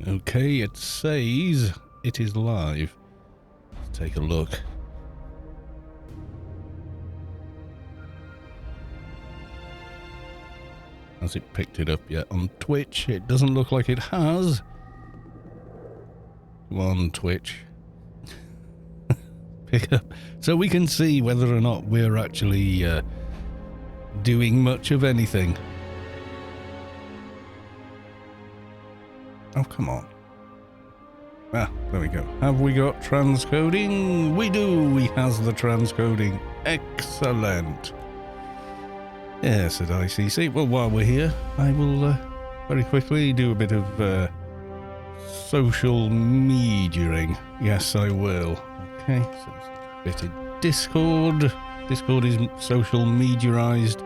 Okay, it says it is live. Let's take a look. Has it picked it up yet on Twitch? It doesn't look like it has. Come on, Twitch. Pick up. So we can see whether or not we're actually doing much of anything. Oh, come on. Ah, there we go. Have we got transcoding? We do. We has the transcoding. Excellent. Yes, said ICC. Well, while we're here, I will very quickly do a bit of social mediaing. Yes, I will. Okay, so a bit of Discord. Discord is social mediaized.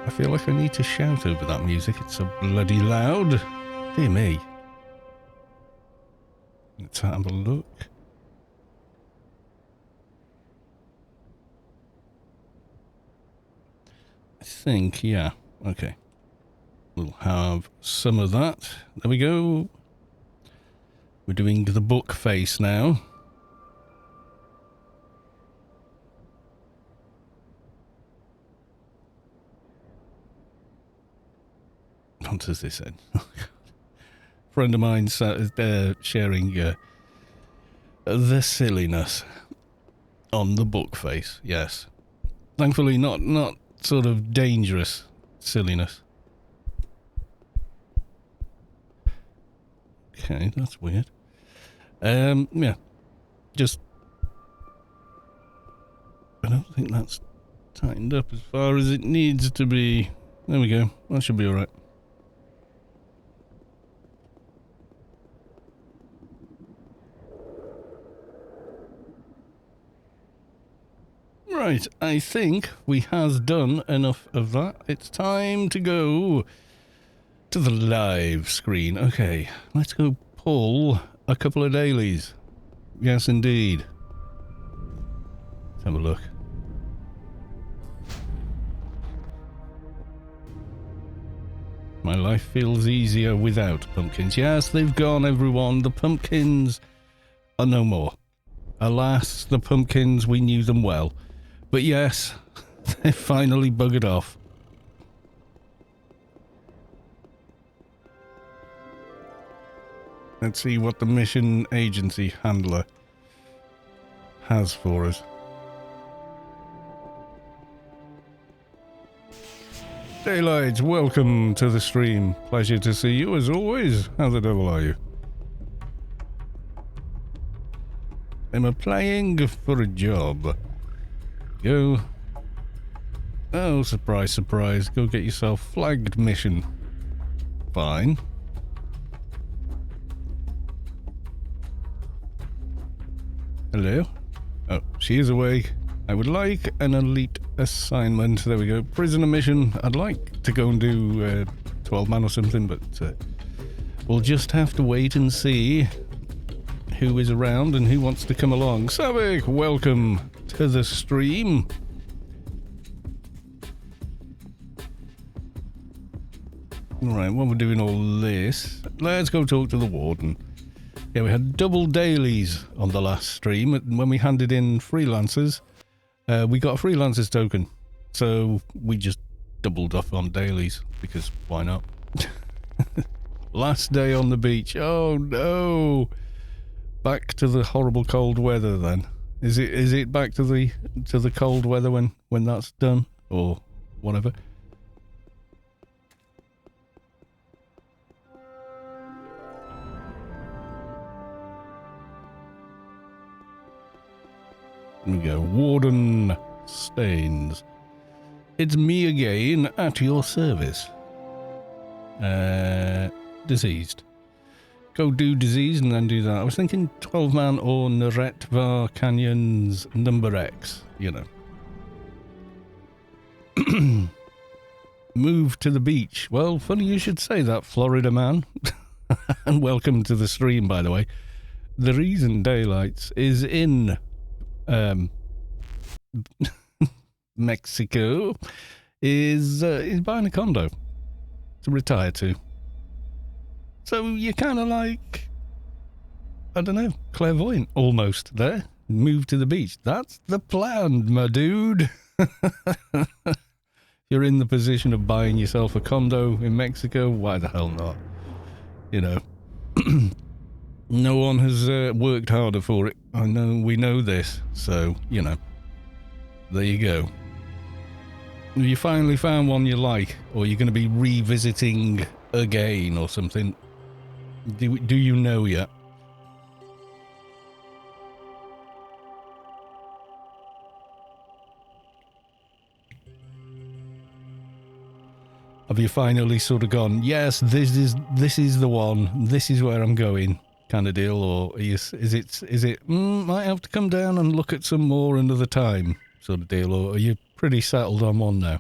I feel like I need to shout over that music. It's so bloody loud. Dear me. Let's have a look. I think, yeah. Okay. We'll have some of that. There we go. We're doing the book face now. What does this end? Friend of mine sharing the silliness on the book face. Yes. Thankfully not sort of dangerous silliness. Okay, that's weird. Yeah. Just I don't think that's tightened up as far as it needs to be. There we go. That should be alright. Right, I think we has done enough of that. It's time to go to the live screen. Okay, let's go pull a couple of dailies. Yes, indeed. Let's have a look. My life feels easier without pumpkins. Yes, they've gone, everyone. The pumpkins are no more. Alas, the pumpkins, we knew them well. But yes, they finally buggered off. Let's see what the mission agency handler has for us. Daylight, welcome to the stream. Pleasure to see you as always. How the devil are you? I'm applying for a job. Go. Oh, surprise, surprise. Go get yourself flagged mission. Fine. Hello? Oh, she is awake. I would like an elite assignment. There we go. Prisoner mission. I'd like to go and do 12 man or something, but we'll just have to wait and see who is around and who wants to come along. Savik, welcome to the stream. Alright, while we're doing all this, let's go talk to the warden. Yeah, we had double dailies on the last stream. When we handed in Freelancers, we got a Freelancers token. So we just doubled up on dailies, because why not? Last day on the beach. Oh no! Back to the horrible cold weather then. Is it back to the cold weather when that's done? Or whatever? Here we go. Warden Stains. It's me again at your service. Diseased. Go do disease and then do that. I was thinking 12 man or Naretva Canyons number X, you know. Move to the beach. Well, funny you should say that, Florida man. And welcome to the stream, by the way. The reason Daylights is in Mexico is buying a condo to retire to. So you're kind of like, I don't know, clairvoyant almost there. Move to the beach. That's the plan, my dude. You're in the position of buying yourself a condo in Mexico. Why the hell not? You know, no one has worked harder for it. I know, we know this. So, you know, there you go. Have you finally found one you like? Or you're going to be revisiting again or something? Do you know yet? Have you finally sort of gone, yes, this is the one, this is where I'm going, kind of deal, or is it might have to come down and look at some more another time, sort of deal, or are you pretty settled on one now?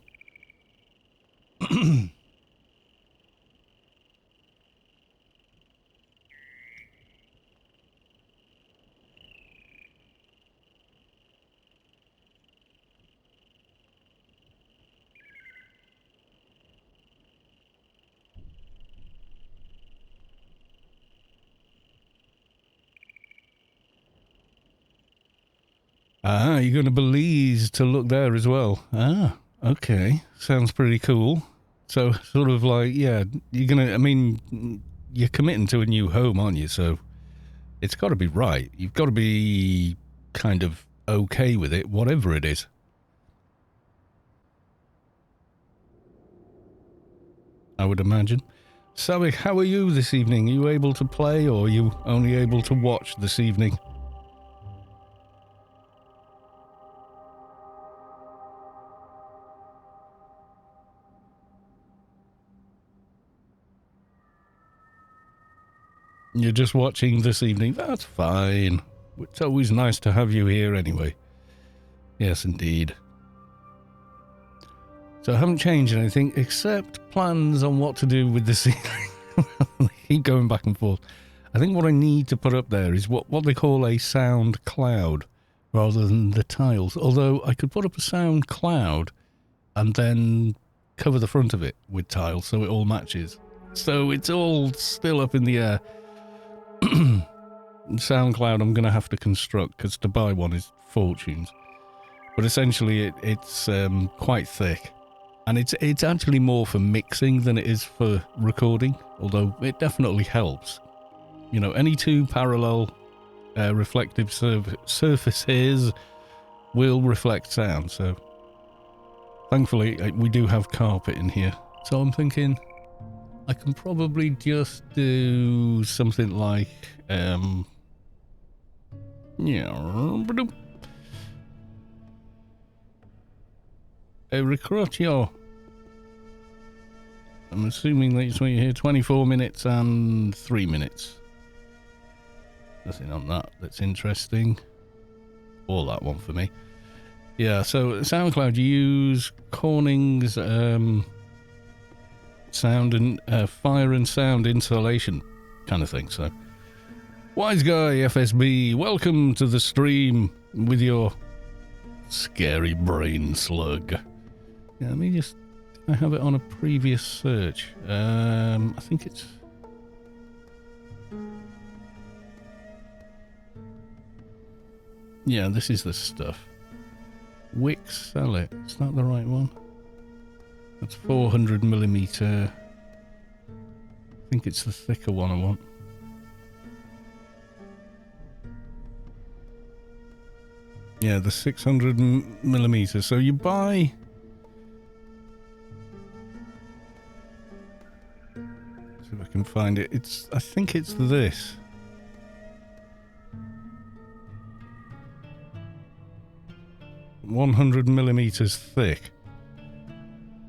Ah, you're going to Belize to look there as well. Ah, okay. Sounds pretty cool. So, sort of like, yeah, you're going to, I mean, you're committing to a new home, aren't you? So, it's got to be right. You've got to be kind of okay with it, whatever it is. I would imagine. Savik, how are you this evening? Are you able to play, or are you only able to watch this evening? You're just watching this evening. That's fine. It's always nice to have you here anyway. Yes, indeed. So I haven't changed anything except plans on what to do with this evening. Keep going back and forth. I think what I need to put up there is what they call a sound cloud rather than the tiles. Although I could put up a sound cloud and then cover the front of it with tiles so it all matches. So it's all still up in the air. SoundCloud I'm going to have to construct because to buy one is fortunes. But essentially it's quite thick. And it's actually more for mixing than it is for recording, although it definitely helps. You know, any two parallel reflective surfaces will reflect sound, so thankfully we do have carpet in here. So I'm thinking I can probably just do something like a recroccio. I'm assuming that you're here 24 minutes and 3 minutes. Nothing on that that's interesting. Or that one for me. Yeah, so SoundCloud, you use Corning's sound and fire and sound insulation kind of thing. So, Wise Guy FSB, welcome to the stream with your scary brain slug. Yeah, let me just, I have it on a previous search. I think it's, yeah, this is the stuff. Wix Sell It. Is that the right one? That's 400 millimeter. I think it's the thicker one I want. Yeah, the 600 millimeters. So you buy. See if I can find it. It's. I think it's this. $100 millimeters thick.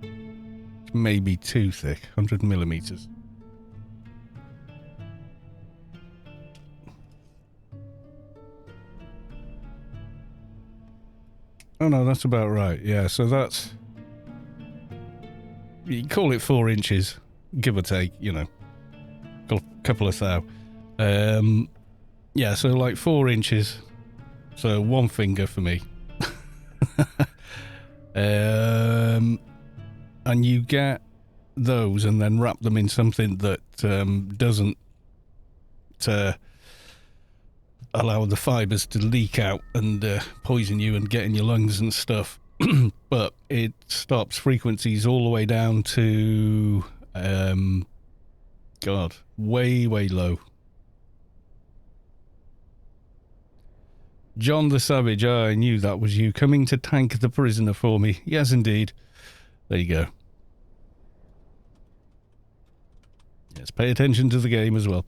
It's maybe too thick. 100 millimeters. Oh no, that's about right. Yeah, so that's, you can call it 4 inches, give or take, you know, a couple of thou. Yeah, so like 4 inches, so 1 finger for me. And you get those and then wrap them in something that doesn't allow the fibres to leak out and poison you and get in your lungs and stuff. But it stops frequencies all the way down to God, way low. John the Savage, I knew that was you, coming to tank the prisoner for me. Yes, indeed. There you go. Yes, pay attention to the game as well.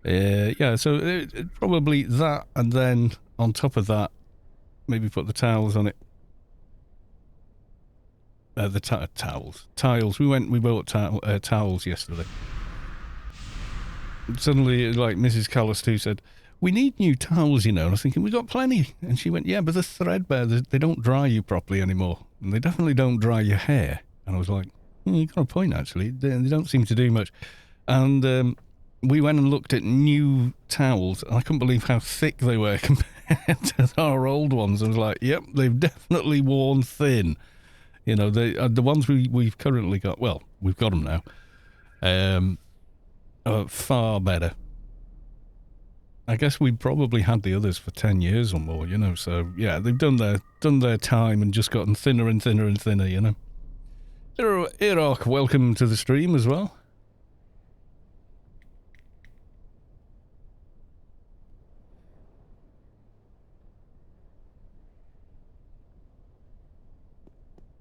Yeah, so probably that, and then on top of that, maybe put the towels on it. The tiles. We bought towels yesterday. Suddenly, like Mrs. Callistu said, we need new towels, And I was thinking, we got plenty. And she went, yeah, but they're threadbare. They don't dry you properly anymore. And they definitely don't dry your hair. And I was like, you got a point, actually. They don't seem to do much. And we went and looked at new towels. And I couldn't believe how thick they were compared to our old ones. I was like, yep, they've definitely worn thin. The ones we've currently got, well, we've got them now, are far better. I guess we probably had the others for 10 years or more, so yeah, they've done their time and just gotten thinner and thinner and thinner, Iraq, welcome to the stream as well.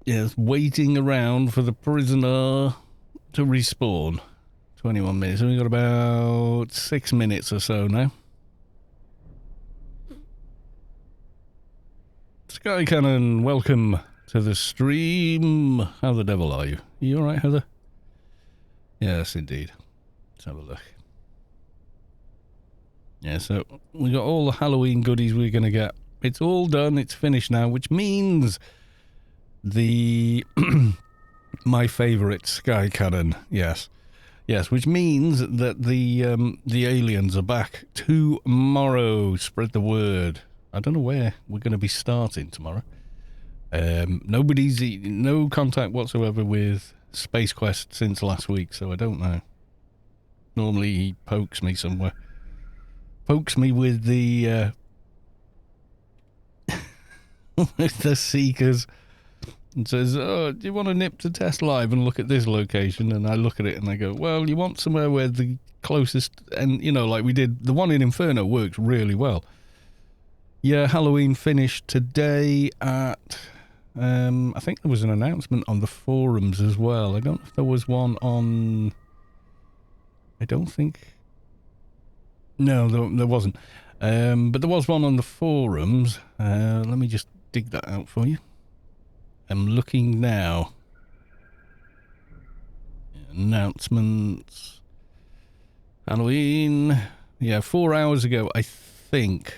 Yes, waiting around for the prisoner to respawn. 21 minutes. We've got about 6 minutes or so now. Skycannon, welcome to the stream. How the devil are you? Are you alright, Heather? Yes, indeed. Let's have a look. Yeah, so we got all the Halloween goodies we're going to get. It's all done. It's finished now, which means the my favourite Skycannon, yes, which means that the aliens are back tomorrow. Spread the word. I don't know where we're going to be starting tomorrow. No contact whatsoever with Space Quest since last week, so I don't know. Normally he pokes me somewhere. Pokes me with the with the Seekers. And says, oh, do you want to nip to TestLive and look at this location? And I look at it and I go, well, you want somewhere where the closest, and like we did, the one in Inferno works really well. Yeah, Halloween finished today at, I think there was an announcement on the forums as well. I don't know if there was one on, I don't think, no, there wasn't. But there was one on the forums. Let me just dig that out for you. I'm looking now. Announcements. Halloween. Yeah, 4 hours ago, I think.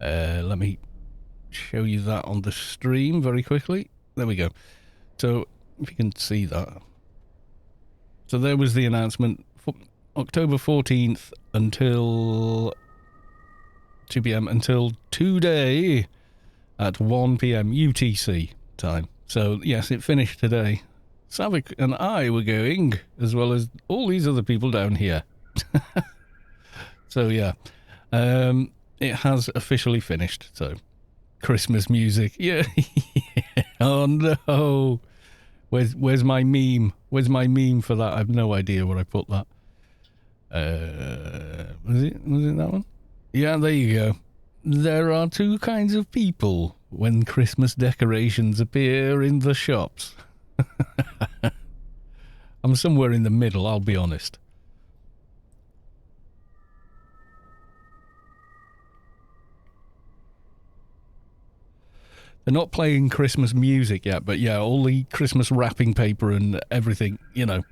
Let me show you that on the stream very quickly. There we go. So, if you can see that. So there was the announcement. October 14th until 2 p.m. until today at 1 p.m. UTC time. So, yes, it finished today. Savik and I were going, as well as all these other people down here. So, yeah. It has officially finished, so. Christmas music. Yeah. Oh, no. Where's my meme? Where's my meme for that? I have no idea where I put that. Was it that one? Yeah, there you go. There are two kinds of people when Christmas decorations appear in the shops. I'm somewhere in the middle, I'll be honest. They're not playing Christmas music yet, but yeah, all the Christmas wrapping paper and everything, you know.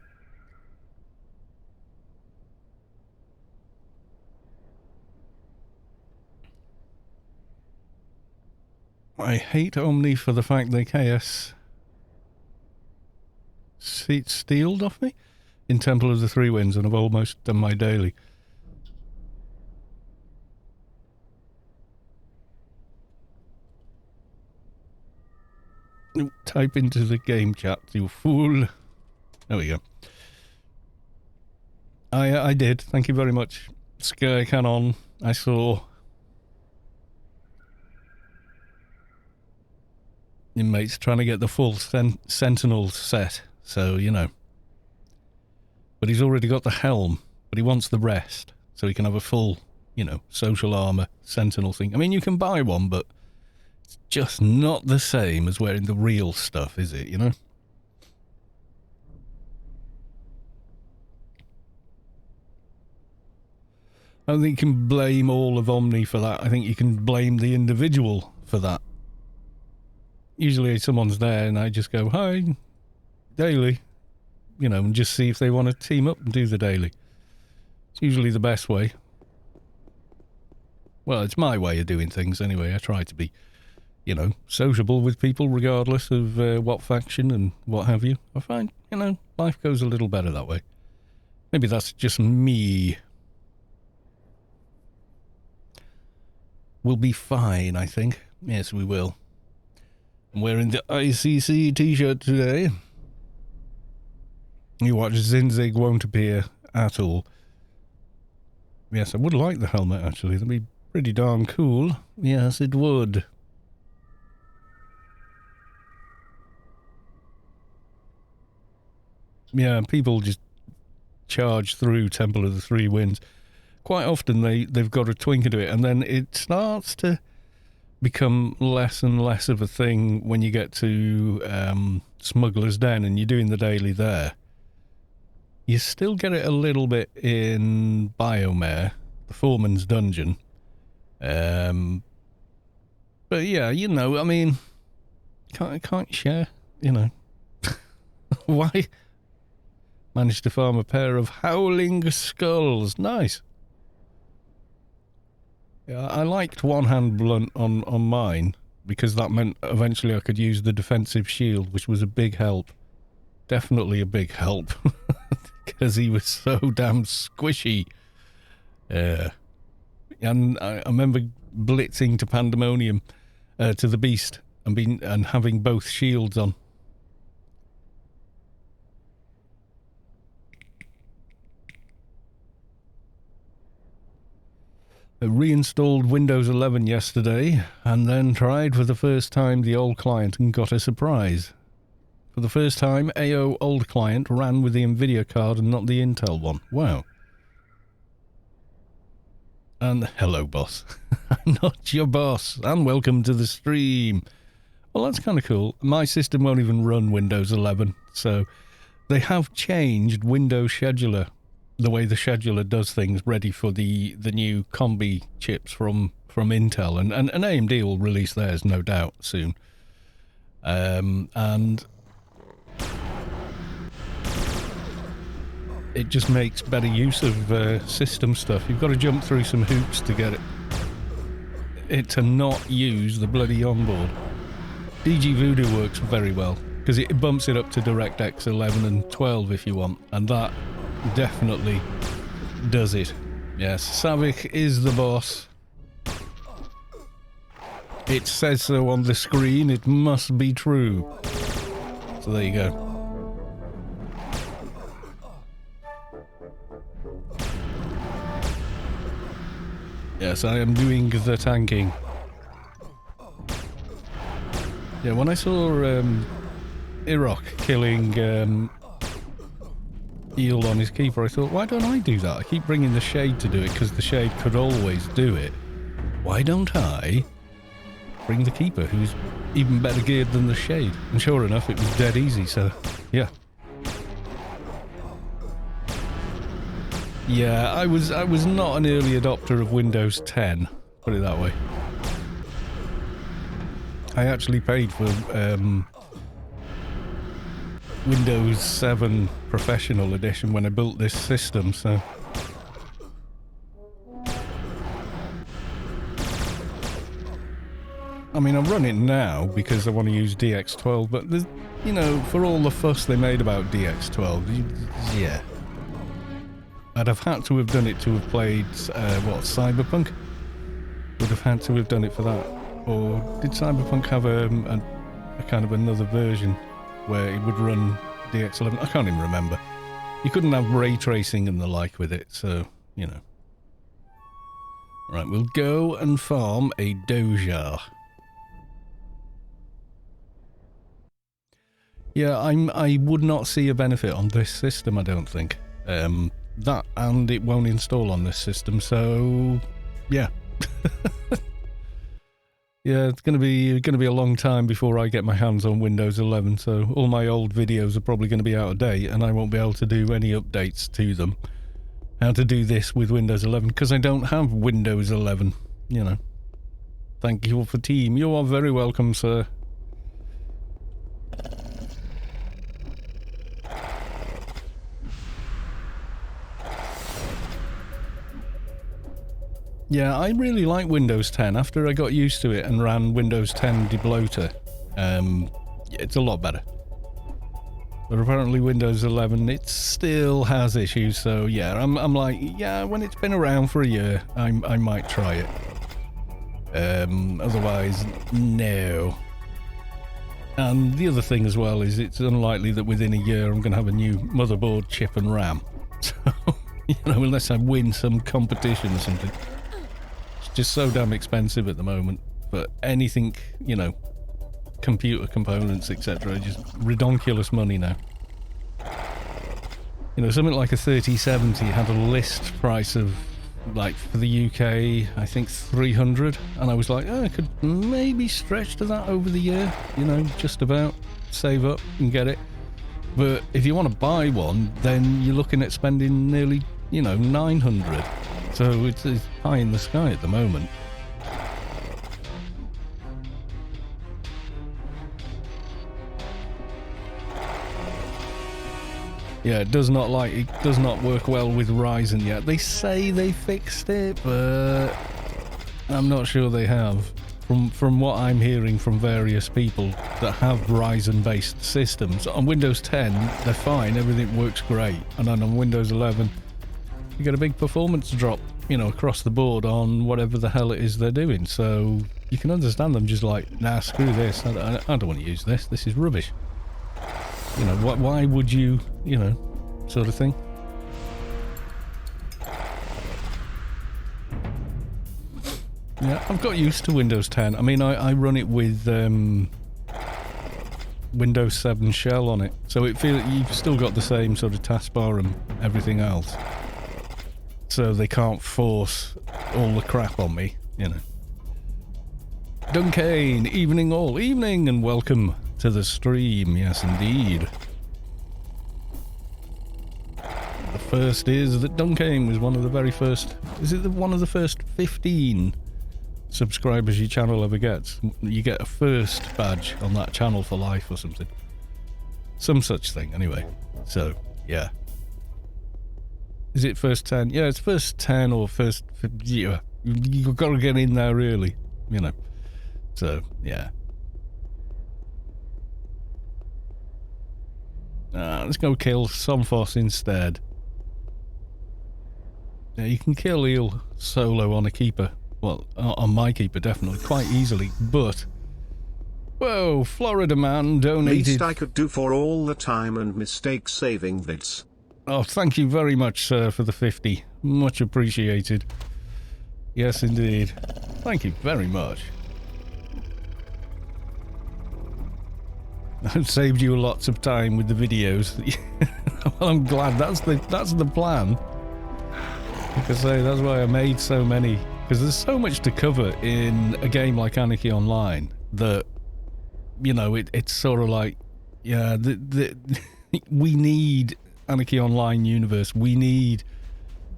I hate Omni for the fact they KS stealed off me in Temple of the Three Winds, and I've almost done my daily. Type into the game chat, you fool. There we go. I did. Thank you very much. Skycannon, I saw. Your mate's trying to get the full Sentinel set, so, you know. But he's already got the helm, but he wants the rest, so he can have a full, you know, social armor Sentinel thing. I mean, you can buy one, but it's just not the same as wearing the real stuff, is it, you know? I don't think you can blame all of Omni for that. I think you can blame the individual for that. Usually someone's there and I just go, hi, daily, you know, and just see if they want to team up and do the daily. It's usually the best way. Well, it's my way of doing things anyway. I try to be, you know, sociable with people regardless of what faction and what have you. I find, you know, life goes a little better that way. Maybe that's just me. We'll be fine, I think. Yes, we will. I'm wearing the ICC t-shirt today. You watch, Zinzig won't appear at all. Yes, I would like the helmet, actually. That'd be pretty darn cool. Yes, it would. Yeah, people just charge through Temple of the Three Winds. Quite often they've got a twink into it, and then it starts to become less and less of a thing when you get to Smuggler's Den and you're doing the daily there. You still get it a little bit in Biomare, the Foreman's Dungeon. But yeah, you know, I mean, can't share, you know. Why? Managed to farm a pair of Howling Skulls. Nice. Yeah, I liked one-hand blunt on mine because that meant eventually I could use the defensive shield, which was a big help. Definitely a big help. Because he was so damn squishy. And I remember blitzing to Pandemonium, to the Beast, and having both shields on. I reinstalled Windows 11 yesterday, and then tried for the first time the old client and got a surprise. For the first time, AO old client ran with the Nvidia card and not the Intel one. Wow. And hello, boss. I'm not your boss, and welcome to the stream. Well, that's kind of cool. My system won't even run Windows 11, so they have changed Windows Scheduler, the way the scheduler does things, ready for the new combi chips from Intel, and AMD will release theirs, no doubt, soon. And it just makes better use of system stuff. You've got to jump through some hoops to get it to not use the bloody onboard. DG Voodoo works very well, because it bumps it up to DirectX 11 and 12 if you want, and that definitely does it. Yes, Savik is the boss. It says so on the screen, it must be true. So there you go. Yes, I am doing the tanking. Yeah, when I saw Irok killing Eel on his keeper, I thought, why don't I do that? I keep bringing the Shade to do it because the Shade could always do it. Why don't I bring the keeper, who's even better geared than the Shade? And sure enough, it was dead easy, so yeah. Yeah, I was not an early adopter of Windows 10, put it that way. I actually paid for Windows 7 Professional Edition when I built this system, so... I mean, I run it now because I want to use DX12, but there's, you know, for all the fuss they made about DX12, yeah. I'd have had to have done it to have played, Cyberpunk? Would have had to have done it for that. Or did Cyberpunk have a kind of another version where it would run DX11. I can't even remember. You couldn't have ray tracing and the like with it, so, you know. Right, we'll go and farm a Doja. Yeah, I would not see a benefit on this system, I don't think. That, and it won't install on this system, so yeah. Yeah, it's gonna be a long time before I get my hands on Windows 11, so all my old videos are probably going to be out of date, and I won't be able to do any updates to them. How to do this with Windows 11, because I don't have Windows 11, you know. Thank you for team. You are very welcome, sir. Yeah, I really like Windows 10. After I got used to it and ran Windows 10 debloater, it's a lot better. But apparently Windows 11, it still has issues, so yeah, I'm like, yeah, when it's been around for a year, I might try it. Otherwise, no. And the other thing as well is it's unlikely that within a year I'm going to have a new motherboard, chip and RAM. So, you know, unless I win some competition or something. It's just so damn expensive at the moment. But anything, you know, computer components, etc., just redonkulous money now. You know, something like a 3070 had a list price of, like, for the UK, I think 300, and I was like, oh, I could maybe stretch to that over the year, you know, just about save up and get it. But if you want to buy one, then you're looking at spending nearly, you know, 900. So it's high in the sky at the moment. Yeah, it does not work well with Ryzen yet. They say they fixed it, but I'm not sure they have. From what I'm hearing from various people that have Ryzen-based systems, on Windows 10 they're fine, everything works great, and then on Windows 11 you get a big performance drop, you know, across the board on whatever the hell it is they're doing. So you can understand them just like, nah, screw this. I don't want to use this. This is rubbish. You know, why would you, you know, sort of thing. Yeah, I've got used to Windows 10. I mean, I run it with Windows 7 shell on it, so it feels you've still got the same sort of taskbar and everything else. So they can't force all the crap on me, you know. Dunkane, evening all, evening, and welcome to the stream. Yes, indeed. The first is that Dunkane was one of the very first. Is it one of the first 15 subscribers your channel ever gets? You get a first badge on that channel for life or something. Some such thing, anyway. So, yeah. Is it first 10? Yeah, it's first 10 or first... Yeah, you've got to get in there early, you know. So, yeah. Let's go kill Somphos instead. Yeah, you can kill Eel solo on a keeper. Well, on my keeper, definitely. Quite easily, but... Whoa, Florida man donated... Least I could do for all the time and mistakes saving vids. Oh, thank you very much, sir, for the 50. Much appreciated. Yes, indeed. Thank you very much. I've saved you lots of time with the videos. Well, I'm glad that's the plan. Like I say, that's why I made so many. Because there's so much to cover in a game like Anarchy Online that, you know, it's sort of like, yeah, we need Anarchy Online universe. We need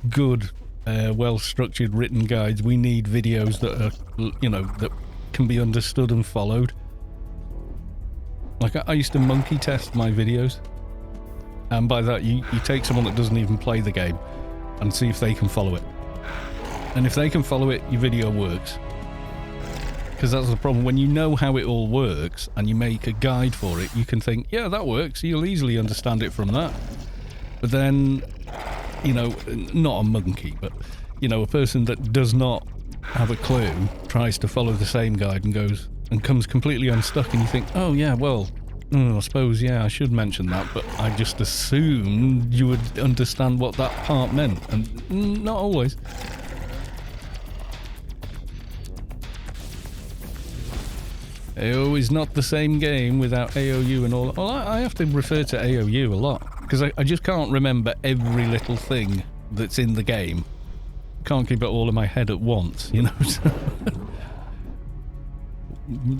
good, well-structured written guides. We need videos that are, you know, that can be understood and followed. Like, I used to monkey test my videos. And by that, you take someone that doesn't even play the game and see if they can follow it. And if they can follow it, your video works. Because that's the problem. When you know how it all works and you make a guide for it, you can think, yeah, that works. You'll easily understand it from that. But then, you know, not a monkey, but, you know, a person that does not have a clue tries to follow the same guide and goes, and comes completely unstuck, and you think, oh yeah, well, I suppose, yeah, I should mention that, but I just assumed you would understand what that part meant, and not always. AO is not the same game without AOU and all. Well, I have to refer to AOU a lot, because I just can't remember every little thing that's in the game. Can't keep it all in my head at once, you know?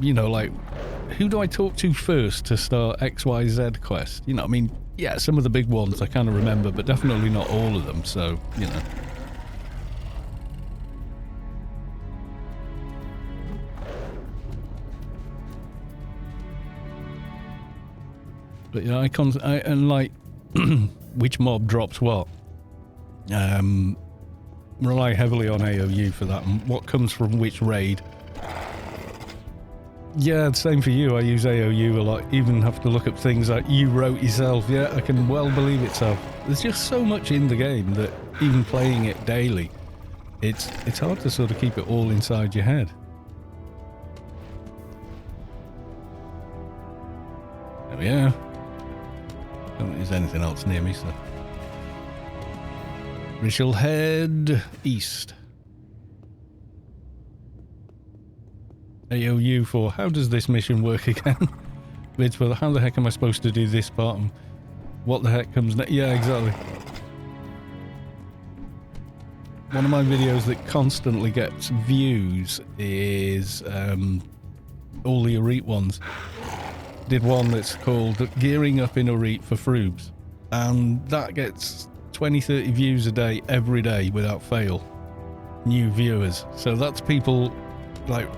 You know, like, who do I talk to first to start XYZ quest? You know, I mean, yeah, some of the big ones I kind of remember, but definitely not all of them, so, you know. But yeah, and like, which mob drops what? Rely heavily on AOU for that, and what comes from which raid. Yeah, same for you. I use AOU a lot, even have to look up things like you wrote yourself. Yeah, I can well believe it, so. There's just so much in the game that even playing it daily, it's hard to sort of keep it all inside your head. There we are. Don't think there's anything else near me, so. We shall head east. AOU for how does this mission work again? Bids for how the heck am I supposed to do this part, and what the heck comes next? Yeah, exactly. One of my videos that constantly gets views is all the Elite ones. Did one that's called Gearing Up in Elite for Froobs, and that gets 20-30 views a day every day without fail. New viewers. So that's people like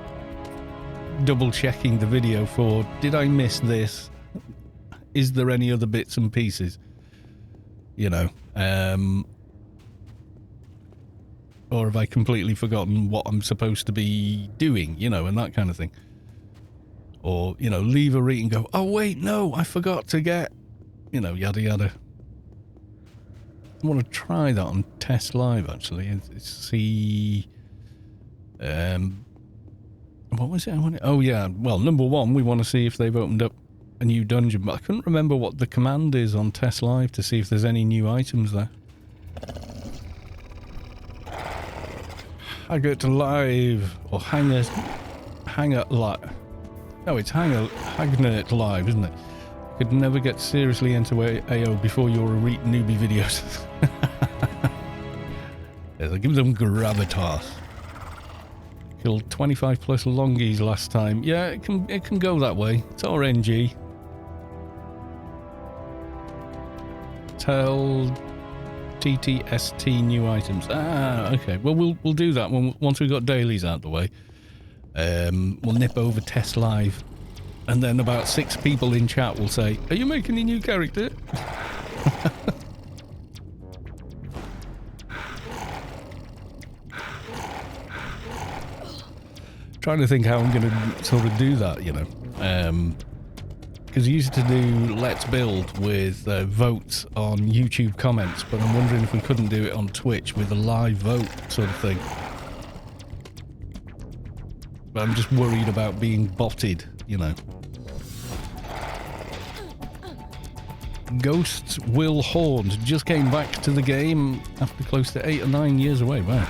double checking the video for, did I miss this? Is there any other bits and pieces? You know, or have I completely forgotten what I'm supposed to be doing, you know, and that kind of thing. Or, you know, leave a read and go, oh wait, no, I forgot to get, you know, yada yada. I want to try that on TestLive actually and see, what was it I wanted? Oh yeah, well, number one, we want to see if they've opened up a new dungeon, but I couldn't remember what the command is on TestLive to see if there's any new items there. Haggart Live, or Hanger Live. No, it's Hagnert Live, isn't it? Could never get seriously into AO before your elite newbie videos. Yes, I give them gravitas. Killed 25 plus longies last time. Yeah, it can go that way. It's RNG. Tell TTST new items. Ah, okay. Well, we'll do that once we've got dailies out the way. We'll nip over TestLive, and then about 6 people in chat will say, "Are you making a new character?" Trying to think how I'm going to sort of do that, you know, because I used to do Let's Build with votes on YouTube comments, but I'm wondering if we couldn't do it on Twitch with a live vote sort of thing. But I'm just worried about being botted, you know. Ghosts Will Haunt just came back to the game after close to 8 or 9 years away. Wow.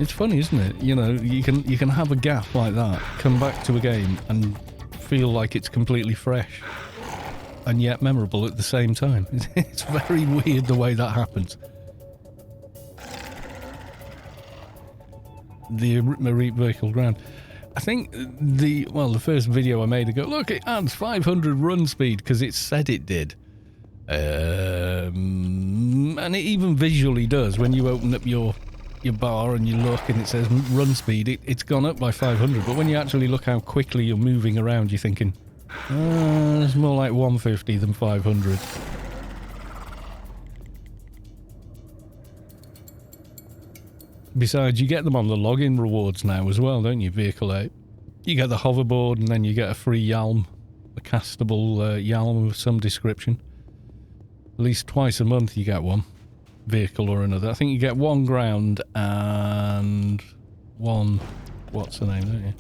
It's funny, isn't it? You know, you can have a gap like that, come back to a game and feel like it's completely fresh and yet memorable at the same time. It's very weird the way that happens. The Elite Vehicle Ground. I think the first video I made, I go, look, it adds 500 run speed because it said it did. And it even visually does. When you open up your bar and you look and it says run speed, it's gone up by 500. But when you actually look how quickly you're moving around, you're thinking, it's more like 150 than 500. Besides, you get them on the login rewards now as well, don't you? Vehicle 8. You get the hoverboard and then you get a free Yalm, a castable Yalm of some description. At least twice a month you get one. Vehicle or another. I think you get one ground and one what's the name, don't you?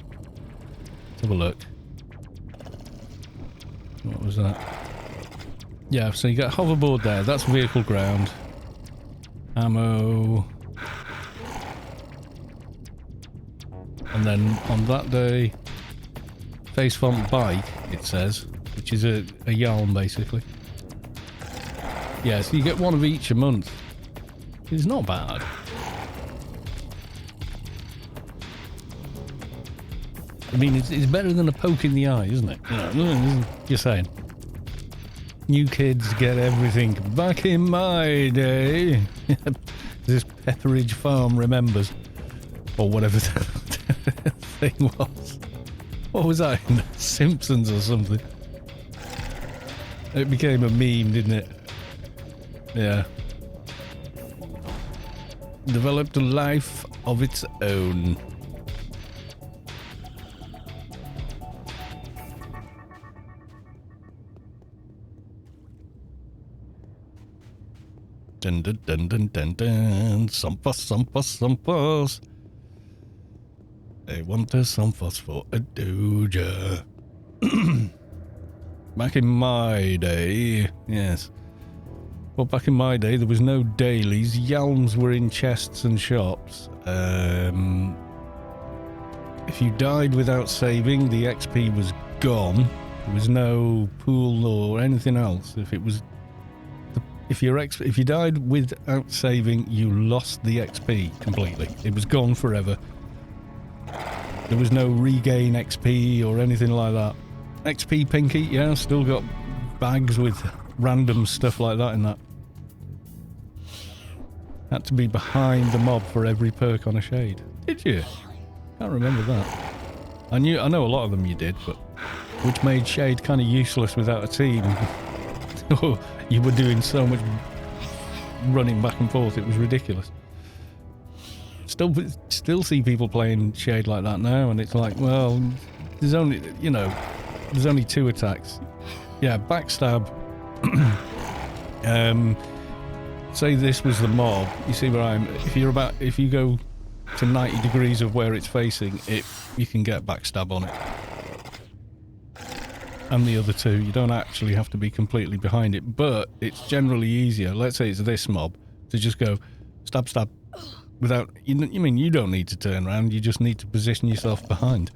Let's have a look. What was that? Yeah, so you got hoverboard there. That's vehicle ground. Ammo. And then on that day, face font bike, it says, which is a Yalm basically. Yeah, so you get one of each a month. It's not bad. I mean, it's better than a poke in the eye, isn't it? You know, just saying. New kids get everything. Back in my day, this Pepperidge Farm remembers, or whatever the thing was. What was that in The Simpsons or something? It became a meme, didn't it? Yeah. Developed a life of its own. Dun dun dun dun dun dun. Sumpus. They want a sumpus for a Doja. Back in my day, yes. Well, back in my day, there was no dailies. Yalms were in chests and shops. If you died without saving, the XP was gone. There was no pool or anything else. If you died without saving, you lost the XP completely. It was gone forever. There was no regain XP or anything like that. XP Pinky, yeah, still got bags with random stuff like that in that. Had to be behind the mob for every perk on a shade. Did you? Can't remember that. I know a lot of them you did, but which made shade kind of useless without a team. You were doing so much running back and forth, it was ridiculous. Still see people playing shade like that now, and it's like, well, there's only two attacks. Yeah, backstab. Say this was the mob. You see where I'm. If you go to 90 degrees of where it's facing, you can get backstab on it. And the other two, you don't actually have to be completely behind it, but it's generally easier. Let's say it's this mob to just go stab, stab, without. You don't need to turn around. You just need to position yourself behind.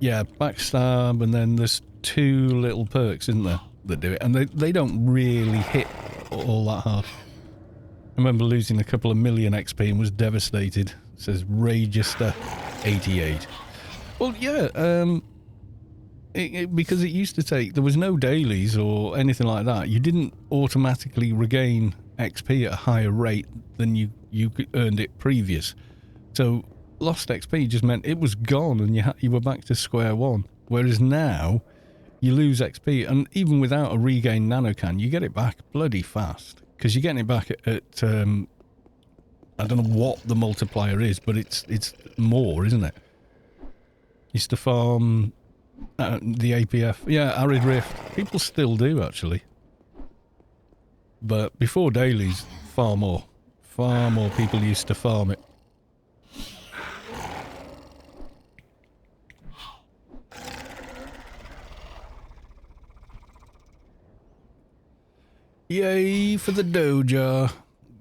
Yeah, backstab, and then there's two little perks, isn't there, that do it, and they don't really hit all that hard. I remember losing a couple of million XP and was devastated. It says Register 88. Well, yeah, because it used to take, there was no dailies or anything like that. You didn't automatically regain XP at a higher rate than you earned it previous. So lost XP just meant it was gone and you were back to square one. Whereas now, you lose XP, and even without a regain nanocan, you get it back bloody fast. Because you're getting it back at I don't know what the multiplier is, but it's more, isn't it? Used to farm the APF. Yeah, Arid Rift. People still do, actually. But before dailies, far more people used to farm it. Yay for the Doja.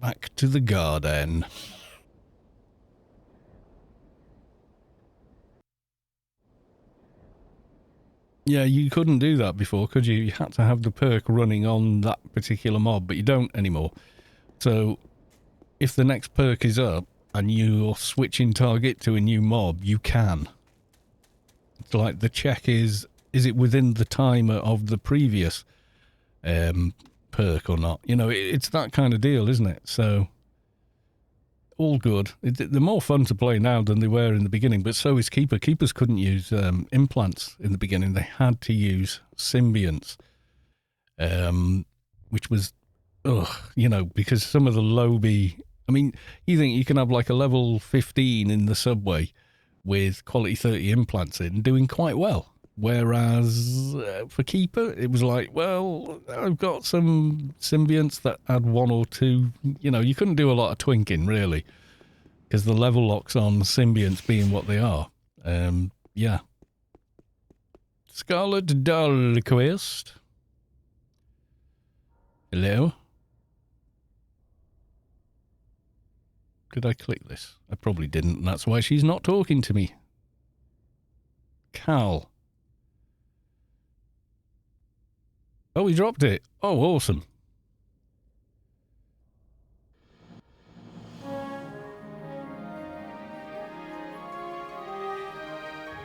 Back to the garden. Yeah, you couldn't do that before, could you? You had to have the perk running on that particular mob, but you don't anymore. So, if the next perk is up and you're switching target to a new mob, you can. It's like the check is it within the timer of the previous perk or not? You know, it's that kind of deal, isn't it? So, all good. They're more fun to play now than they were in the beginning, but so is Keeper. Keepers couldn't use implants in the beginning. They had to use symbionts, which was, because some of the lowbie... I mean, you think you can have like a level 15 in the subway with quality 30 implants in, doing quite well. Whereas for Keeper, it was like, well, I've got some symbionts that add one or two. You know, you couldn't do a lot of twinking, really. Because the level locks on symbionts being what they are. Yeah. Scarlet Dahlquist. Hello? Did I click this? I probably didn't, and that's why she's not talking to me. Cal. Oh, he dropped it. Oh, awesome.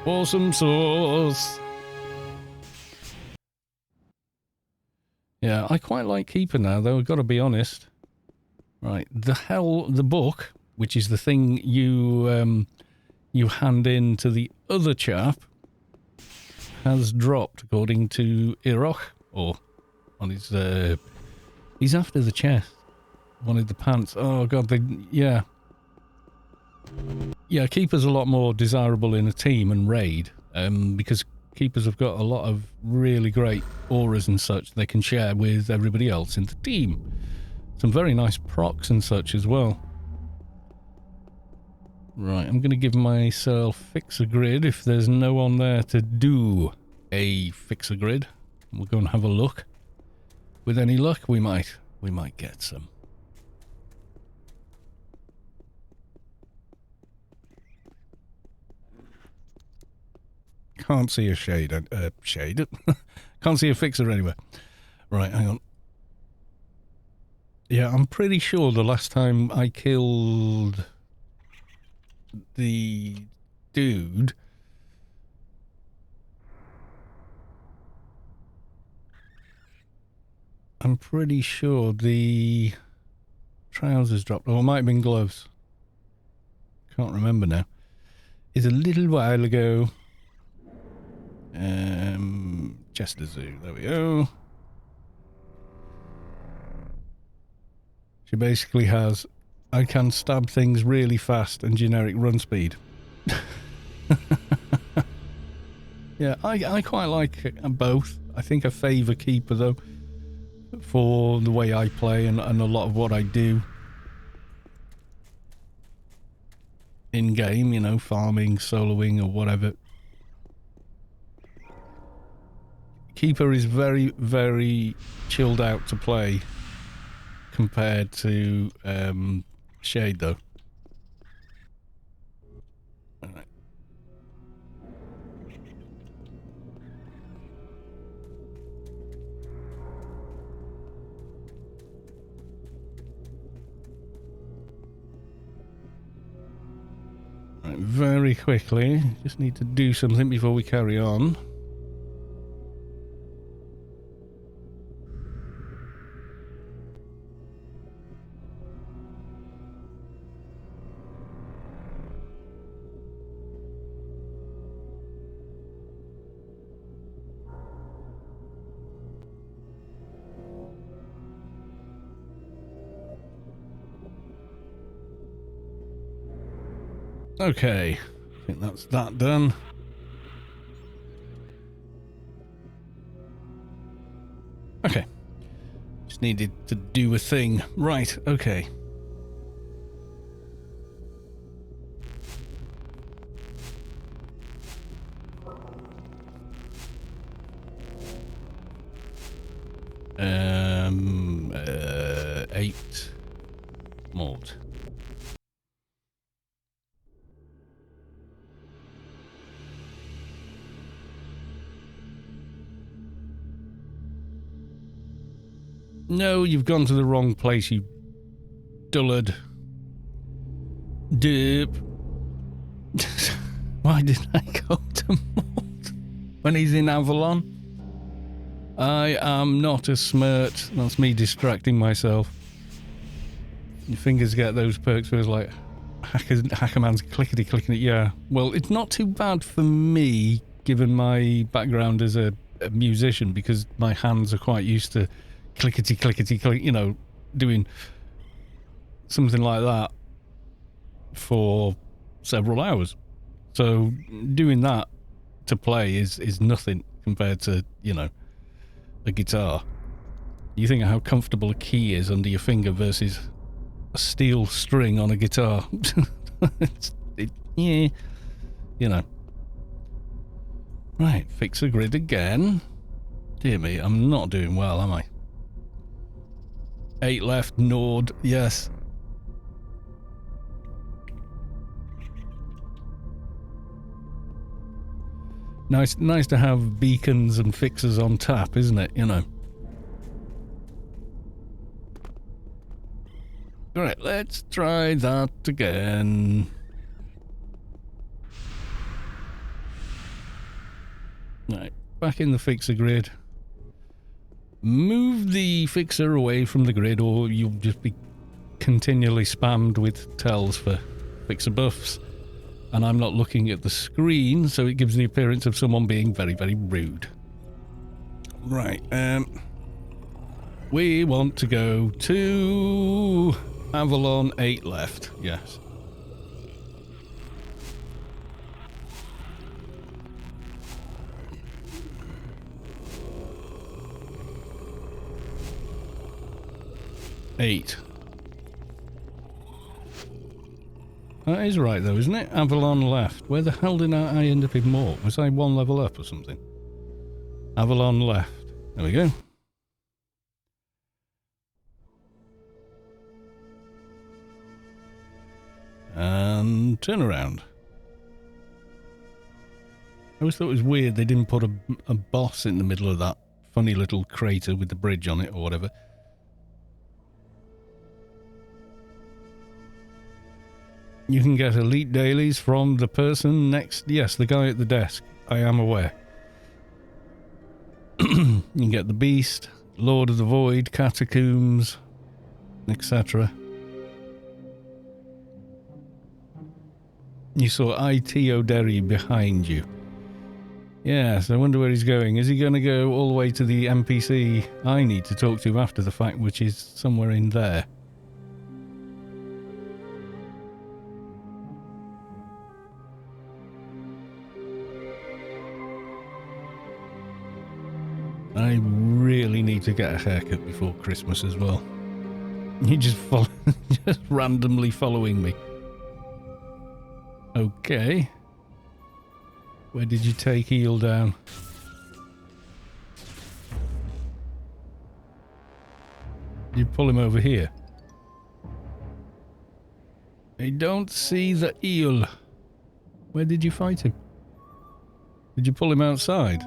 Awesome sauce. Yeah, I quite like Keeper now, though, I've got to be honest. Right, the book, which is the thing you hand in to the other chap, has dropped, according to Iroch, or on his, he's after the chest. Wanted the pants. Oh, God, yeah. Yeah, Keeper's a lot more desirable in a team and raid, because Keepers have got a lot of really great auras and such they can share with everybody else in the team. Some very nice procs and such as well. Right, I'm going to give myself Fix a Grid if there's no one there to do a Fix a Grid. We'll go and have a look. With any luck, we might get some. Can't see a shade. Can't see a fixer anywhere. Right, hang on. Yeah, I'm pretty sure the last time I killed the dude, I'm pretty sure the trousers dropped. Oh, it might have been gloves. Can't remember now. It's a little while ago. Chester Zoo, there we go. She basically has, I can stab things really fast and generic run speed. Yeah, I quite like both. I think I favour Keeper though, for the way I play and a lot of what I do. In game, you know, farming, soloing or whatever. Keeper is very, very chilled out to play compared to Shade, though. All right. Right, very quickly, just need to do something before we carry on. Okay, I think that's that done. Okay, just needed to do a thing. Right, okay. Eight malt. No, you've gone to the wrong place, you dullard. Dip. Why did I go to Malt when he's in Avalon? I am not a smirt. That's me distracting myself. Your fingers get those perks where it's like Hackerman's clickety-clicking it. Yeah, well, it's not too bad for me, given my background as a musician, because my hands are quite used to clickety-clickety-click, you know, doing something like that for several hours. So doing that to play is nothing compared to, you know, a guitar. You think of how comfortable a key is under your finger versus a steel string on a guitar. Yeah, you know. Right, fix a grid again. Dear me, I'm not doing well, am I? 8 left, Nord, yes. Nice to have beacons and fixers on tap, isn't it? You know. Alright, let's try that again. Right, back in the fixer grid. Move the fixer away from the grid or you'll just be continually spammed with tells for fixer buffs. And I'm not looking at the screen, so it gives the appearance of someone being very, very rude. Right, we want to go to Avalon 8 left, yes. Eight. That is right though, isn't it? Avalon left. Where the hell did I end up in more? Was I 1 level up or something? Avalon left. There we go. And turn around. I always thought it was weird they didn't put a boss in the middle of that funny little crater with the bridge on it or whatever. You can get elite dailies from the person next... Yes, the guy at the desk. I am aware. You can get the Beast, Lord of the Void, Catacombs, etc. You saw IT O'Derry behind you. Yes, I wonder where he's going. Is he going to go all the way to the NPC I need to talk to after the fact, which is somewhere in there? I really need to get a haircut before Christmas as well. You just just randomly following me. Okay. Where did you take Eel down? Did you pull him over here? I don't see the eel. Where did you fight him? Did you pull him outside?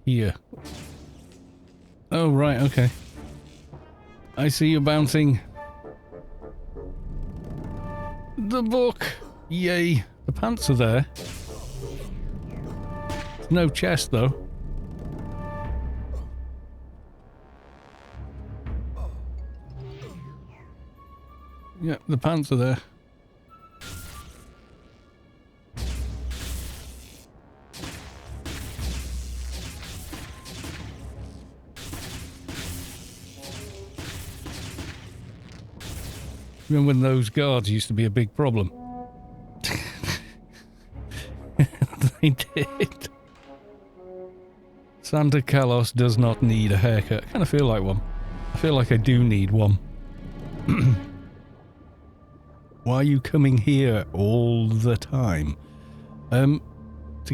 Here. Oh, right, okay. I see you bouncing. The book! Yay. The pants are there. There's no chest, though. Yeah, the pants are there. Remember when those guards used to be a big problem? They did. Santa Carlos does not need a haircut. I kind of feel like one. I feel like I do need one. Why are you coming here all the time? To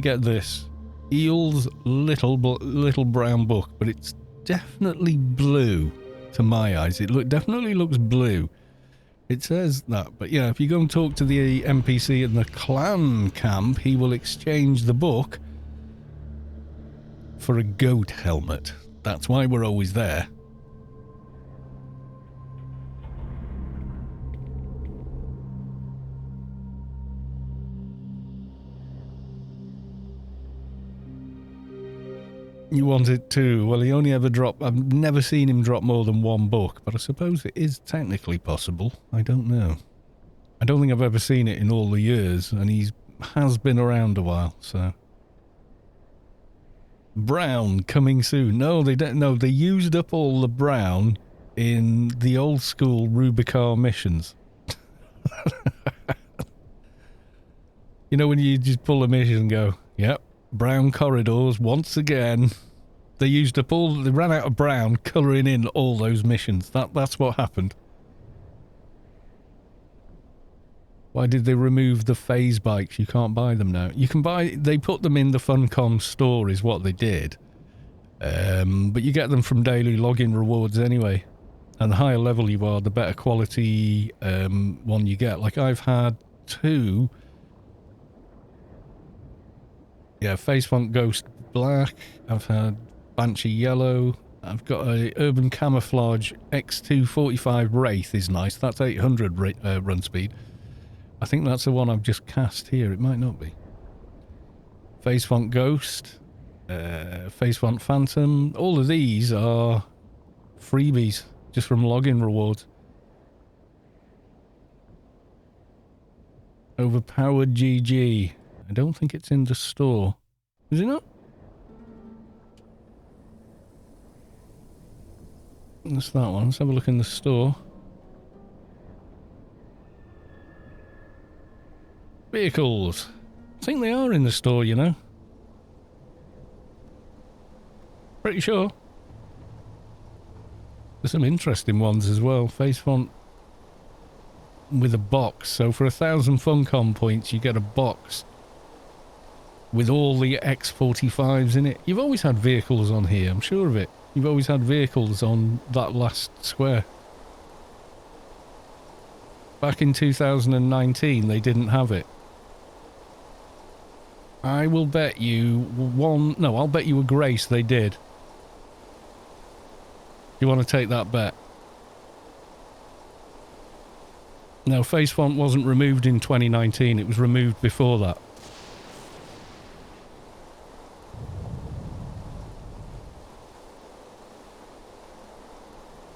get this. Eel's little brown book, but it's definitely blue to my eyes. It definitely looks blue. It says that, but yeah, if you go and talk to the NPC in the clan camp, he will exchange the book for a goat helmet. That's why we're always there. You want it too? Well, he only ever dropped... I've never seen him drop more than one book, but I suppose it is technically possible. I don't know. I don't think I've ever seen it in all the years, and he has been around a while, so... Brown coming soon. No, they don't. No, they used up all the brown in the old school Rubicar missions. You know, when you just pull a mission and go, yep, brown corridors once again. They ran out of brown, colouring in all those missions. That's what happened. Why did they remove the phase bikes? You can't buy them now. You can buy... They put them in the Funcom store is what they did. But you get them from daily login rewards anyway. And the higher level you are, the better quality one you get. Like I've had 2... Yeah, Face Font Ghost Black. I've had Banshee Yellow. I've got a Urban Camouflage X245 Wraith is nice. That's 800 run speed. I think that's the one I've just cast here. It might not be. Face Font Ghost. Face Font Phantom. All of these are freebies just from login rewards. Overpowered GG. I don't think it's in the store. Is it not? That's that one. Let's have a look in the store. Vehicles. I think they are in the store, you know. Pretty sure. There's some interesting ones as well. Face font with a box. So for 1,000 Funcom points, you get a box with all the X45s in it. You've always had vehicles on here, I'm sure of it. You've always had vehicles on that last square. Back in 2019, they didn't have it. I will bet you one... No, I'll bet you a grace they did. You want to take that bet? No, face font wasn't removed in 2019. It was removed before that.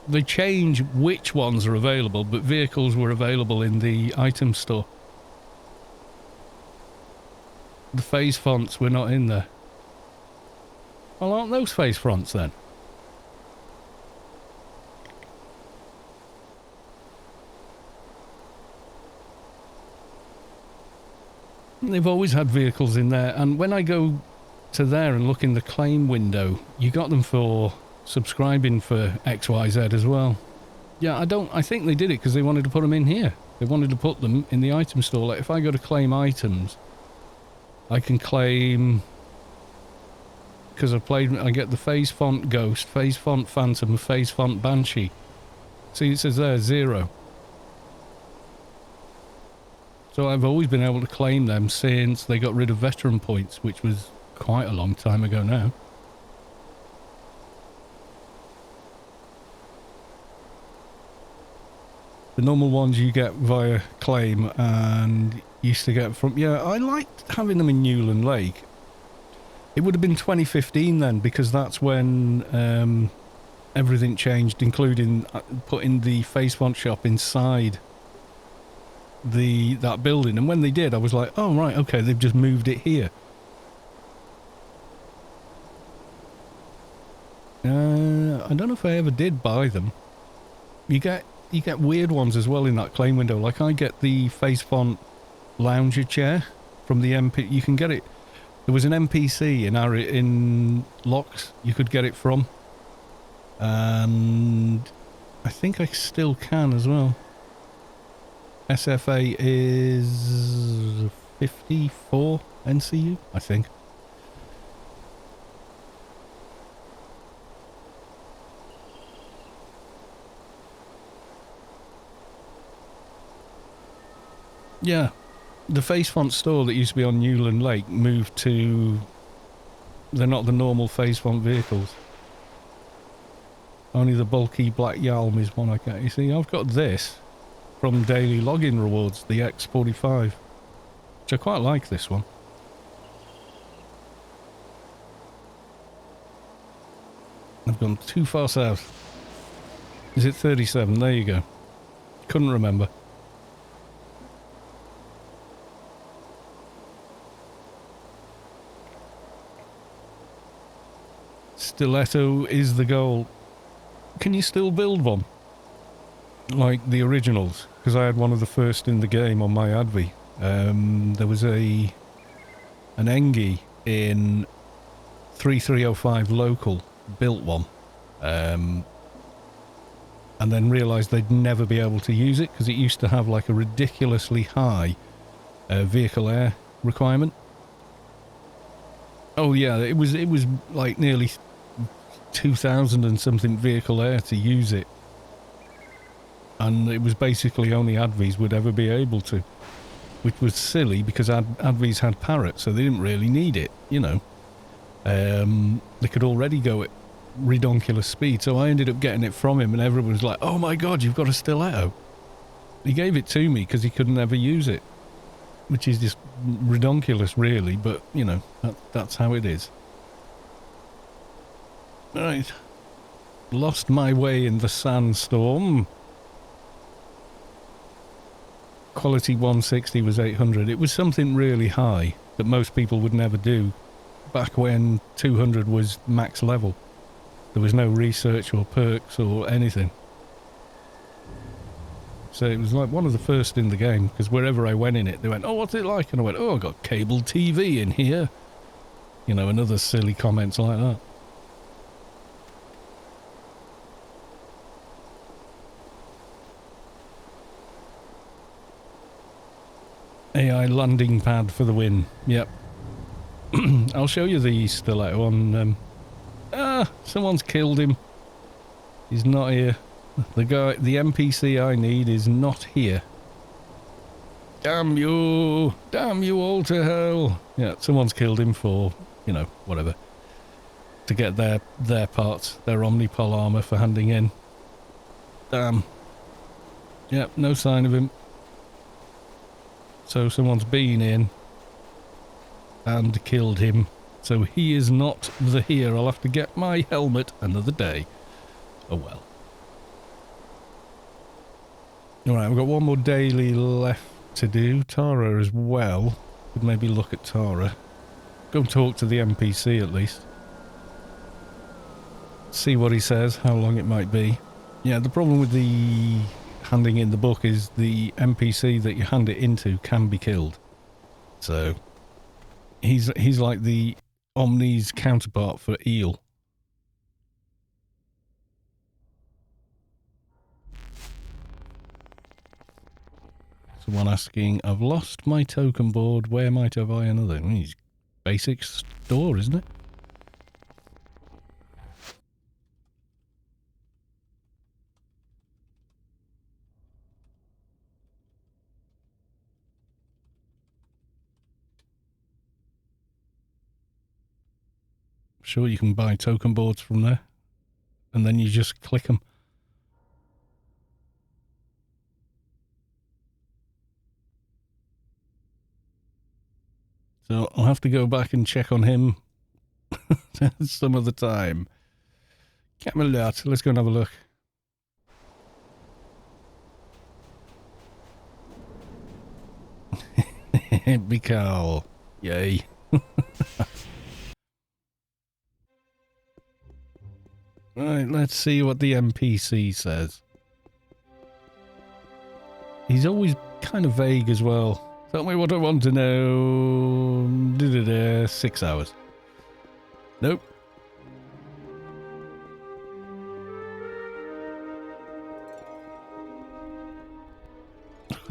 They change which ones are available, but vehicles were available in the item store. The face fonts were not in there. Well, aren't those face fonts then? They've always had vehicles in there, and when I go to there and look in the claim window, you got them for subscribing for XYZ as well. Yeah, I think they did it because they wanted to put them in here. They wanted to put them in the item store. Like if I go to claim items, I can claim, because I get the Face Font Ghost, Face Font Phantom, Face Font Banshee. See, it says there 0. So I've always been able to claim them since they got rid of veteran points, which was quite a long time ago now. The normal ones you get via claim and used to get from... Yeah, I liked having them in Newland Lake. It would have been 2015 then, because that's when everything changed, including putting the face font shop inside that building. And when they did, I was like, oh right, okay, they've just moved it here. I don't know if I ever did buy them. You get weird ones as well in that claim window. Like I get the face font lounger chair from the MP. You can get it. There was an NPC in Locks you could get it from, and I think I still can as well. SFA is 54 NCU, I think. Yeah, the face font store that used to be on Newland Lake moved to... They're not the normal face font vehicles. Only the bulky black Yalm is one I get. You see, I've got this from daily login rewards, the X45, which I quite like this one. I've gone too far south. Is it 37? There you go. Couldn't remember. Stiletto is the goal. can you still build one? Like the originals? Because I had one of the first in the game on my Advi. There was an Engie in 3305 local, built one. And then realised they'd never be able to use it because it used to have like a ridiculously high vehicle air requirement. Oh yeah, it was like nearly 2,000 and something vehicle air to use it. And it was basically only Advis would ever be able to, which was silly because Advis had Parrot, so they didn't really need it, you know. They could already go at redonkulous speed, so I ended up getting it from him and everyone was like, oh my god, you've got a Stiletto. He gave it to me because he couldn't ever use it, which is just redonkulous really, but you know, that's how it is. Right, lost my way in the sandstorm. Quality 160 was 800. It was something really high that most people would never do back when 200 was max level. There was no research or perks or anything. So it was like one of the first in the game, because wherever I went in it, they went, oh, what's it like? And I went, oh, I've got cable TV in here. You know, and other silly comments like that. AI landing pad for the win. Yep. I'll show you the Stiletto on... someone's killed him. He's not here. The NPC I need is not here. Damn you! Damn you all to hell! Yeah, someone's killed him for, you know, whatever. To get their parts, their Omnipol armor for handing in. Damn. Yep, no sign of him. So someone's been in and killed him. So he is not here. I'll have to get my helmet another day. Oh well. Alright, we've got one more daily left to do. Tara as well. Could maybe look at Tara. Go and talk to the NPC at least. See what he says, how long it might be. Yeah, the problem with the handing in the book is the NPC that you hand it into can be killed. So he's like the Omni's counterpart for Eel. Someone asking, I've lost my token board, where might I buy another? It's basic store, isn't it? Sure, you can buy token boards from there, and then you just click them. So I'll have to go back and check on him some other time. Camelot, let's go and have a look. Bikal. Yay. Right, let's see what the NPC says. He's always kind of vague as well. Tell me what I want to know. 6 hours. Nope.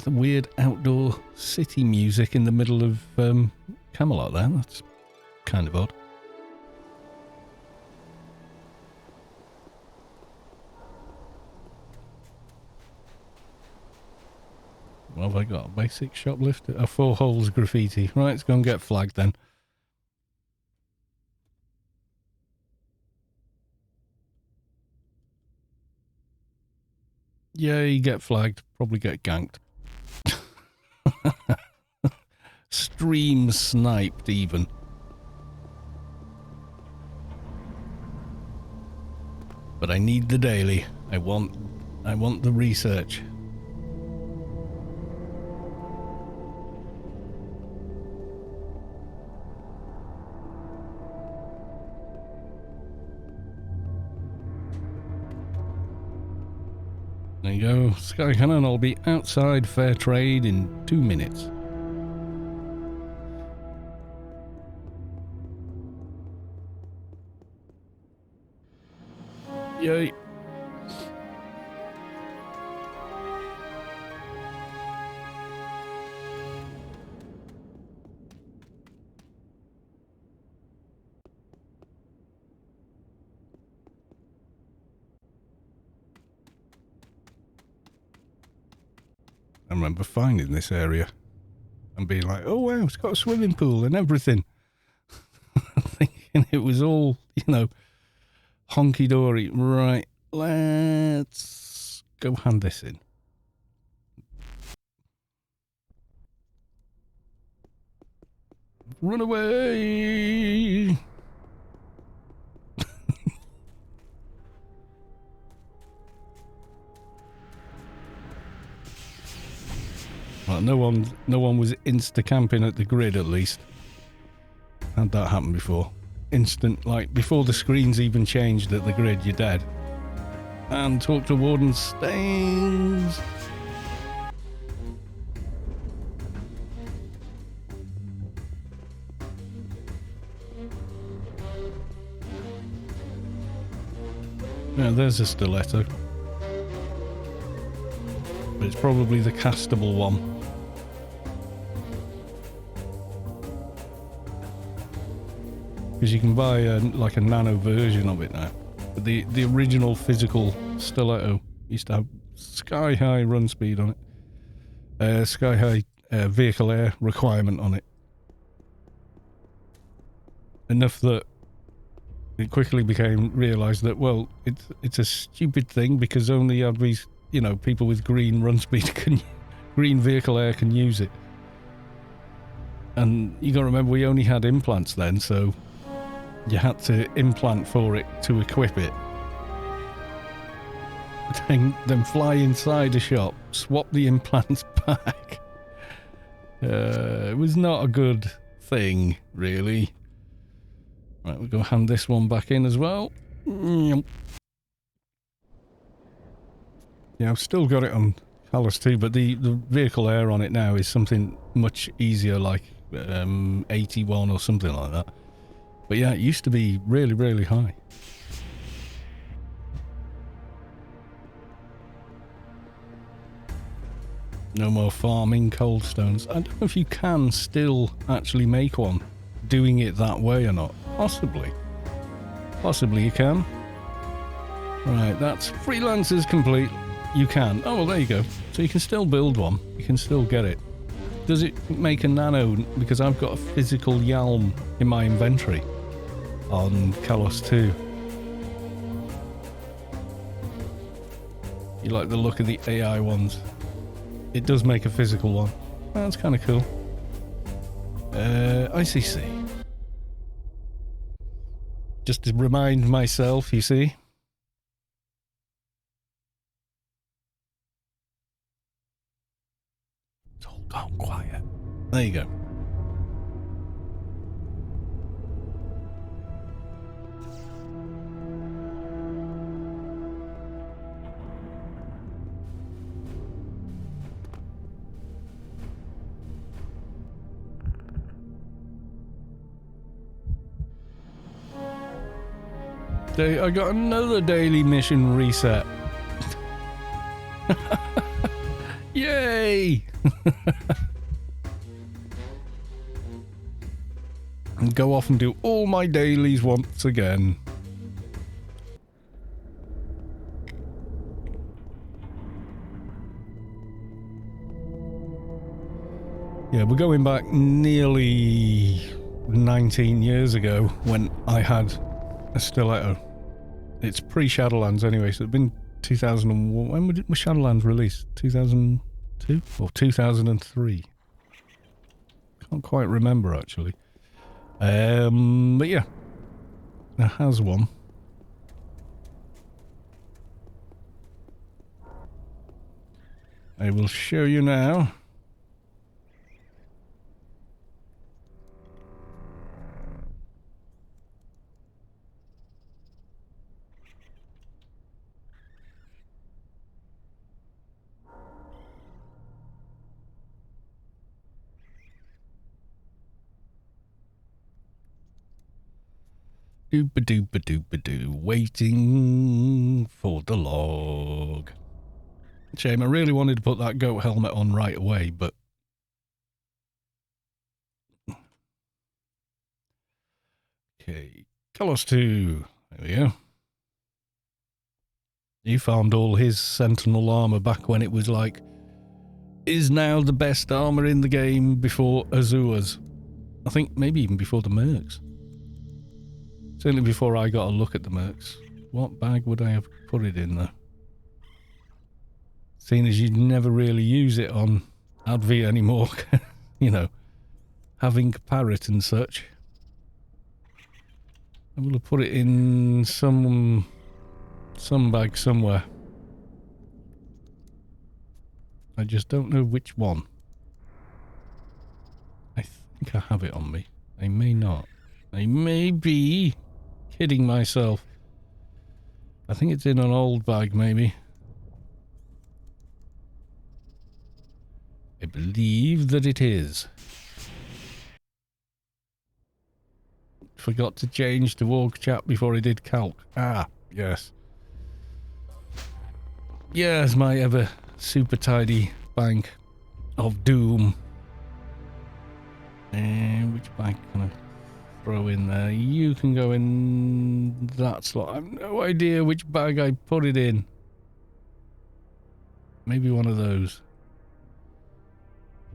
The weird outdoor city music in the middle of Camelot there. That's kind of odd. What have I got? Basic shoplifter? A 4 holes graffiti. Right, let's go and get flagged then. Yay, get flagged. Probably get ganked. Stream sniped even. But I need the daily. I want the research. you go. Skycannon will be outside fair trade in 2 minutes. Yay. I remember finding this area and being like, oh wow, it's got a swimming pool and everything. Thinking it was all, you know, honky-dory. Right, let's go hand this in. Run away! Well, no one was insta-camping at the grid, at least. Had that happen before. Instant, like, before the screens even changed at the grid, you're dead. And talk to Warden Stains. Yeah, there's a Stiletto. But it's probably the castable one. Because you can buy like a nano version of it now. But the original physical Stiletto used to have sky high run speed on it. Sky high vehicle air requirement on it. Enough that it quickly became realised that, well, it's a stupid thing because only these, you know, people with green run speed green vehicle air can use it. And you gotta remember, we only had implants then, so you had to implant for it to equip it. Then fly inside a shop, swap the implants back. It was not a good thing, really. Right, we'll go hand this one back in as well. Yeah, I've still got it on Callus too, but the vehicle air on it now is something much easier, like 81 or something like that. But yeah, it used to be really, really high. No more farming cold stones. I don't know if you can still actually make one doing it that way or not. Possibly. Possibly you can. Right, that's Freelancers complete. You can. Oh, well, there you go. So you can still build one. You can still get it. Does it make a nano? Because I've got a physical Yalm in my inventory on Kalos 2. You like the look of the AI ones? It does make a physical one. That's kind of cool. ICC. Just to remind myself, you see. It's all gone quiet. There you go. I got another daily mission reset. Yay! And go off and do all my dailies once again. Yeah, we're going back nearly 19 years ago when I had a Stiletto. It's pre-Shadowlands anyway, so it's been 2001. When was Shadowlands released? 2002 or 2003? Can't quite remember actually. But yeah, there has one. I will show you now. Dooba-dooba-dooba-doo. Waiting for the log. Shame, I really wanted to put that goat helmet on right away, but... Okay, Kalos 2. There we go. He found all his Sentinel armor back when it was like, is now the best armor in the game before Azura's. I think maybe even before the Mercs. Certainly before I got a look at the Mercs. What bag would I have put it in though? Seeing as you'd never really use it on Adv anymore, you know, having parrot and such. I will have put it in some bag somewhere. I just don't know which one. I think I have it on me. I may not. I may be kidding myself. I think it's in an old bag, maybe. I believe that it is. Forgot to change to org chat before I did calc. Ah, yes. Yes, my ever super tidy bank of doom. Which bag can I throw in there? You can go in that slot. I have no idea which bag I put it in. Maybe one of those.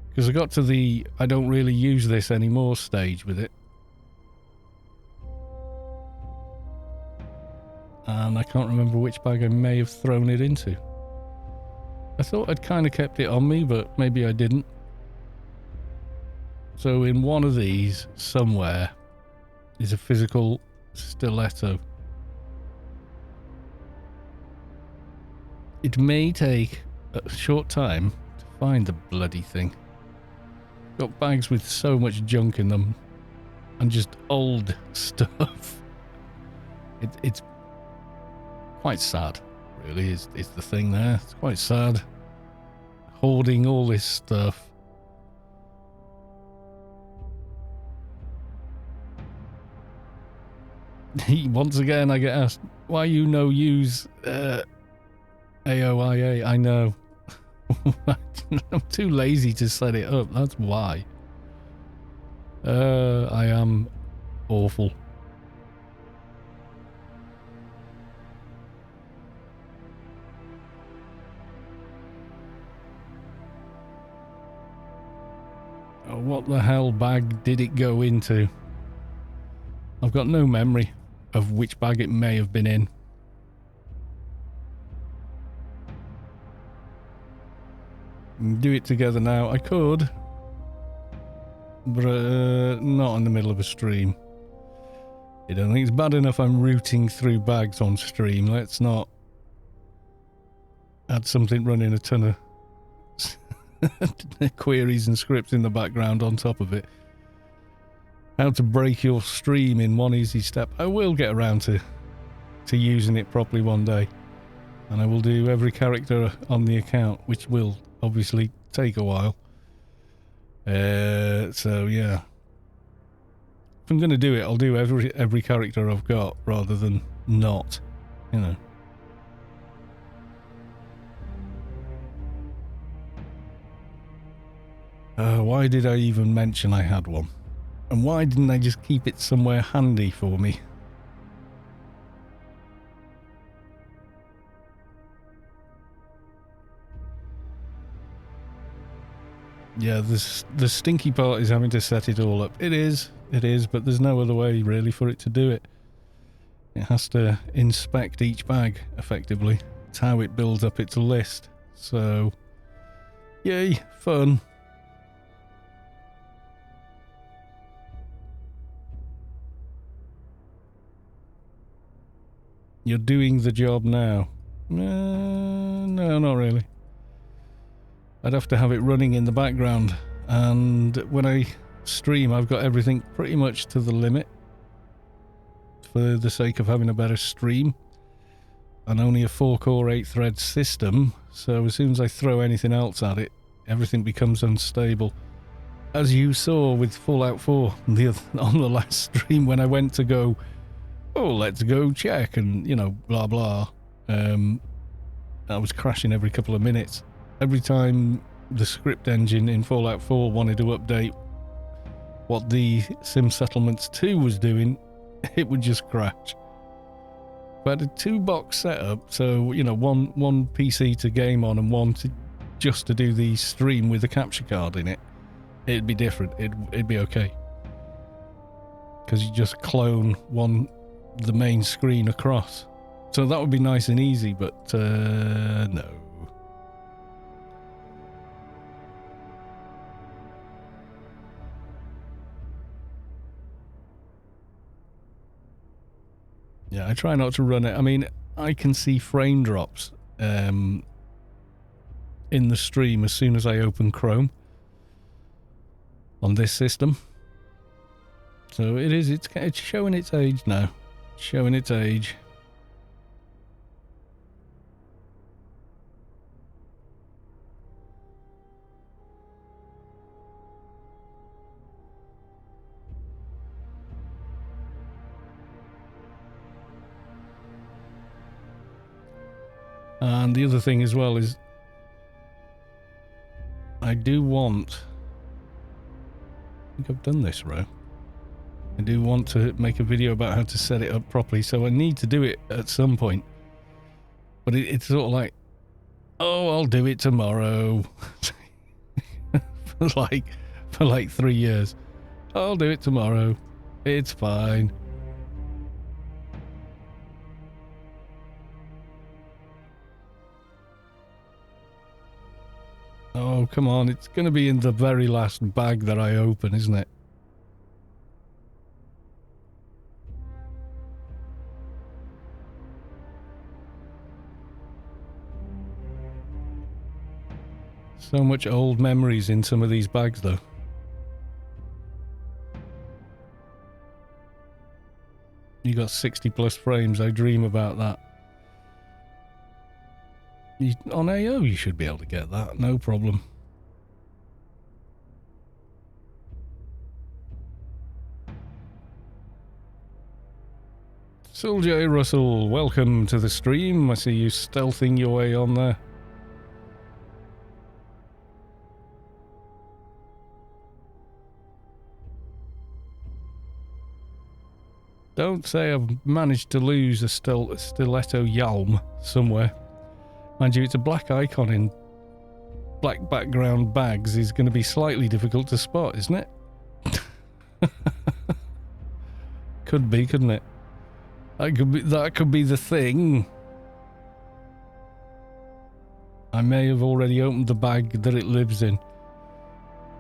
Because I got to the I don't really use this anymore stage with it. And I can't remember which bag I may have thrown it into. I thought I'd kind of kept it on me, but maybe I didn't. So in one of these, somewhere, is a physical stiletto. It may take a short time to find the bloody thing. Got bags with so much junk in them, and just old stuff. It's quite sad, really, is the thing there. It's quite sad. Hoarding all this stuff. Once again, I get asked, why you no use AOIA? I know. I'm too lazy to set it up, that's why. I am awful. What the hell bag did it go into? I've got no memory of which bag it may have been in. Do it together now. I could, but not in the middle of a stream. I don't think it's bad enough I'm rooting through bags on stream. Let's not add something running a ton of queries and scripts in the background on top of it. How to break your stream in one easy step. I will get around to using it properly one day, and I will do every character on the account, which will obviously take a while. So yeah, if I'm going to do it, I'll do every character I've got rather than not, you know. Why did I even mention I had one? And why didn't I just keep it somewhere handy for me? Yeah, the stinky part is having to set it all up. It is, but there's no other way really for it to do it. It has to inspect each bag, effectively. It's how it builds up its list. So, yay, fun. You're doing the job now. No, not really. I'd have to have it running in the background, and when I stream I've got everything pretty much to the limit for the sake of having a better stream, and only a 4-core 8-thread system, so as soon as I throw anything else at it, everything becomes unstable. As you saw with Fallout 4 on the last stream, when I went to go oh, let's go check, and, you know, blah, blah. I was crashing every couple of minutes. Every time the script engine in Fallout 4 wanted to update what the Sim Settlements 2 was doing, it would just crash. If I had a 2-box setup, so, you know, one PC to game on and one just to do the stream with a capture card in it, it'd be different. It'd be okay. Because you just clone the main screen across. So that would be nice and easy, but no. Yeah, I try not to run it. I mean, I can see frame drops in the stream as soon as I open Chrome on this system. So it's showing its age now. It's showing its age. And the other thing as well is I do want, I think I've done this, Ro. I do want to make a video about how to set it up properly, so I need to do it at some point. But it's sort of like, oh, I'll do it tomorrow. for like 3 years. I'll do it tomorrow. It's fine. Oh, come on. It's going to be in the very last bag that I open, isn't it? So much old memories in some of these bags, though. You got 60 plus frames. I dream about that. On AO, you should be able to get that. No problem. J. Russell, welcome to the stream. I see you stealthing your way on there. Don't say I've managed to lose a Stiletto Yalm somewhere. Mind you, it's a black icon in black background bags is going to be slightly difficult to spot, isn't it? Could be, couldn't it? That could be the thing. I may have already opened the bag that it lives in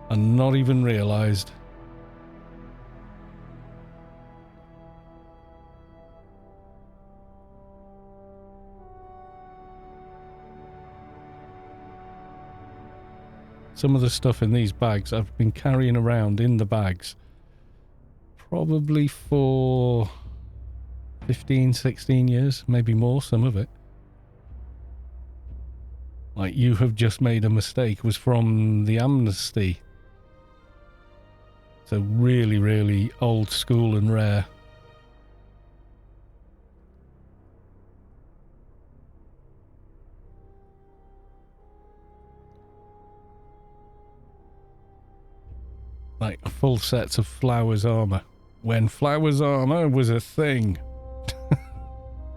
and not even realised. Some of the stuff in these bags I've been carrying around in the bags probably for 15, 16 years, maybe more, some of it. Like You Have Just Made a Mistake was from the Amnesty. So really, really old school and rare. Like full sets of Flowers armor. When Flowers armor was a thing.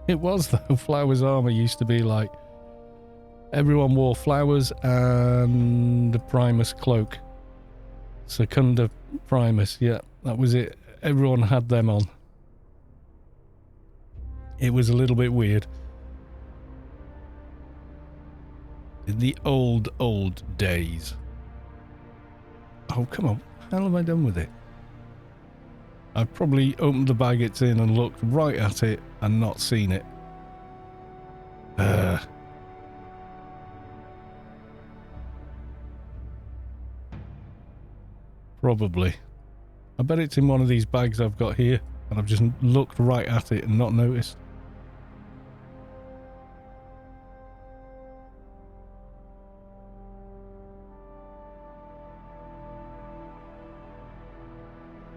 It was though. Flowers armor used to be like everyone wore Flowers and the Primus cloak. Secunda Primus, yeah, that was it. Everyone had them on. It was a little bit weird. In the old days. Oh, come on. How have I done with it? I've probably opened the bag it's in and looked right at it and not seen it. Probably. I bet it's in one of these bags I've got here and I've just looked right at it and not noticed.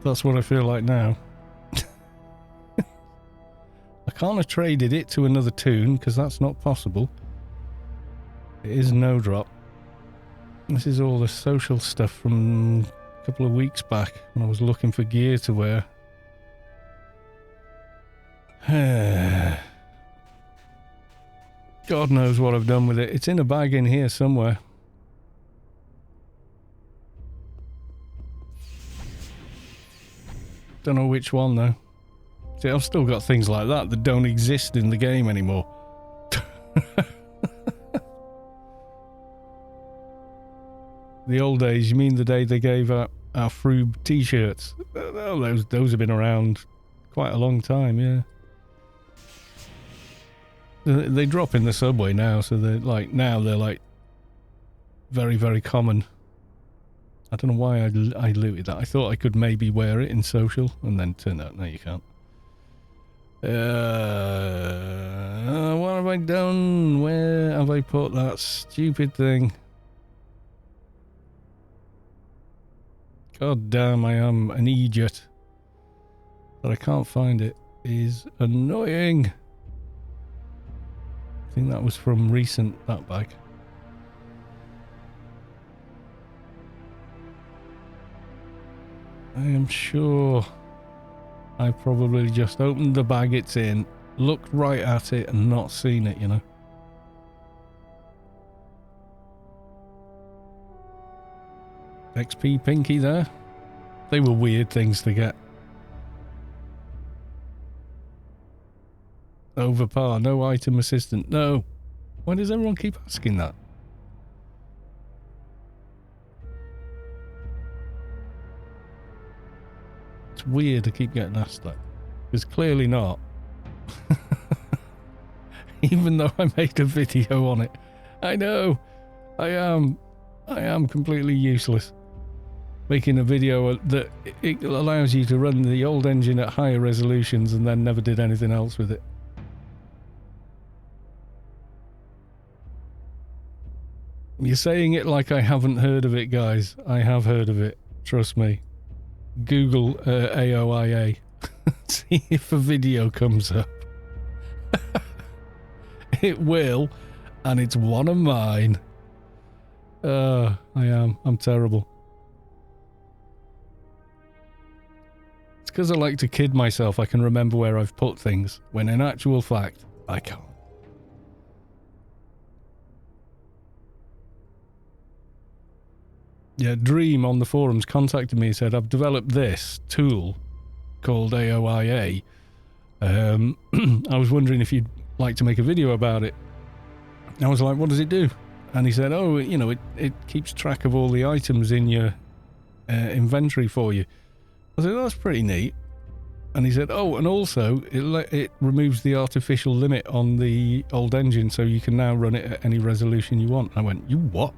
That's what I feel like now. can't have traded it to another toon because that's not possible. It is no drop. This is all the social stuff from a couple of weeks back when I was looking for gear to wear. God knows what I've done with it. It's in a bag in here somewhere. Don't know which one though. See, I've still got things like that that don't exist in the game anymore. The old days, you mean the day they gave out our Froob t-shirts? Oh, those have been around quite a long time, yeah. They drop in the subway now, so they're like very, very common. I don't know why I looted that. I thought I could maybe wear it in social, and then turned out, no, you can't. What have I done? Where have I put that stupid thing? God damn, I am an idiot. But I can't find it. It is annoying. I think that was from recent, that bag. I am sure I probably just opened the bag it's in, looked right at it and not seen it, you know. XP Pinky there. They were weird things to get. Over par, no item assistant, no. Why does everyone keep asking that? It's weird to keep getting asked that. Because clearly not. Even though I made a video on it. I know. I am completely useless. Making a video that it allows you to run the old engine at higher resolutions and then never did anything else with it. You're saying it like I haven't heard of it, guys. I have heard of it. Trust me. Google AOIA. See if a video comes up. It will, and it's one of mine. I'm terrible. It's because I like to kid myself I can remember where I've put things, when in actual fact, I can't. Yeah, Dream on the forums contacted me and said, I've developed this tool called AOIA. I was wondering if you'd like to make a video about it. I was like, what does it do? And he said, oh, you know, it keeps track of all the items in your inventory for you. I said, oh, that's pretty neat. And he said, oh, and also it removes the artificial limit on the old engine, so you can now run it at any resolution you want. I went, you what?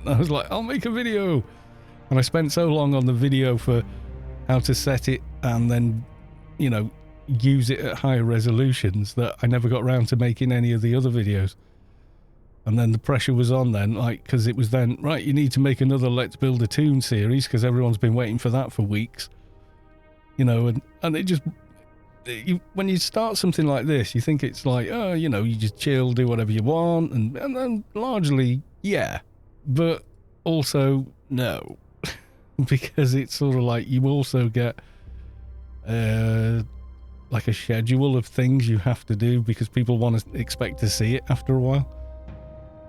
I was like, I'll make a video. And I spent so long on the video for how to set it and then, you know, use it at higher resolutions that I never got around to making any of the other videos. And then the pressure was on then, like, because it was then, right, you need to make another Let's Build a Toon series because everyone's been waiting for that for weeks. You know, and it just, when you start something like this, you think it's like, oh, you know, you just chill, do whatever you want. And then largely, yeah. But also, no. Because it's sort of like you also get like a schedule of things you have to do because people want to expect to see it after a while.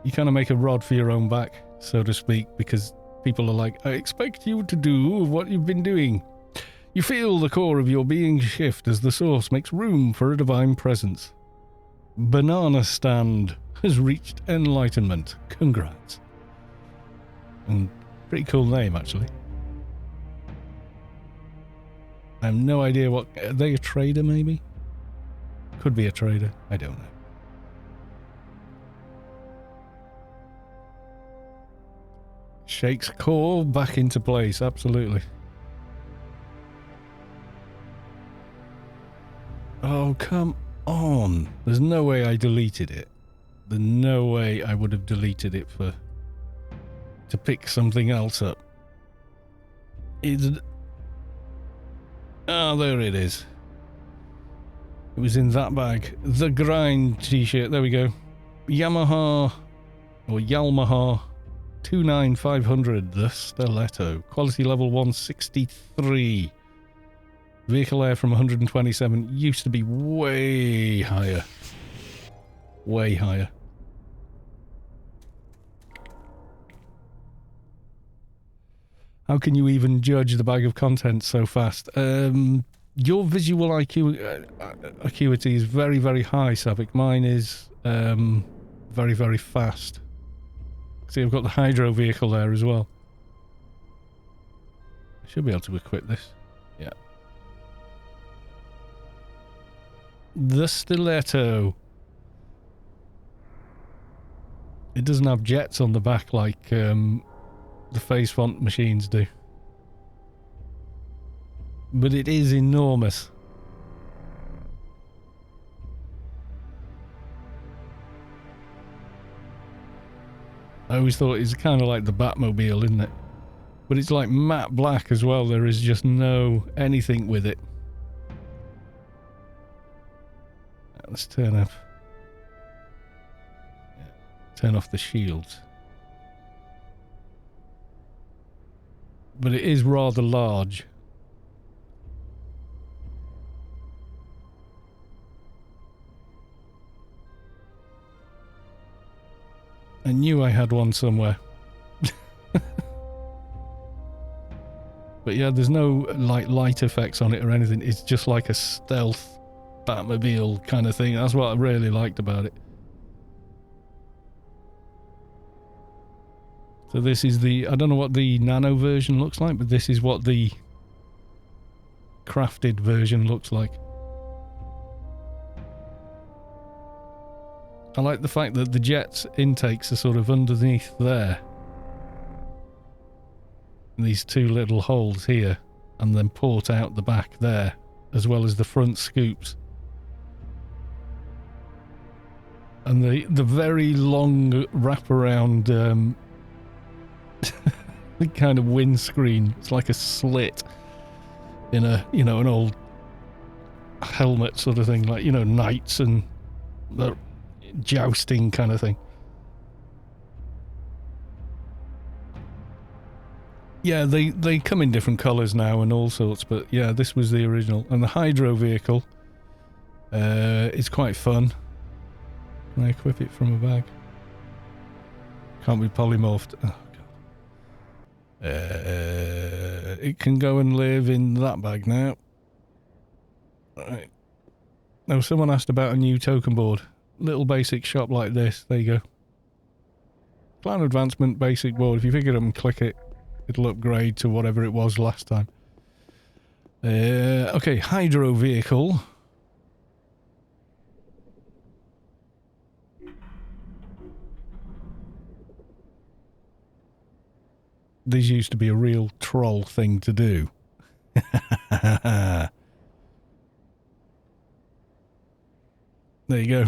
You kind of make a rod for your own back, so to speak, because people are like, I expect you to do what you've been doing. You feel the core of your being shift as the source makes room for a divine presence. Banana Stand has reached enlightenment. Congrats. And pretty cool name, actually. I have no idea what... Are they a trader, maybe? Could be a trader. I don't know. Shakes core back into place, absolutely. Oh, come on. There's no way I deleted it. There's no way I would have deleted it to pick something else up. Oh, there it is. It was in that bag. The Grind t-shirt. There we go. Yamaha or Yalmaha 29500. The Stiletto. Quality level 163. Vehicle air from 127. Used to be way higher. Way higher. How can you even judge the bag of contents so fast? Your visual acuity is very, very high, Savick. Mine is very, very fast. See, I've got the hydro vehicle there as well. I should be able to equip this. Yeah. The Stiletto. It doesn't have jets on the back like the face font machines do. But it is enormous. I always thought it's kind of like the Batmobile, isn't it? But it's like matte black as well. There is just no anything with it. Let's turn up. Yeah. Turn off the shields. But it is rather large. I knew I had one somewhere. But yeah, there's no like light effects on it or anything. It's just like a stealth Batmobile kind of thing. That's what I really liked about it. So this is the, I don't know what the nano version looks like, but this is what the crafted version looks like. I like the fact that the jet's intakes are sort of underneath there. And these two little holes here, and then port out the back there, as well as the front scoops. And the very long wraparound the kind of windscreen. It's like a slit in a, you know, an old helmet sort of thing, like, you know, knights and the jousting kind of thing. Yeah, they come in different colours now and all sorts, but yeah, this was the original. And the hydro vehicle is quite fun. Can I equip it from a bag? Can't be polymorphed. Oh, God. It can go and live in that bag now. Right. Now, someone asked about a new token board. Little basic shop like this. There you go. Plan advancement basic board. If you pick it up and click it, it'll upgrade to whatever it was last time. Okay, hydro vehicle. These used to be a real troll thing to do. There you go.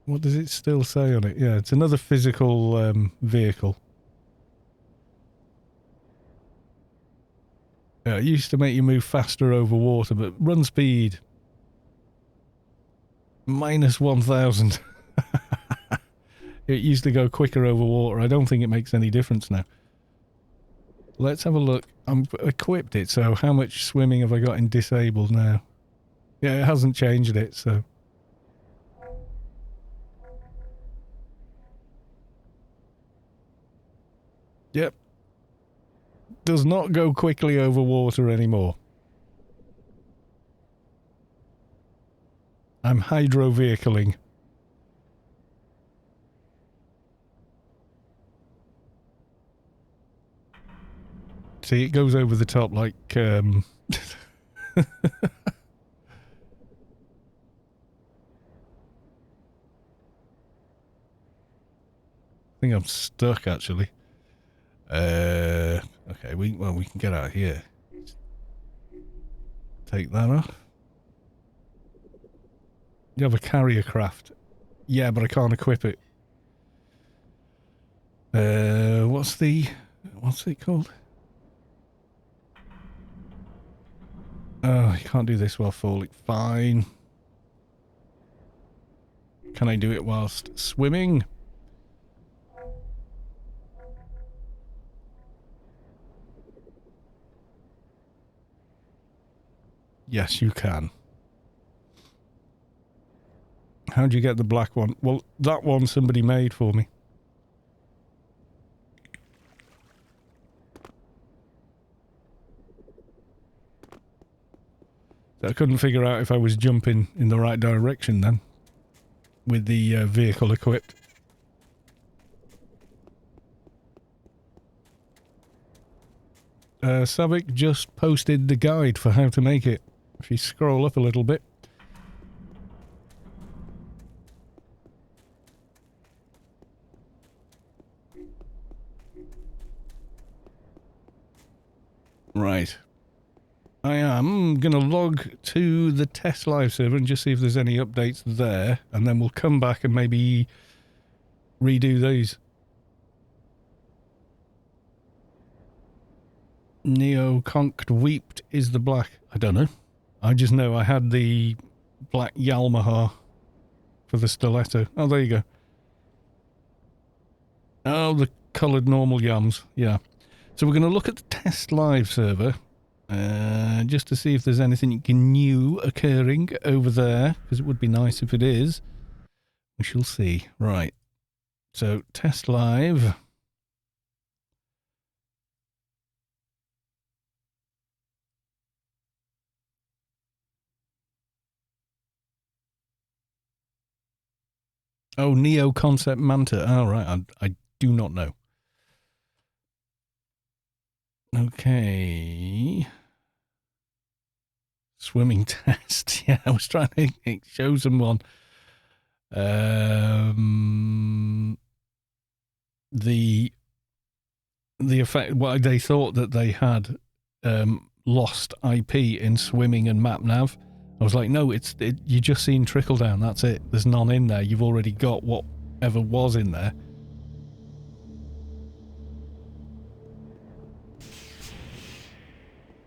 What does it still say on it? Yeah, it's another physical vehicle. Yeah, it used to make you move faster over water, but run speed -1000. It used to go quicker over water. I don't think it makes any difference now. Let's have a look. I'm equipped it, so how much swimming have I got in disabled now? Yeah, it hasn't changed it, so... Yep. Does not go quickly over water anymore. I'm hydro-vehicling. See, it goes over the top like, I think I'm stuck, actually. Okay, we can get out of here. Take that off. You have a carrier craft. Yeah, but I can't equip it. What's it called? Oh, you can't do this while falling. Fine. Can I do it whilst swimming? Yes, you can. How'd you get the black one? Well, that one somebody made for me. I couldn't figure out if I was jumping in the right direction then, with the vehicle equipped. Savik just posted the guide for how to make it. If you scroll up a little bit. Right. I am going to log to the TestLive server and just see if there's any updates there, and then we'll come back and maybe redo these. Neo Conked Weeped is the black. I don't know. I just know I had the black Yalm for the Stiletto. Oh, there you go. Oh, the coloured normal Yams. Yeah. So we're going to look at the TestLive server. Just to see if there's anything new occurring over there, because it would be nice if it is. We shall see. Right. So, TestLive. Oh, Neo Concept Manta. Oh, right. I do not know. Okay. Swimming test. Yeah, I was trying to show someone. The effect. Well, they thought that they had lost IP in swimming and map nav. I was like, no, you just seen trickle down. That's it. There's none in there. You've already got whatever was in there.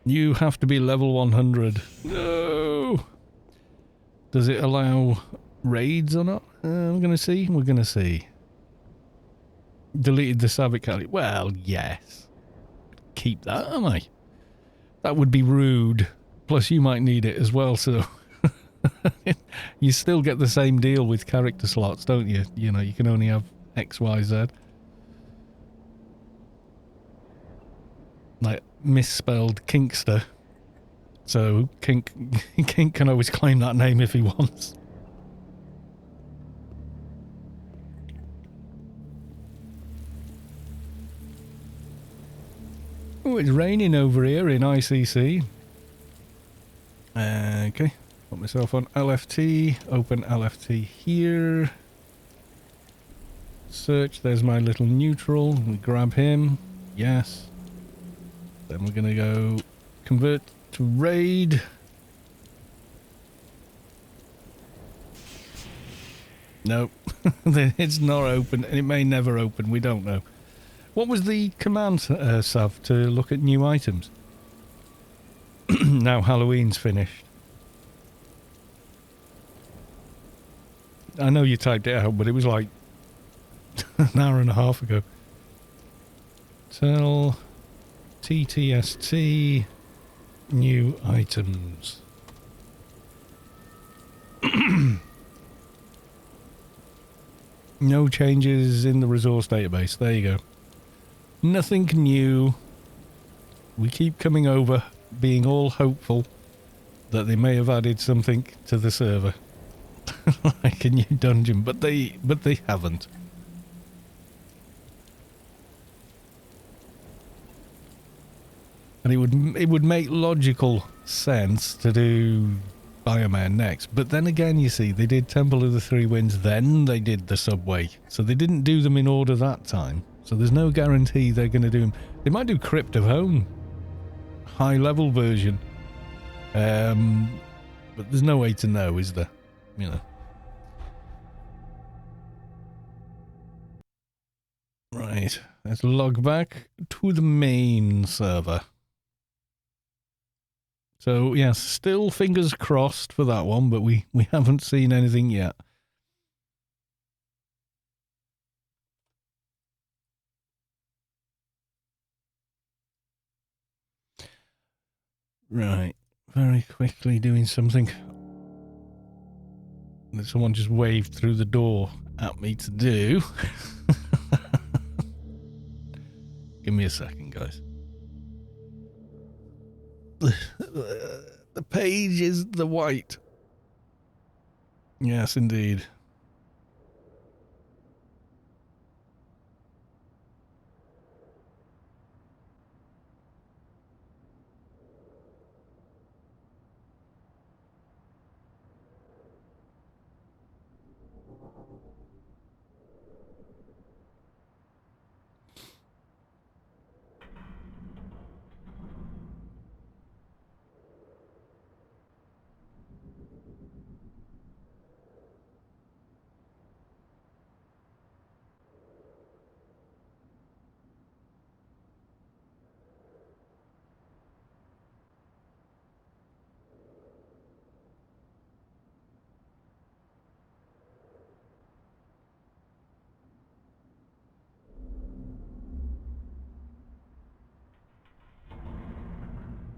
You have to be level 100. No. Does it allow raids or not? We're gonna see. We're gonna see. Deleted the Savik alley. Well, yes. Keep that, am I? That would be rude. Plus, you might need it as well, so... You still get the same deal with character slots, don't you? You know, you can only have X, Y, Z. Like, misspelled Kinkster. So, Kink can always claim that name if he wants. Oh, it's raining over here in ICC. Okay. Put myself on LFT. Open LFT here. Search. There's my little neutral. We grab him. Yes. Then we're going to go convert to raid. Nope. It's not open. And it may never open. We don't know. What was the command, Sav, to look at new items? Now Halloween's finished. I know you typed it out, but it was like an hour and a half ago. Tell TTST new items. No changes in the resource database. There you go. Nothing new. We keep coming over, being all hopeful that they may have added something to the server. Like a new dungeon, but they haven't. And it would make logical sense to do Bioman next. But then again, you see, they did Temple of the Three Winds, then they did the Subway. So they didn't do them in order that time. So there's no guarantee they're going to do them. They might do Crypt of Home. High level version. But there's no way to know, is there? You know. Right. Let's log back to the main server. So, yes, still fingers crossed for that one, but we haven't seen anything yet. Right. Very quickly doing something that someone just waved through the door at me to do. Give me a second, guys. The page is the white. Yes, indeed.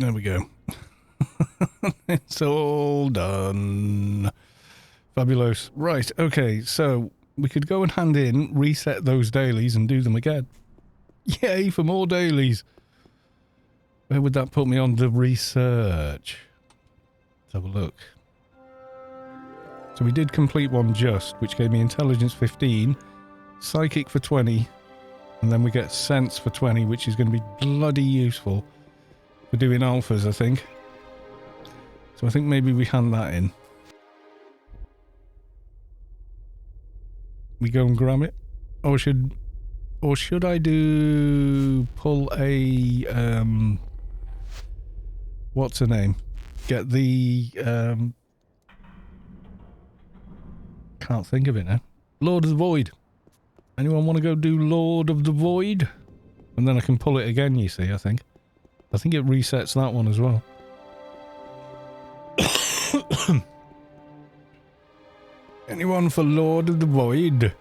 There we go. It's all done. Fabulous. Right, okay, so we could go and hand in, reset those dailies and do them again. Yay for more dailies. Where would that put me on the research? Let's have a look. So we did complete one just, which gave me intelligence 15, psychic for 20, and then we get sense for 20, which is going to be bloody useful for doing alphas, I think. So I think maybe we hand that in. We go and grab it, or should I do pull a what's her name? Get the can't think of it now. Lord of the Void. Anyone want to go do Lord of the Void? And then I can pull it again, you see, I think. I think it resets that one as well. Anyone for Lord of the Void?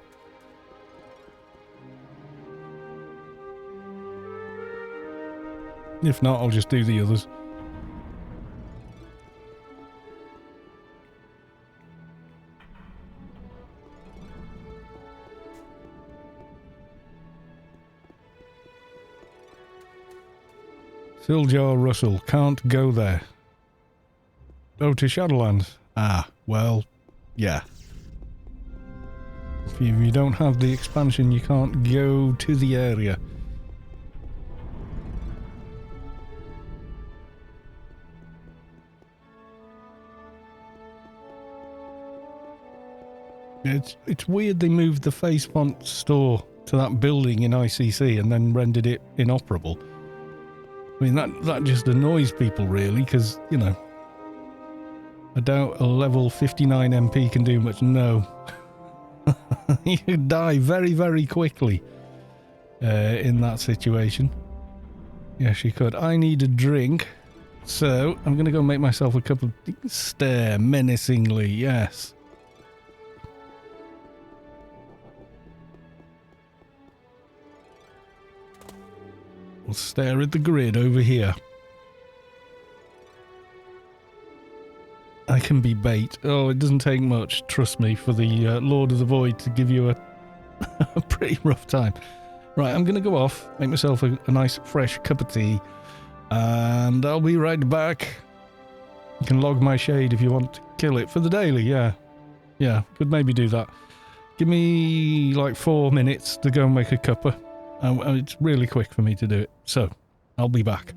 If not, I'll just do the others. Siljar Russell, can't go there. Oh, to Shadowlands. Ah, well, yeah. If you don't have the expansion, you can't go to the area. It's weird they moved the face font store to that building in ICC and then rendered it inoperable. I mean, that just annoys people, really, because, you know, I doubt a level 59 MP can do much. No. You die very, very quickly in that situation. Yes, you could. I need a drink, so I'm going to go make myself a cup of... Stare menacingly, yes. We'll stare at the grid over here. I can be bait. Oh, it doesn't take much, trust me, for the Lord of the Void to give you a pretty rough time. Right, I'm going to go off, make myself a nice fresh cup of tea, and I'll be right back. You can log my shade if you want to kill it for the daily, yeah. Yeah, could maybe do that. Give me like 4 minutes to go and make a cuppa. It's really quick for me to do it, so I'll be back.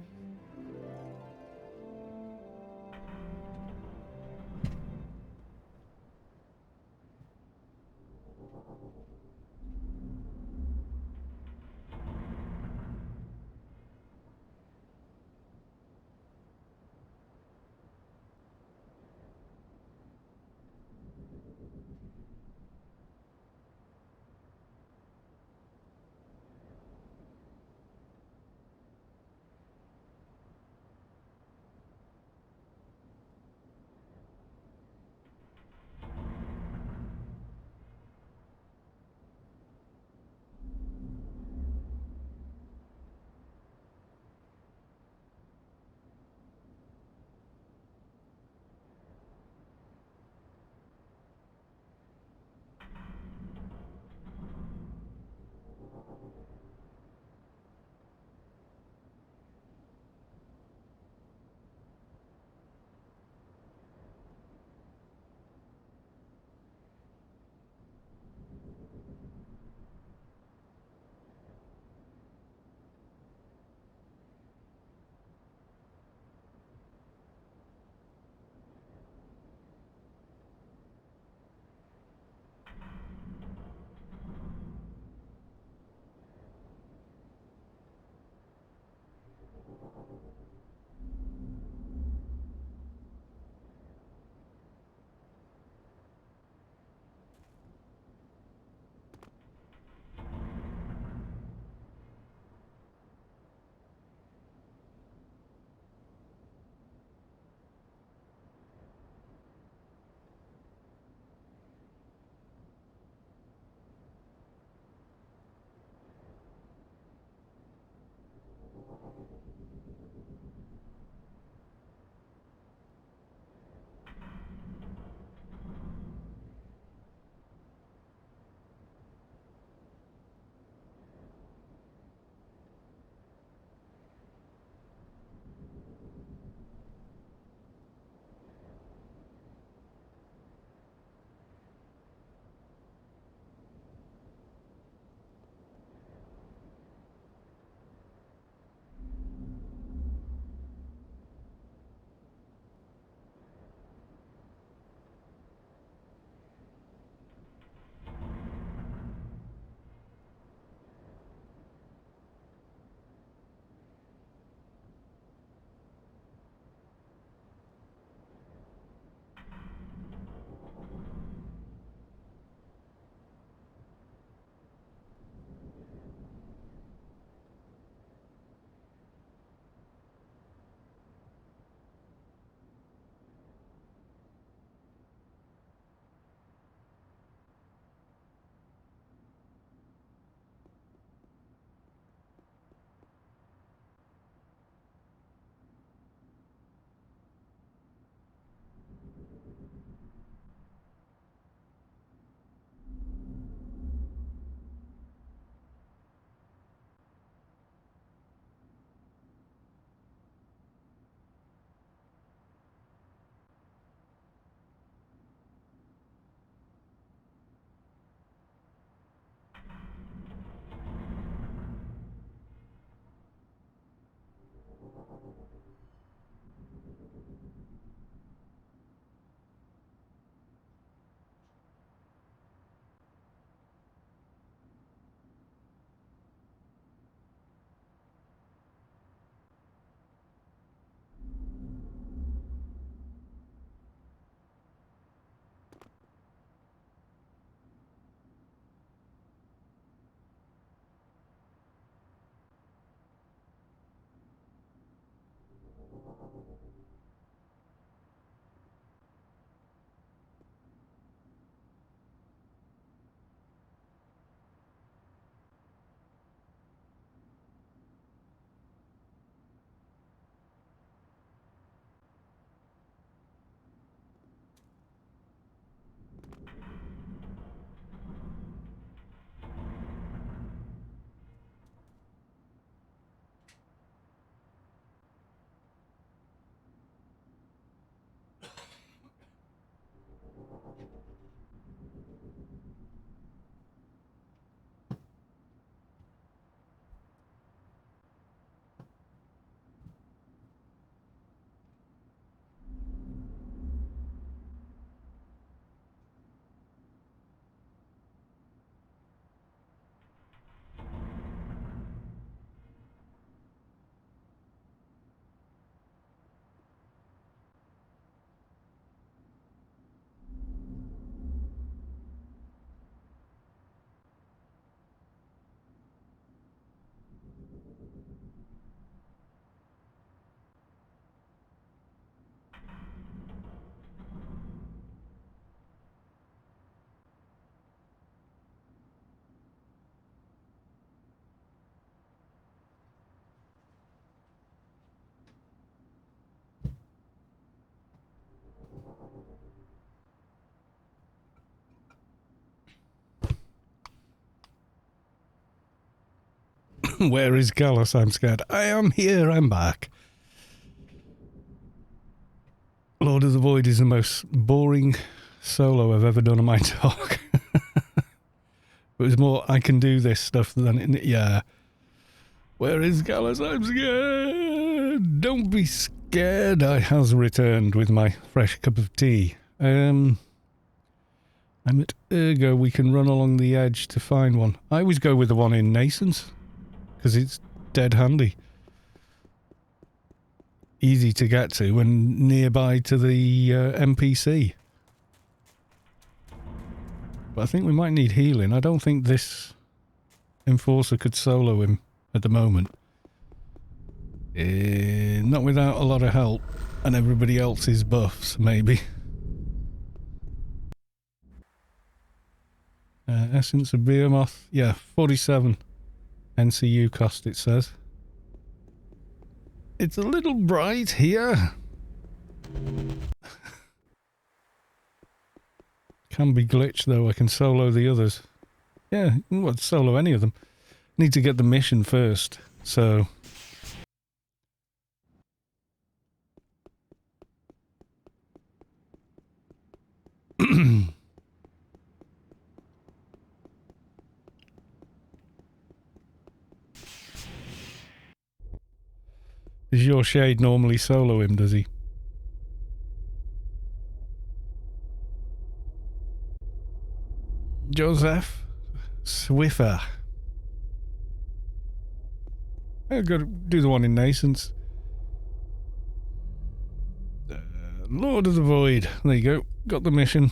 Where is Gallus? I'm scared. I am here. I'm back. Lord of the Void is the most boring solo I've ever done on my talk. It was more, I can do this stuff than, yeah. Where is Gallus? I'm scared. Don't be scared. I has returned with my fresh cup of tea. I'm at Ergo. We can run along the edge to find one. I always go with the one in Nascence because it's dead handy. Easy to get to and nearby to the NPC. But I think we might need healing. I don't think this Enforcer could solo him at the moment. Not without a lot of help and everybody else's buffs, maybe. Essence of Behemoth. Yeah, 47 NCU cost, it says. It's a little bright here. Can be glitched though. I can solo the others. Yeah, well, solo any of them. Need to get the mission first, so... Does your shade normally solo him, does he? Joseph Swiffer. I've got to do the one in Nascence. Lord of the Void. There you go. Got the mission.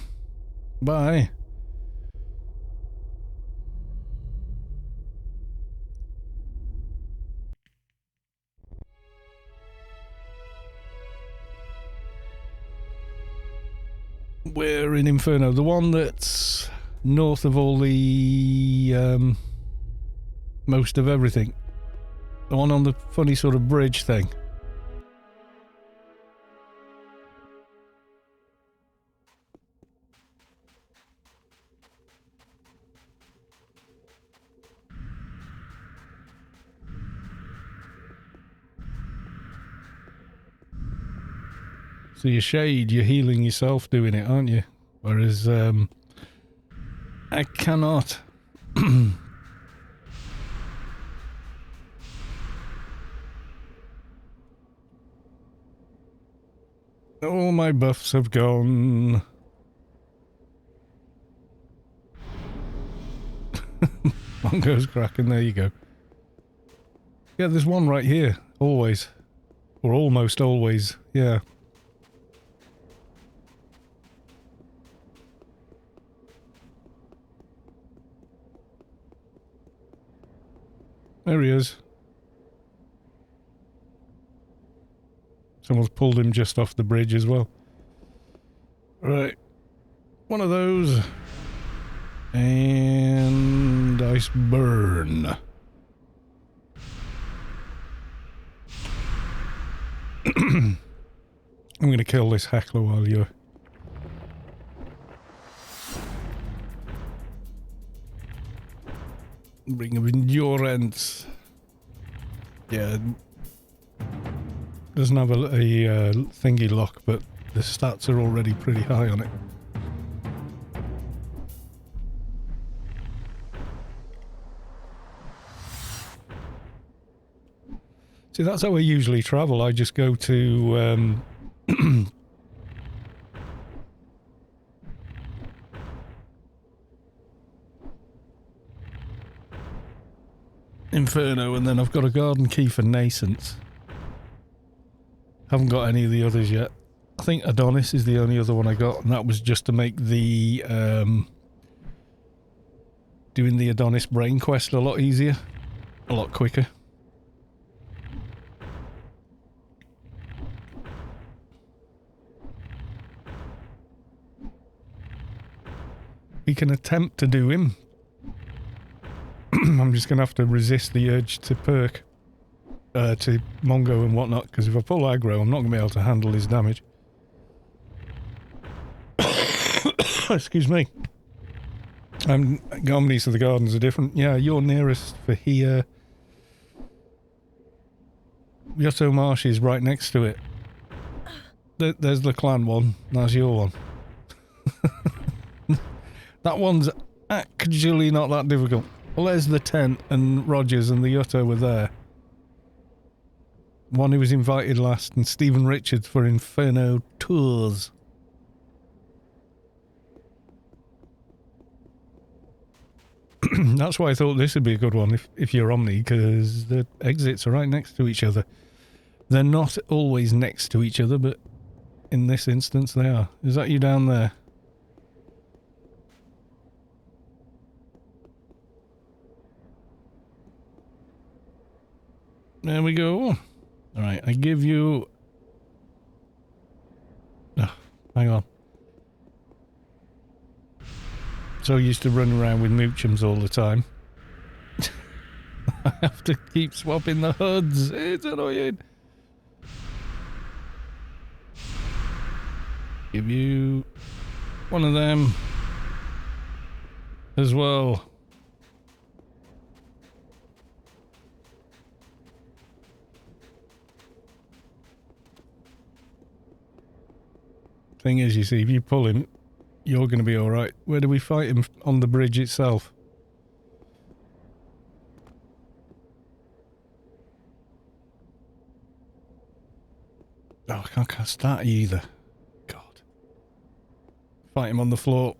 Bye. We're in Inferno. The one that's north of all the... most of everything. The one on the funny sort of bridge thing. So your shade, you're healing yourself doing it, aren't you? Whereas, I cannot. All my buffs have gone. Mongo's cracking, there you go. Yeah, there's one right here, always. Or almost always, yeah. There he is. Someone's pulled him just off the bridge as well. Right. One of those. And ice burn. I'm going to kill this heckler while you're... Ring of Endurance. Yeah. Doesn't have a thingy lock, but the stats are already pretty high on it. See, that's how I usually travel. I just go to... Inferno, and then I've got a garden key for Nascence. Haven't got any of the others yet. I think Adonis is the only other one I got, and that was just to make the doing the Adonis brain quest a lot easier, a lot quicker. We can attempt to do him. I'm just going to have to resist the urge to perk, to Mongo and whatnot, because if I pull aggro, I'm not going to be able to handle his damage. Excuse me. Garmonies of the Gardens are different. Yeah, you're nearest for here. Yotto Marsh is right next to it. There's the clan one. That's your one. That one's actually not that difficult. Well, there's the tent, and Rogers and the Yotto were there. One who was invited last, and Stephen Richards for Inferno tours. That's why I thought this would be a good one if you're Omni, because the exits are right next to each other. They're not always next to each other, but in this instance they are. Is that you down there? There we go. Alright, I give you... Oh, hang on. So used to run around with Moochums all the time. I have to keep swapping the hoods. It's annoying. Give you one of them as well. Thing is, you see, if you pull him, you're going to be alright. Where do we fight him? On the bridge itself. Oh, I can't cast that either. God. Fight him on the floor.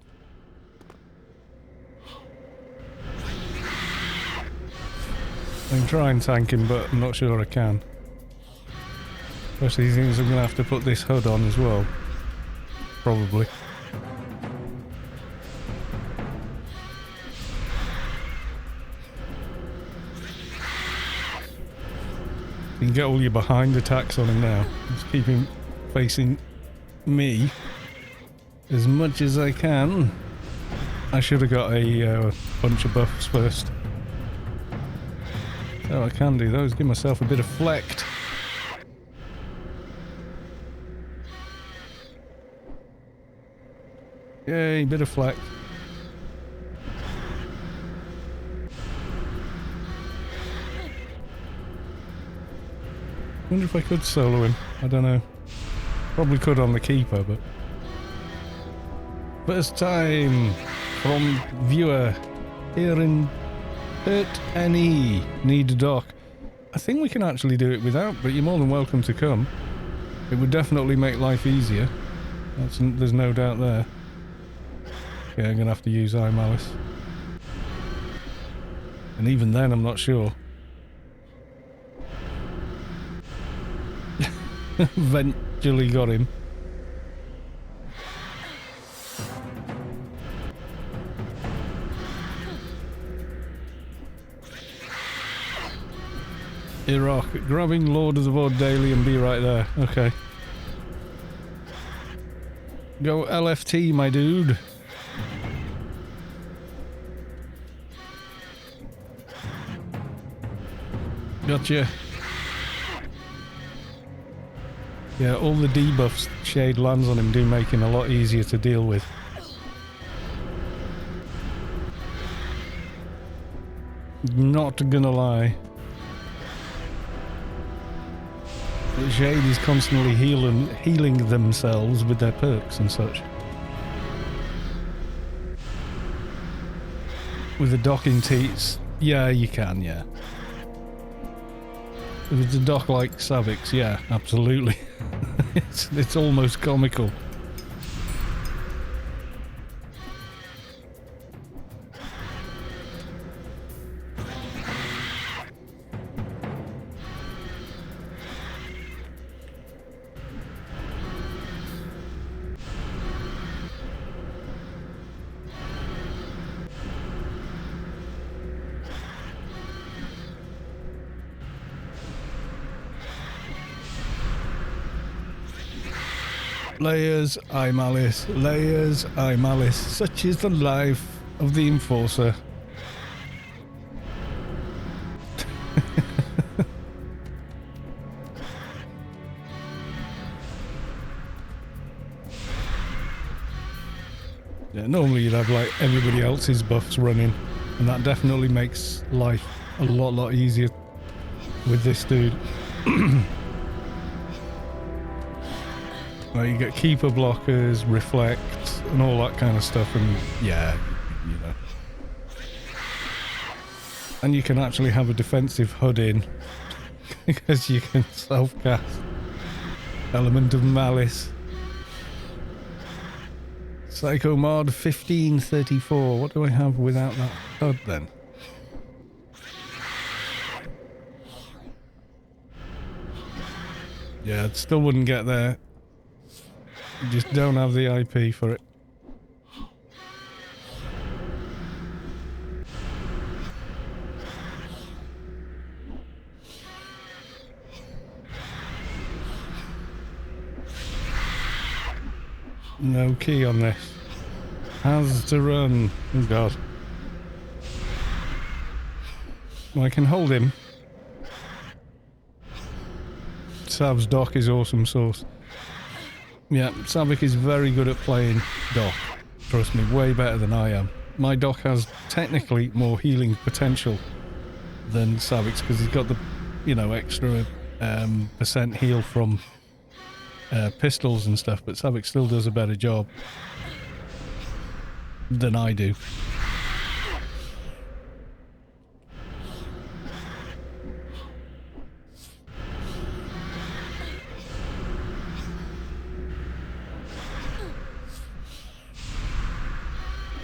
I can try and tank him, but I'm not sure I can. Especially things I'm going to have to put this hood on as well. Probably. You can get all your behind attacks on him now. Just keep him facing me as much as I can. I should have got a bunch of buffs first. Oh, I can do those. Give myself a bit of flect. Yay, bit of flect. Wonder if I could solo him. I don't know. Probably could on the keeper, but... First time from viewer here in Hurt NE. Need a dock. I think we can actually do it without, but you're more than welcome to come. It would definitely make life easier. There's no doubt there. Okay, I'm gonna have to use Eye Malice. And even then, I'm not sure. Eventually got him. Iraq, grabbing LoTV Daily and be right there. Okay. Go LFT, my dude. Gotcha. Yeah, all the debuffs Shade lands on him do make him a lot easier to deal with. Not gonna lie. The Shade is constantly healing themselves with their perks and such. With the docking teats, yeah, you can, yeah. If it's a dock like Savix, yeah, absolutely. It's almost comical. Layers, Eye Malice, layers, Eye Malice. Such is the life of the Enforcer. Yeah, normally you'd have like everybody else's buffs running, and that definitely makes life a lot easier with this dude. Like you get keeper blockers, reflect, and all that kind of stuff, and yeah, you know. And you can actually have a defensive HUD in because you can self-cast Element of Malice. Psycho Mod 1534. What do I have without that HUD then? Yeah, it still wouldn't get there. You just don't have the IP for it. No key on this. Has to run. Oh god. Well, I can hold him. Sav's dock is awesome sauce. Yeah, Savik is very good at playing dock. Trust me, way better than I am. My dock has technically more healing potential than Savik's because he's got the, you know, extra percent heal from pistols and stuff, but Savik still does a better job than I do.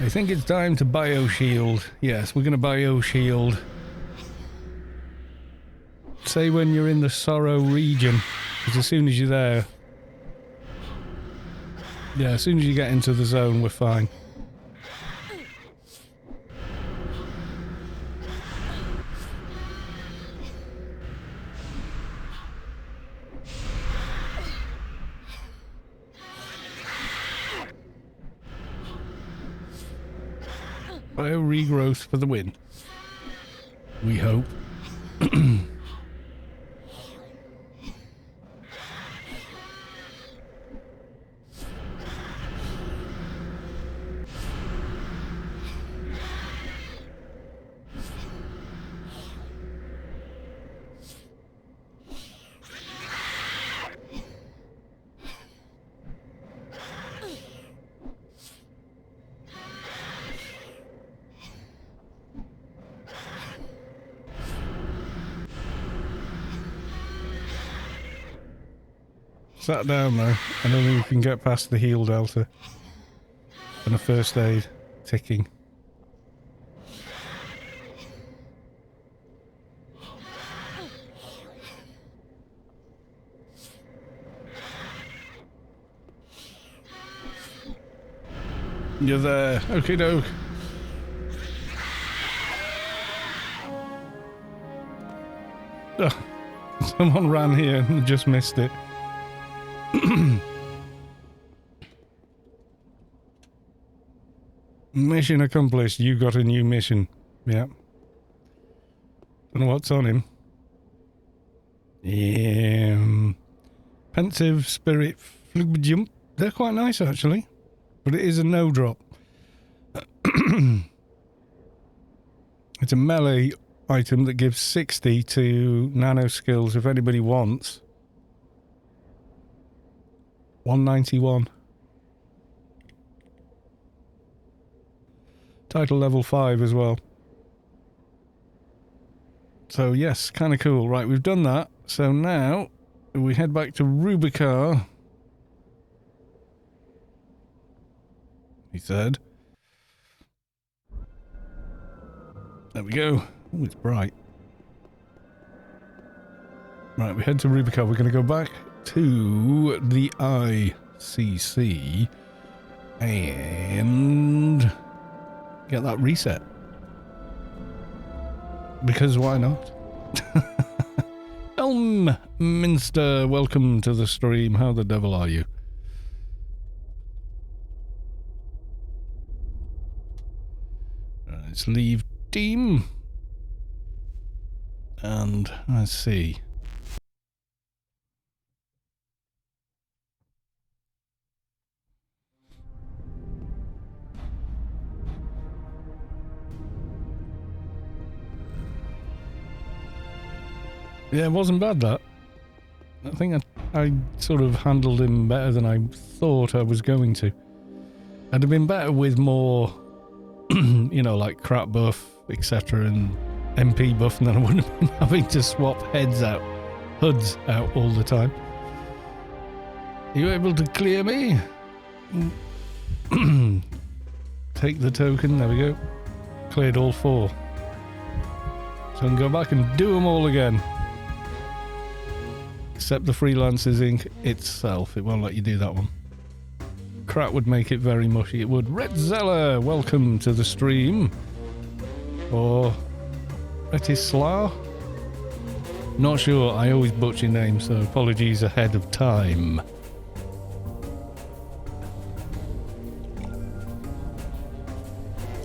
I think it's time to bio-shield. Yes, we're going to bio-shield. Say when you're in the Sorrow region, because as soon as you're there... Yeah, as soon as you get into the zone, we're fine. Bio regrowth for the win. We hope. Sat down though. I don't think we can get past the heal delta and a first aid ticking. You're there. Okie doke. Oh, someone ran here and just missed it. Mission accomplished. You got a new mission. Yeah. Don't know what's on him. Pensive Spirit Flug Jump. They're quite nice actually. But it is a no drop. It's a melee item that gives 60 to nano skills if anybody wants. 191. Title level 5 as well. So yes, kind of cool. Right, we've done that. So now we head back to Rubicar. He said. There we go. Oh, it's bright. Right, we head to Rubicar. We're going to go back to the ICC and get that reset. Because why not? Yalm Minster, welcome to the stream. How the devil are you? Let's leave team. And let's see. Yeah, it wasn't bad that. I think I sort of handled him better than I thought I was going to. I'd have been better with more, you know, like crap buff, etc. and MP buff, and then I wouldn't have been having to swap HUDs out all the time. Are you able to clear me? Take the token, there we go. Cleared all 4. So I can go back and do them all again. Except the Freelancers Inc. itself, it won't let you do that one. Crap would make it very mushy, it would. Red Zeller, welcome to the stream. Or Retisla? Not sure, I always butcher names, so apologies ahead of time.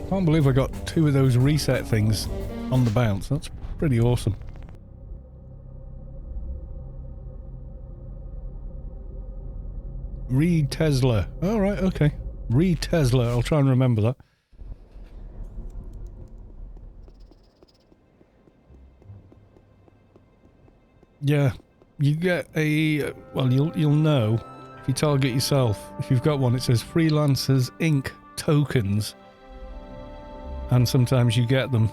Can't believe I got 2 of those reset things on the bounce. That's pretty awesome. Read Tesla. Oh, right, okay. Read Tesla. I'll try and remember that. Yeah, you get a... well, you'll know if you target yourself. If you've got one, it says Freelancers Inc. tokens. And sometimes you get them.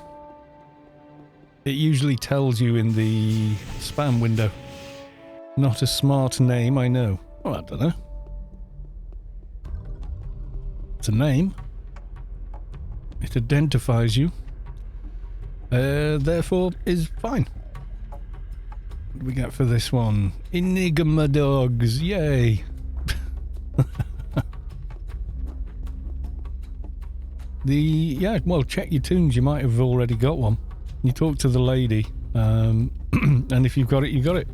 It usually tells you in the spam window. Not a smart name, I know. Oh, I don't know. It's a name. It identifies you. Therefore, is fine. What do we get for this one? Enigma dogs, yay! Yeah, well, check your tunes. You might have already got one. You talk to the lady, and if you've got it, you got it.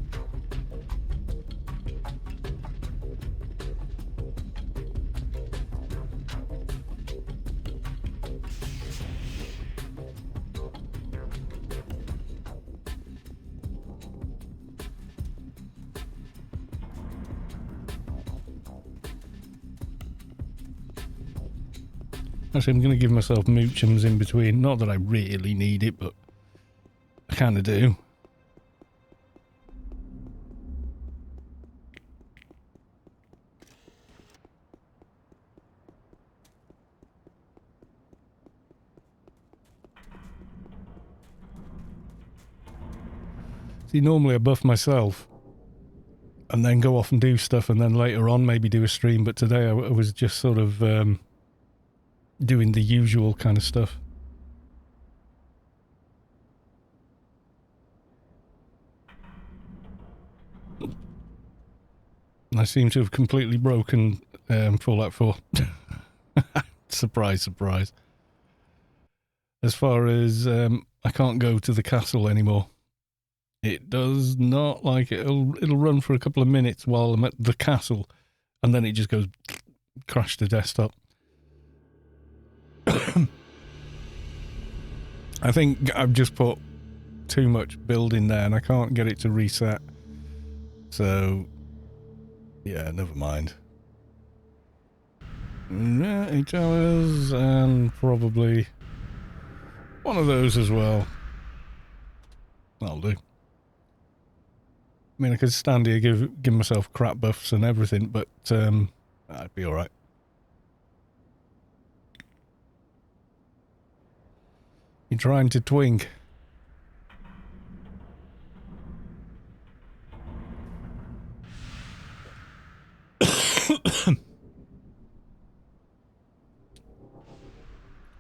Actually, I'm going to give myself moochums in between. Not that I really need it, but I kind of do. See, normally I buff myself and then go off and do stuff, and then later on maybe do a stream, but today I was just sort of doing the usual kind of stuff. I seem to have completely broken Fallout 4. Surprise, surprise. As far as I can't go to the castle anymore. It does not like it. It'll run for a couple of minutes while I'm at the castle, and then it just goes crash the desktop. I think I've just put too much build in there and I can't get it to reset. So, yeah, never mind. 8 hours and probably one of those as well. That'll do. I mean, I could stand here, give myself crap buffs and everything, but I'd be alright. You're trying to twink.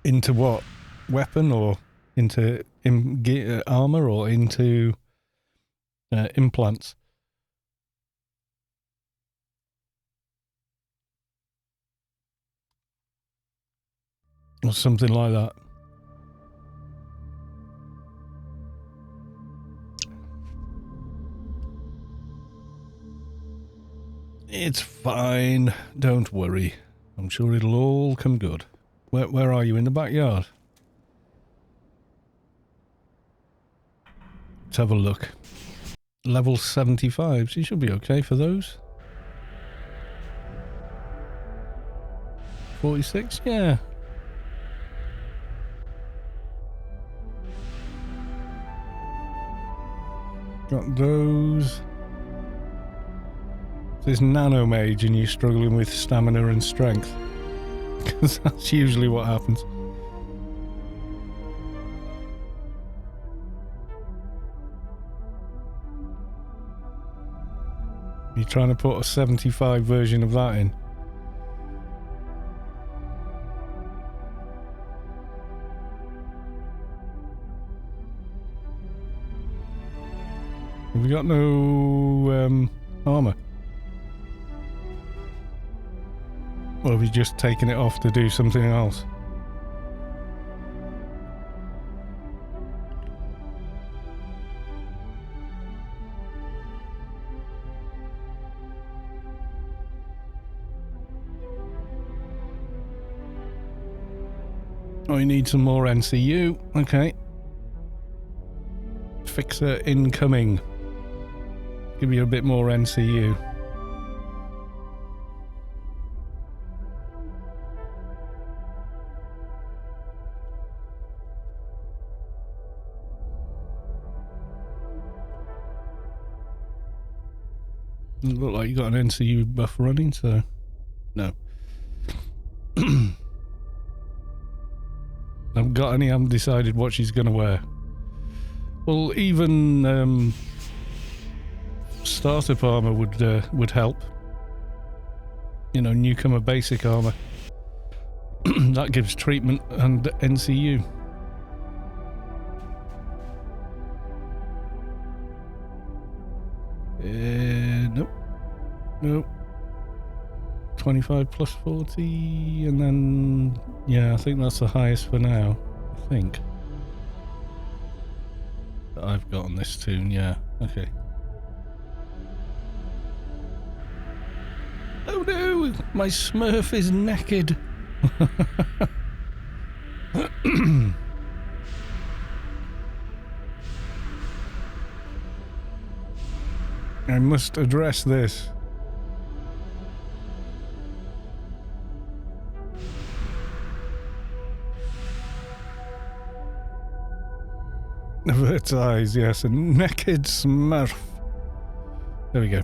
Into what? Weapon, or into armor, or into implants? Or something like that. It's fine. Don't worry. I'm sure it'll all come good. Where are you? In the backyard? Let's have a look. Level 75. So you should be okay for those. 46? Yeah. Got those. this nano mage and you're struggling with stamina and strength. Because that's usually what happens. You're trying to put a 75 version of that in. Have we got no armour? Or have you just taken it off to do something else? Oh, you need some more NCU. Okay. Fixer incoming. Give you a bit more NCU. Doesn't look like you got an NCU buff running, so no. Haven't got any, haven't decided what she's going to wear. Well, even startup armor would help. You know, newcomer basic armor. That gives treatment and NCU. Nope. Nope. 25 plus 40, and then yeah, I think that's the highest for now. I think that I've got on this tune. Yeah. Okay. Oh no! My Smurf is naked. I must address this. Advertise, yes, a naked Smurf. There we go.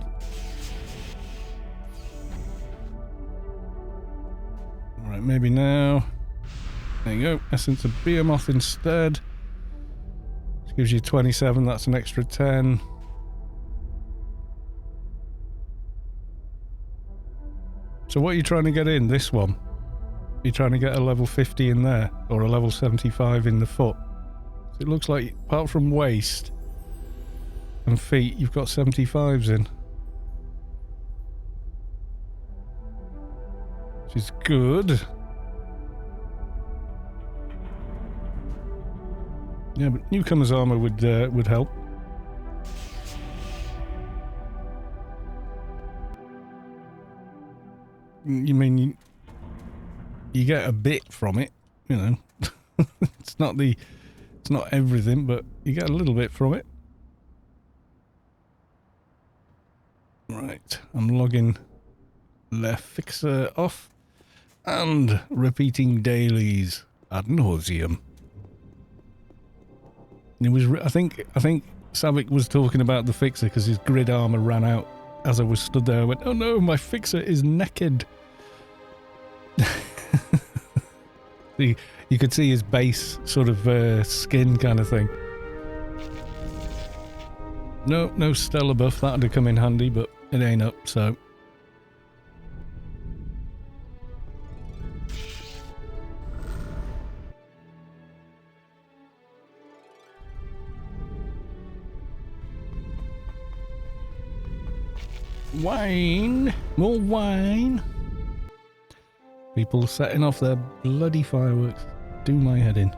Alright, maybe now. There you go. Essence of Behemoth instead. Which gives you 27, that's an extra 10. So what are you trying to get in this one? Are you trying to get a level 50 in there? Or a level 75 in the foot? So it looks like, apart from waist and feet, you've got 75s in. Which is good. Yeah, but newcomer's armor would help. You mean you get a bit from it, you know. It's not everything, but you get a little bit from it. Right, I'm logging Le Fixer off and repeating dailies ad nauseum. It was, I think Savik was talking about the Fixer because his grid armor ran out as I was stood there. I went, oh no, my Fixer is naked. You could see his base sort of skin kind of thing. No stellar buff, that'd have come in handy, but it ain't up, so. Wine, more wine. People setting off their bloody fireworks. Do my head in.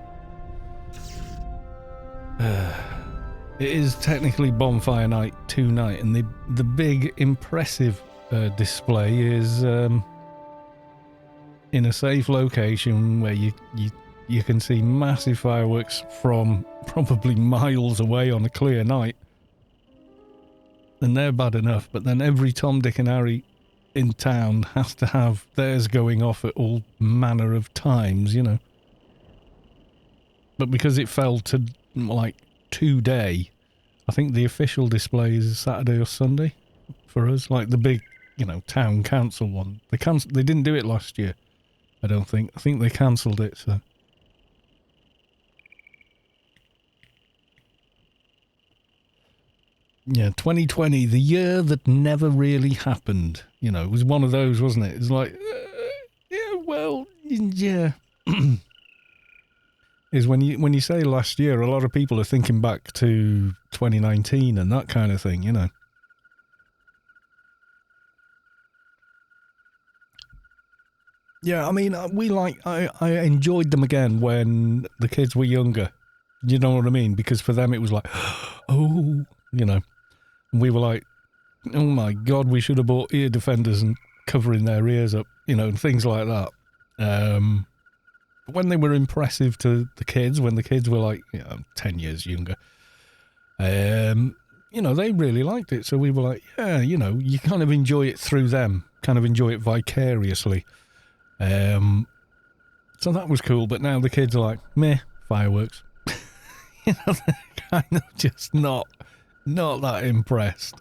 It is technically Bonfire Night 2 night, and the big impressive display is in a safe location where you can see massive fireworks from probably miles away on a clear night. And they're bad enough, but then every Tom, Dick and Harry in town has to have theirs going off at all manner of times, you know. But because it fell to like 2 day, I think the official display is Saturday or Sunday for us, like the big you know, town council one. They didn't do it last year, I don't think. I think they cancelled it, so. Yeah, 2020, the year that never really happened. You know, it was one of those, wasn't it? It's like, yeah, well, yeah. Is when you say last year, a lot of people are thinking back to 2019 and that kind of thing, you know. Yeah, I mean, I enjoyed them again when the kids were younger. You know what I mean? Because for them it was like, oh, you know. And we were like, oh my God, we should have bought ear defenders and covering their ears up, you know, and things like that. When they were impressive to the kids, when the kids were like, you know, 10 years younger, you know, they really liked it. So we were like, yeah, you know, you kind of enjoy it through them, kind of enjoy it vicariously. So that was cool. But now the kids are like, meh, fireworks. You know, they're kind of just not that impressed.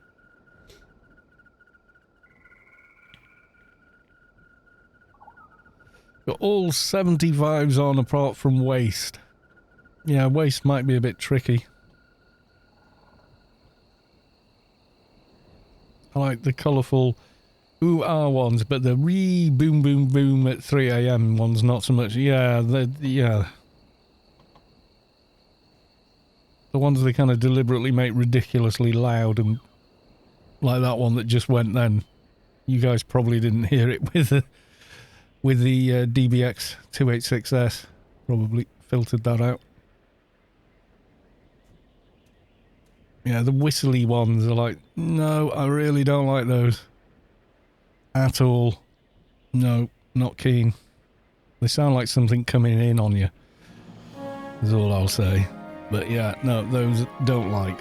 Got all 75s on apart from waist. Yeah, waist might be a bit tricky. I like the colourful ooh-ah ones, but the boom boom boom at 3 a.m. ones not so much. Yeah, yeah. The ones they kind of deliberately make ridiculously loud, and like that one that just went then. You guys probably didn't hear it with the DBX 286S. Probably filtered that out. Yeah, the whistly ones are like, no, I really don't like those. At all. No, not keen. They sound like something coming in on you. Is all I'll say. But yeah, no, those don't like.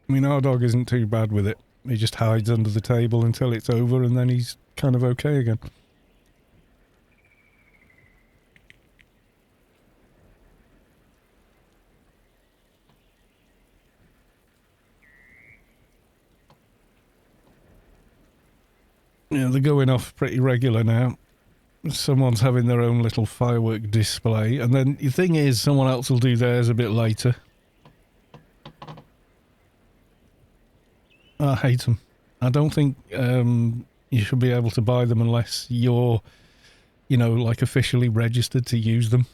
I mean, our dog isn't too bad with it. He just hides under the table until it's over and then he's kind of okay again. Yeah, they're going off pretty regular now. Someone's having their own little firework display, and then the thing is, someone else will do theirs a bit later. I hate them. I don't think you should be able to buy them unless you're, you know, like officially registered to use them.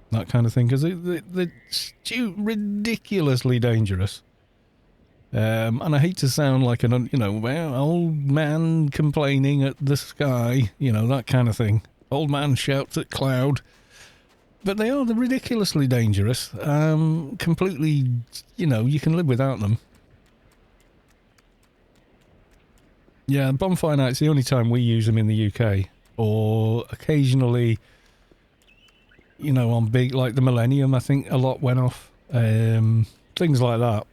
That kind of thing, because they're ridiculously dangerous. And I hate to sound like an, you know, well, old man complaining at the sky, you know, that kind of thing. Old man shouts at cloud. But they're ridiculously dangerous. Completely, you know, you can live without them. Yeah, bonfire night's the only time we use them in the UK. Or occasionally, you know, on big, like the Millennium, I think a lot went off. Things like that.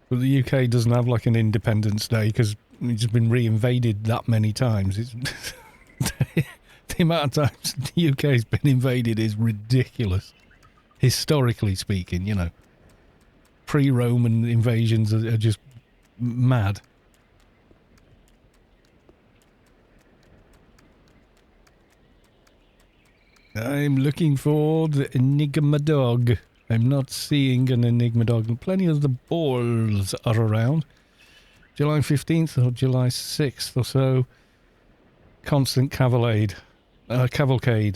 But the UK doesn't have like an Independence Day because it's been re-invaded that many times. It's the amount of times the UK's been invaded is ridiculous. Historically speaking, you know. Pre-Roman invasions are just mad. I'm looking for the Enigma dog. I'm not seeing an Enigma dog. Plenty of the balls are around. July 15th or July 6th or so. Constant cavalcade.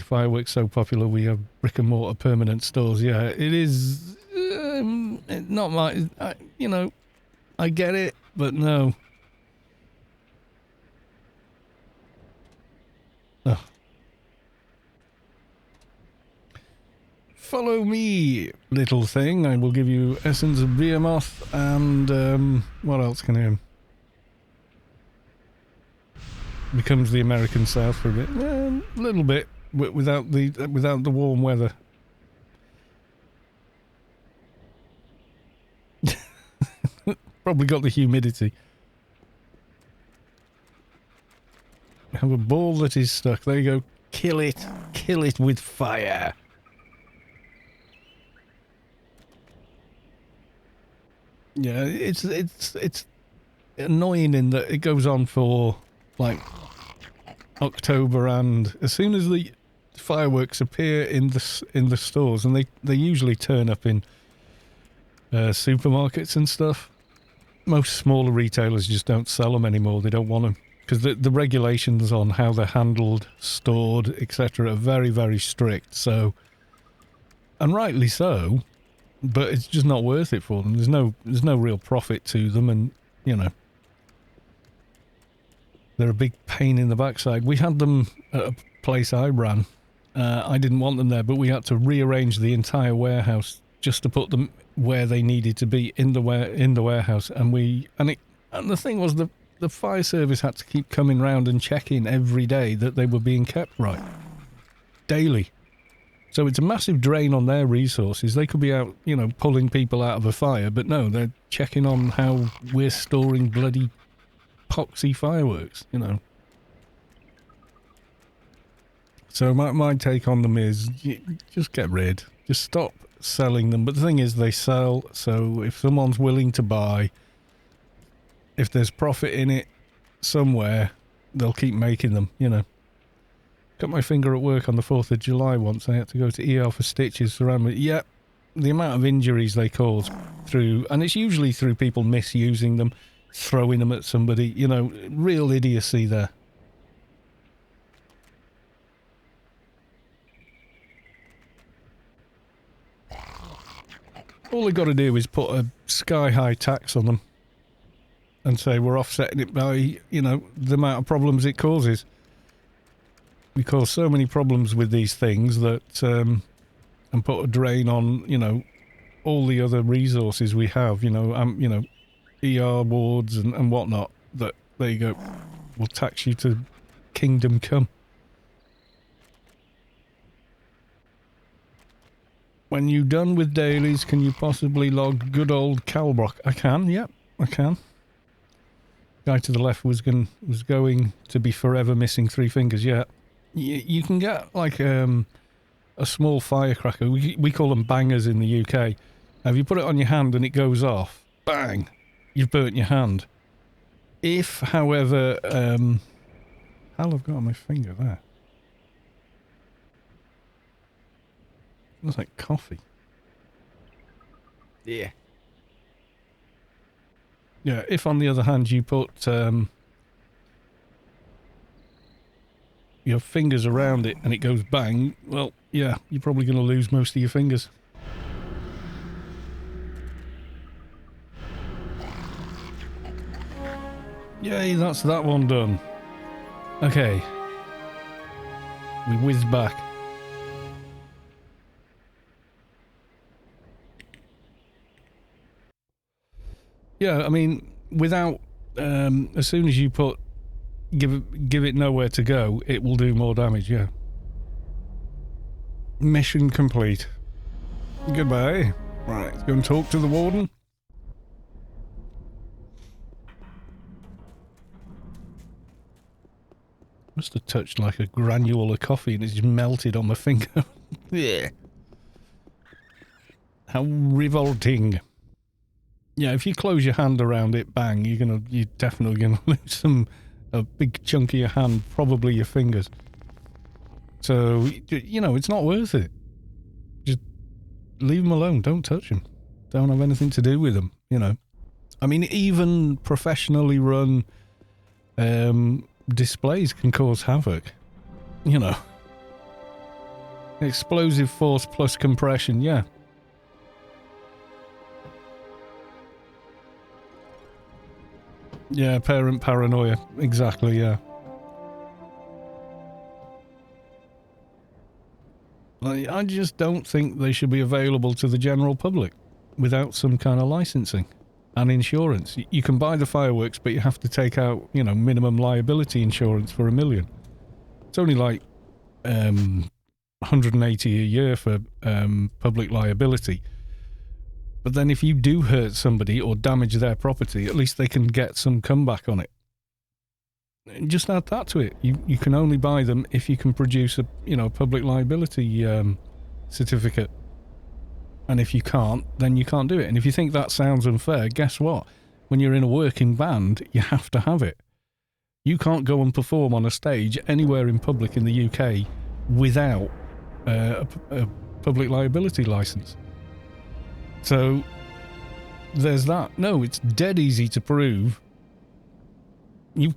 Fireworks so popular we have brick and mortar permanent stores. Yeah, it is not my... you know, I get it, but no. Oh. Follow me, little thing. I will give you Essence of Behemoth and what else can I... becomes the American South for a bit. A little bit, without the warm weather. Probably got the humidity. Have a ball that is stuck. There you go. Kill it. Kill it with fire. Yeah, it's annoying in that it goes on for like October, and as soon as the fireworks appear in the stores, and they usually turn up in supermarkets and stuff. Most smaller retailers just don't sell them anymore. They don't want them because the regulations on how they're handled, stored, etc. are very, very strict. So, and rightly so, but it's just not worth it for them. There's no real profit to them, and you know, they're a big pain in the backside. We had them at a place I ran. I didn't want them there, but we had to rearrange the entire warehouse just to put them where they needed to be in the warehouse. And the thing was, the fire service had to keep coming round and checking every day that they were being kept right, daily. So it's a massive drain on their resources. They could be out, you know, pulling people out of a fire, but no, they're checking on how we're storing bloody poxy fireworks, you know. So my take on them is just get rid. Just stop selling them. But the thing is, they sell, so if someone's willing to buy, if there's profit in it somewhere, they'll keep making them, you know. Cut my finger at work on the 4th of July once. I had to go to ER for stitches around me. Yeah, the amount of injuries they cause through, and it's usually through people misusing them, throwing them at somebody, you know, real idiocy there. All they've got to do is put a sky-high tax on them and say we're offsetting it by, you know, the amount of problems it causes. We cause so many problems with these things that, and put a drain on, you know, all the other resources we have, you know, ER wards and whatnot, that, there you go, we'll tax you to kingdom come. When you're done with dailies, can you possibly log good old Calbrock? I can, yep, I can. Guy to the left was going to be forever missing 3 fingers, yeah. You can get like a small firecracker. We call them bangers in the UK. Now, if you put it on your hand and it goes off, bang, you've burnt your hand. If, however, hell, I've got on my finger there. Looks like coffee. Yeah. Yeah, if on the other hand you put your fingers around it and it goes bang, well, yeah, you're probably going to lose most of your fingers. Yay, that's that one done. Okay. We whiz back. Yeah, I mean, without, as soon as you put, give it nowhere to go, it will do more damage, yeah. Mission complete. Goodbye. Right, let's go and talk to the warden. Must have touched like a granule of coffee and it's just melted on my finger. Yeah. How revolting. Yeah, if you close your hand around it, bang, you're definitely gonna lose a big chunk of your hand, probably your fingers. So, you know, it's not worth it. Just leave them alone. Don't touch them. Don't have anything to do with them, you know. I mean, even professionally run displays can cause havoc, you know. Explosive force plus compression, yeah. Yeah, parent paranoia. Exactly, yeah. I just don't think they should be available to the general public without some kind of licensing and insurance. You can buy the fireworks, but you have to take out, you know, minimum liability insurance for $1 million. It's only like 180 a year for public liability. But then if you do hurt somebody or damage their property, at least they can get some comeback on it. And just add that to it. You can only buy them if you can produce a public liability certificate. And if you can't, then you can't do it. And if you think that sounds unfair, guess what? When you're in a working band, you have to have it. You can't go and perform on a stage anywhere in public in the UK without a public liability license. So there's that. No, it's dead easy to prove. You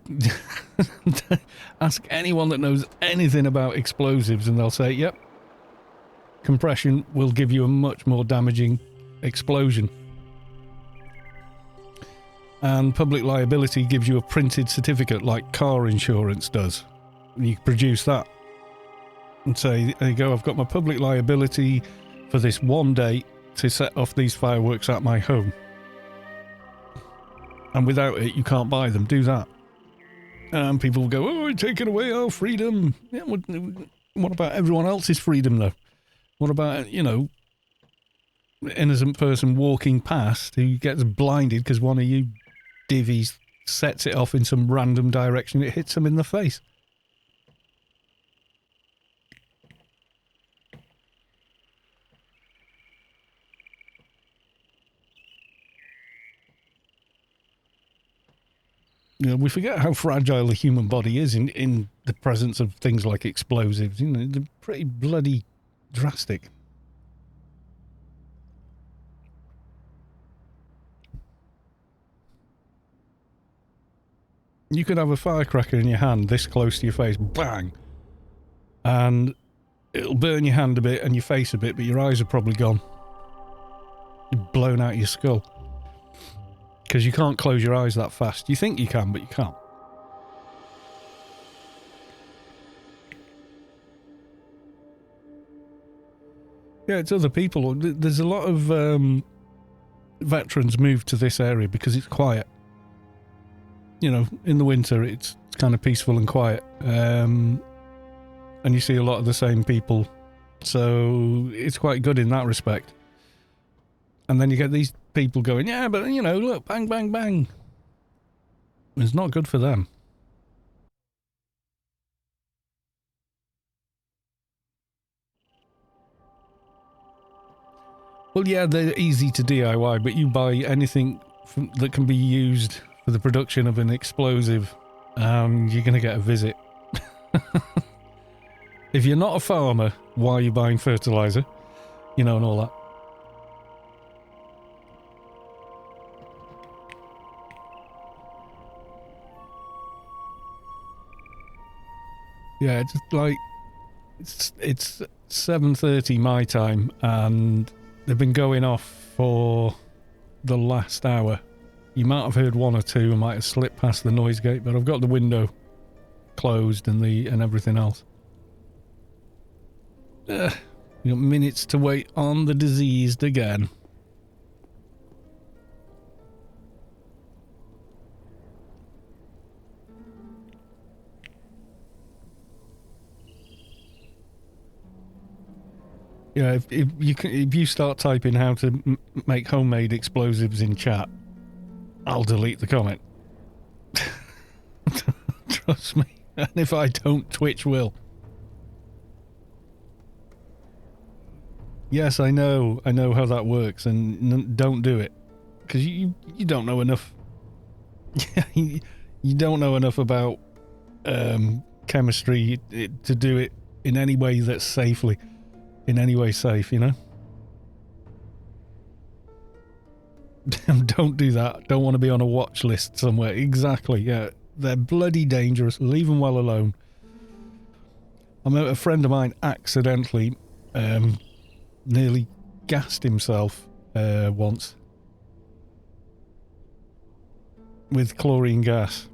ask anyone that knows anything about explosives and they'll say, yep, compression will give you a much more damaging explosion. And public liability gives you a printed certificate like car insurance does. And you produce that and say, there you go, I've got my public liability for this one day to set off these fireworks at my home. And without it, you can't buy them. Do that. And people will go, oh, taking away our freedom. Yeah, what about everyone else's freedom, though? What about, an innocent person walking past who gets blinded because one of you divvies sets it off in some random direction, it hits them in the face? We forget how fragile the human body is in the presence of things like explosives. They're pretty bloody drastic. You could have a firecracker in your hand this close to your face, bang, and it'll burn your hand a bit and your face a bit, but your eyes are probably gone. You're blown out your skull. Because you can't close your eyes that fast. You think you can, but you can't. Yeah, it's other people. There's a lot of veterans move to this area because it's quiet. In the winter it's kind of peaceful and quiet. And you see a lot of the same people. So it's quite good in that respect. And then you get these people going, yeah, but look, bang, bang, bang. It's not good for them. Well, yeah, they're easy to DIY, but you buy anything that can be used for the production of an explosive, and you're going to get a visit. If you're not a farmer, why are you buying fertilizer? And all that. Yeah, it's like it's 7:30 my time, and they've been going off for the last hour. You might have heard one or two. I might have slipped past the noise gate, but I've got the window closed and everything else. You got minutes to wait on the diseased again. Yeah, if you start typing how to make homemade explosives in chat, I'll delete the comment. Trust me. And if I don't, Twitch will. Yes, I know how that works, and don't do it, because you don't know enough. you don't know enough about chemistry to do it in any way that's safely. In any way safe, Don't do that. Don't want to be on a watch list somewhere. Exactly, yeah. They're bloody dangerous. Leave them well alone. A friend of mine accidentally nearly gassed himself once with chlorine gas.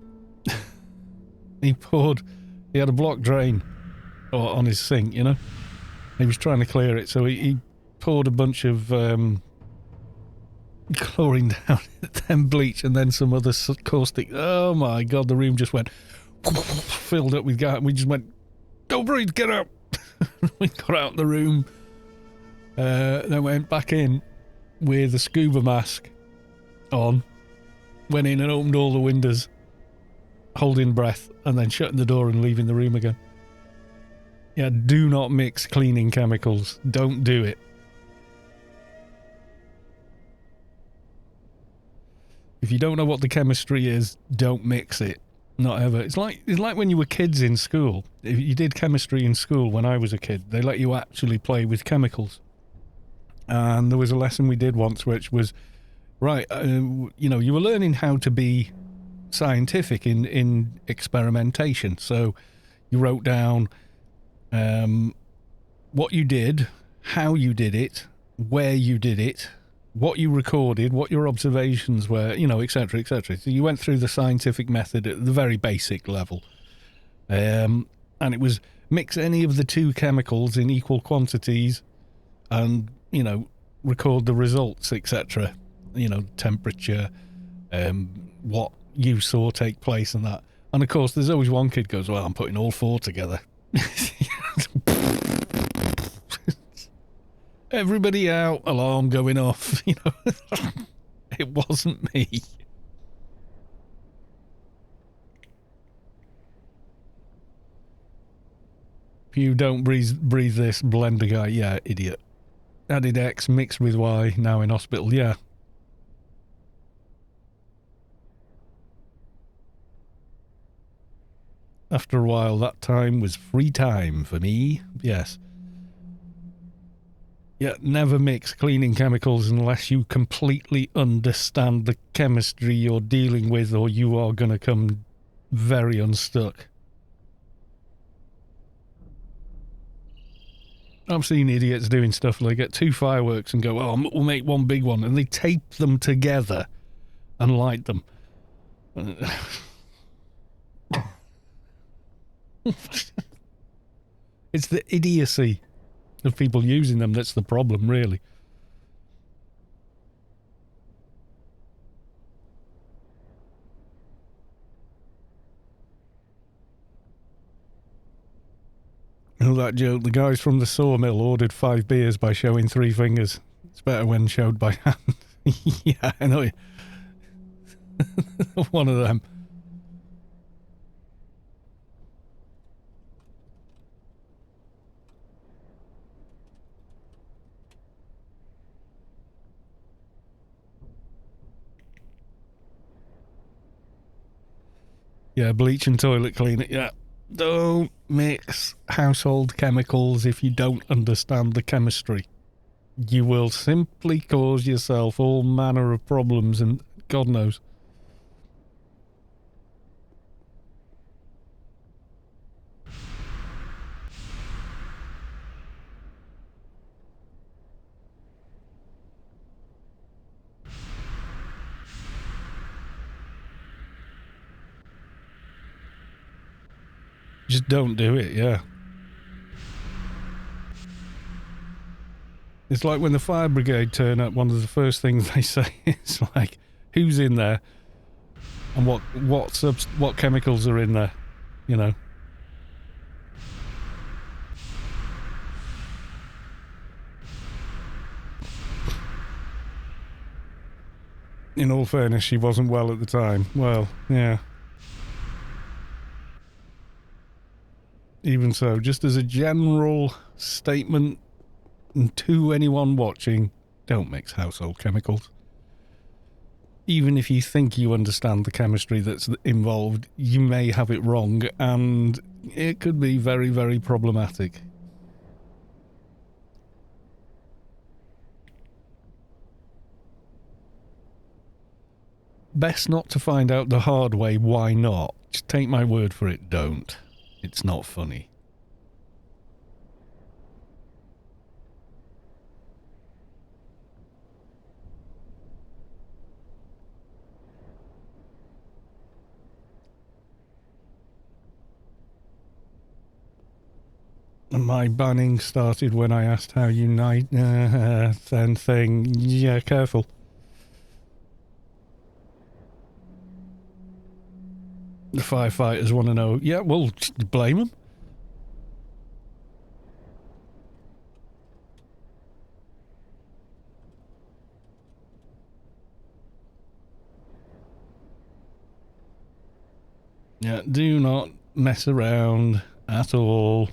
He had a blocked drain on his sink, He was trying to clear it, so he poured a bunch of chlorine down, then bleach, and then some other caustic. Oh my god, the room just went filled up with gas. We just went, don't breathe, get out. We got out of the room, then went back in, with a scuba mask on, went in and opened all the windows, holding breath, and then shutting the door and leaving the room again. Yeah, do not mix cleaning chemicals. Don't do it. If you don't know what the chemistry is, don't mix it. Not ever. It's like when you were kids in school. If you did chemistry in school when I was a kid, they let you actually play with chemicals. And there was a lesson we did once which was, right, you were learning how to be scientific in experimentation. So you wrote down what you did, how you did it, where you did it, what you recorded, what your observations were, etc., etc. So you went through the scientific method at the very basic level. And it was mix any of the two chemicals in equal quantities and, record the results, etc. Temperature, what you saw take place and that. And of course, there's always one kid goes, well, I'm putting all four together. Everybody out, alarm going off, It wasn't me. If you don't breathe this, blender guy, yeah, idiot. Added X mixed with Y, now in hospital, yeah. After a while, that time was free time for me, yes. Yeah, never mix cleaning chemicals unless you completely understand the chemistry you're dealing with, or you are going to come very unstuck. I've seen idiots doing stuff like get two fireworks and go, oh, we'll make one big one, and they tape them together and light them. It's the idiocy of people using them that's the problem, really. Oh, that joke, the guys from the sawmill ordered 5 beers by showing 3 fingers. It's better when showed by hand. Yeah, I know. One of them. Yeah, bleach and toilet cleaner, yeah. Don't mix household chemicals if you don't understand the chemistry. You will simply cause yourself all manner of problems, and God knows. Just don't do it, yeah. It's like when the fire brigade turn up, one of the first things they say is like, who's in there? And what chemicals are in there, In all fairness, she wasn't well at the time. Well, yeah. Even so, just as a general statement to anyone watching, don't mix household chemicals. Even if you think you understand the chemistry that's involved, you may have it wrong, and it could be very, very problematic. Best not to find out the hard way why not. Just take my word for it, don't. It's not funny. My banning started when I asked how Unite then thing. Yeah, careful. The firefighters want to know. Yeah, well, blame them. Yeah, do not mess around at all.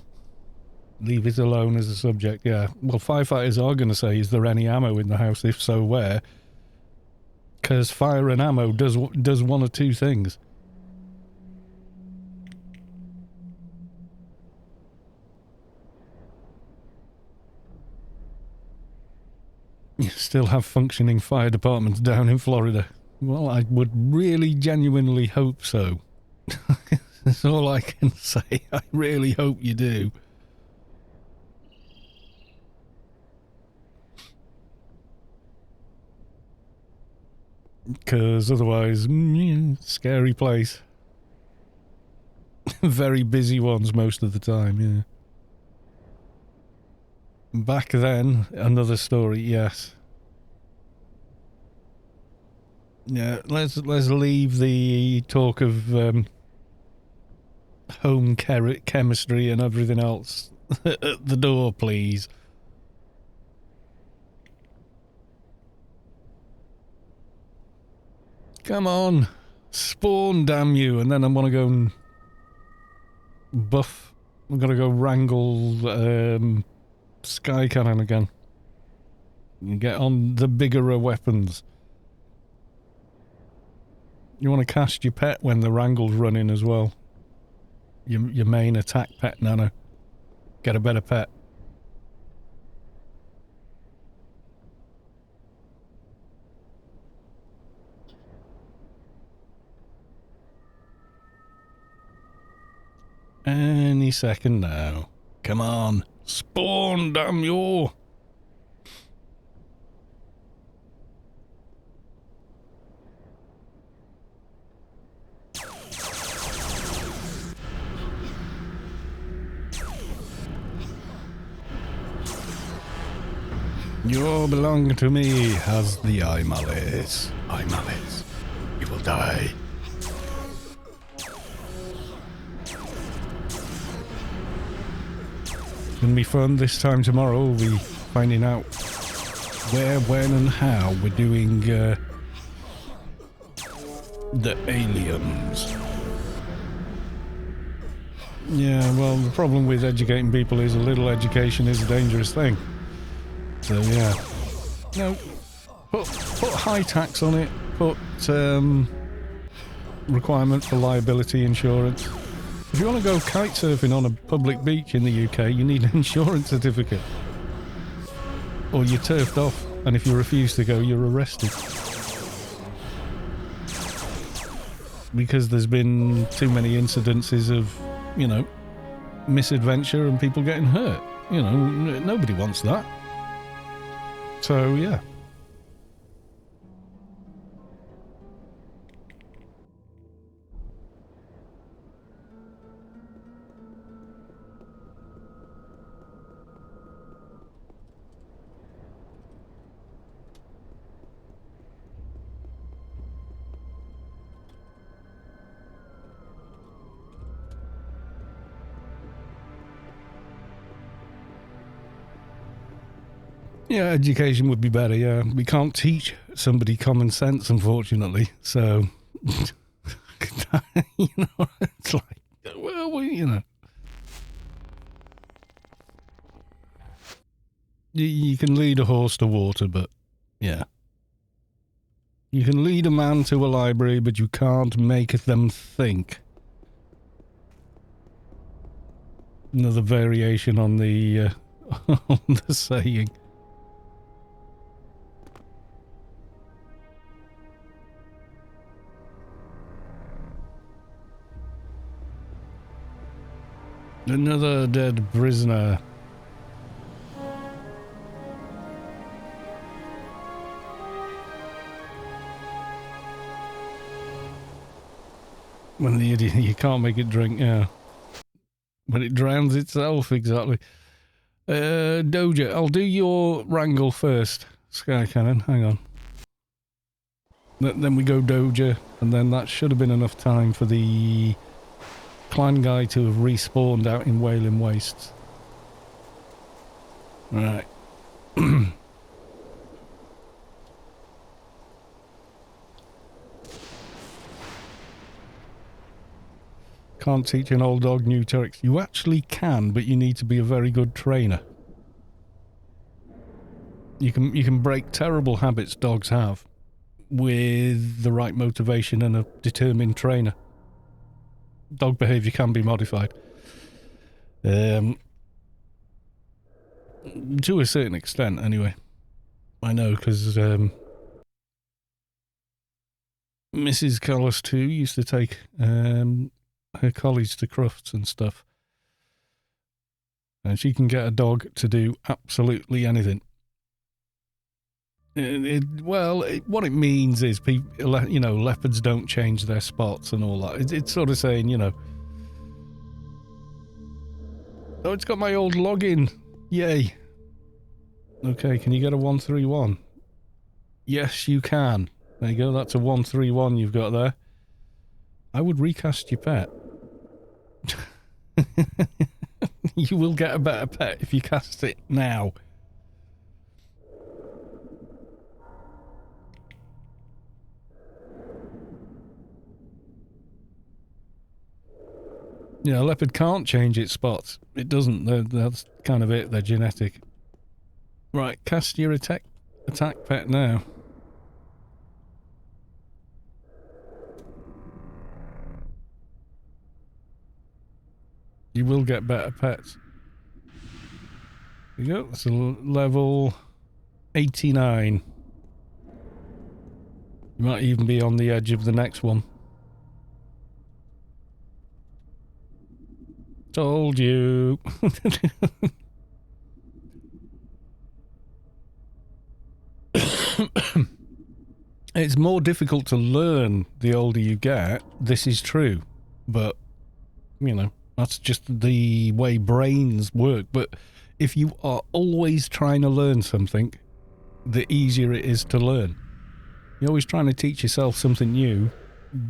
Leave it alone as a subject, yeah. Well, firefighters are going to say, is there any ammo in the house? If so, where? Because fire and ammo does one or two things. You still have functioning fire departments down in Florida. Well, I would really genuinely hope so. That's all I can say. I really hope you do. Because otherwise, scary place. Very busy ones most of the time, yeah. Back then, another story, yes. Yeah, let's leave the talk of home chemistry and everything else at the door, please. Come on, spawn, damn you! And then I want to go and buff. I'm gonna go wrangle Skycannon again. And get on the bigger weapons. You want to cast your pet when the wrangle's running as well. Your main attack pet, Nano. Get a better pet. Any second now. Come on. Spawn, damn you! You belong to me as the eye malice. Eye malice. You will die. It's gonna be fun this time tomorrow. We'll be finding out where, when and how we're doing the aliens. Yeah, well, the problem with educating people is a little education is a dangerous thing. So yeah, no, put high tax on it. Put requirement for liability insurance. If you want to go kite surfing on a public beach in the UK, you need an insurance certificate, or you're turfed off. And if you refuse to go, you're arrested. Because there's been too many incidences of, you know, misadventure and people getting hurt. You know, nobody wants that. So, yeah. Yeah, education would be better, yeah. We can't teach somebody common sense, unfortunately. So, you know, it's like, well, you know. You can lead a horse to water, but, yeah. You can lead a man to a library, but you can't make them think. Another variation on the, on the saying. Another dead prisoner. When the idiot, you can't make it drink, yeah. When it drowns itself, exactly. Doja, I'll do your wrangle first. Skycannon, hang on. Then we go Doja, and then that should have been enough time for the clan guy to have respawned out in Wailing Wastes. Right. can't teach an old dog new tricks. You actually can, but you need to be a very good trainer. You can break terrible habits dogs have with the right motivation and a determined trainer. Dog behavior can be modified. To a certain extent, anyway. I know, because Mrs. Callis too used to take her collies to Crufts and stuff. And she can get a dog to do absolutely anything. What it means is, people, you know, leopards don't change their spots and all that. It's sort of saying, you know, oh, it's got my old login. Yay. Okay, can you get a 131? Yes, you can. There you go, that's a 131 you've got there. I would recast your pet. You will get a better pet if you cast it now. Yeah, a leopard can't change its spots. It doesn't. That's kind of it. They're genetic. Right, cast your attack pet now. You will get better pets. There you go. That's a level 89. You might even be on the edge of the next one. Told you. It's more difficult to learn the older you get. This is true. But, you know, that's just the way brains work. But if you are always trying to learn something, the easier it is to learn. You're always trying to teach yourself something new,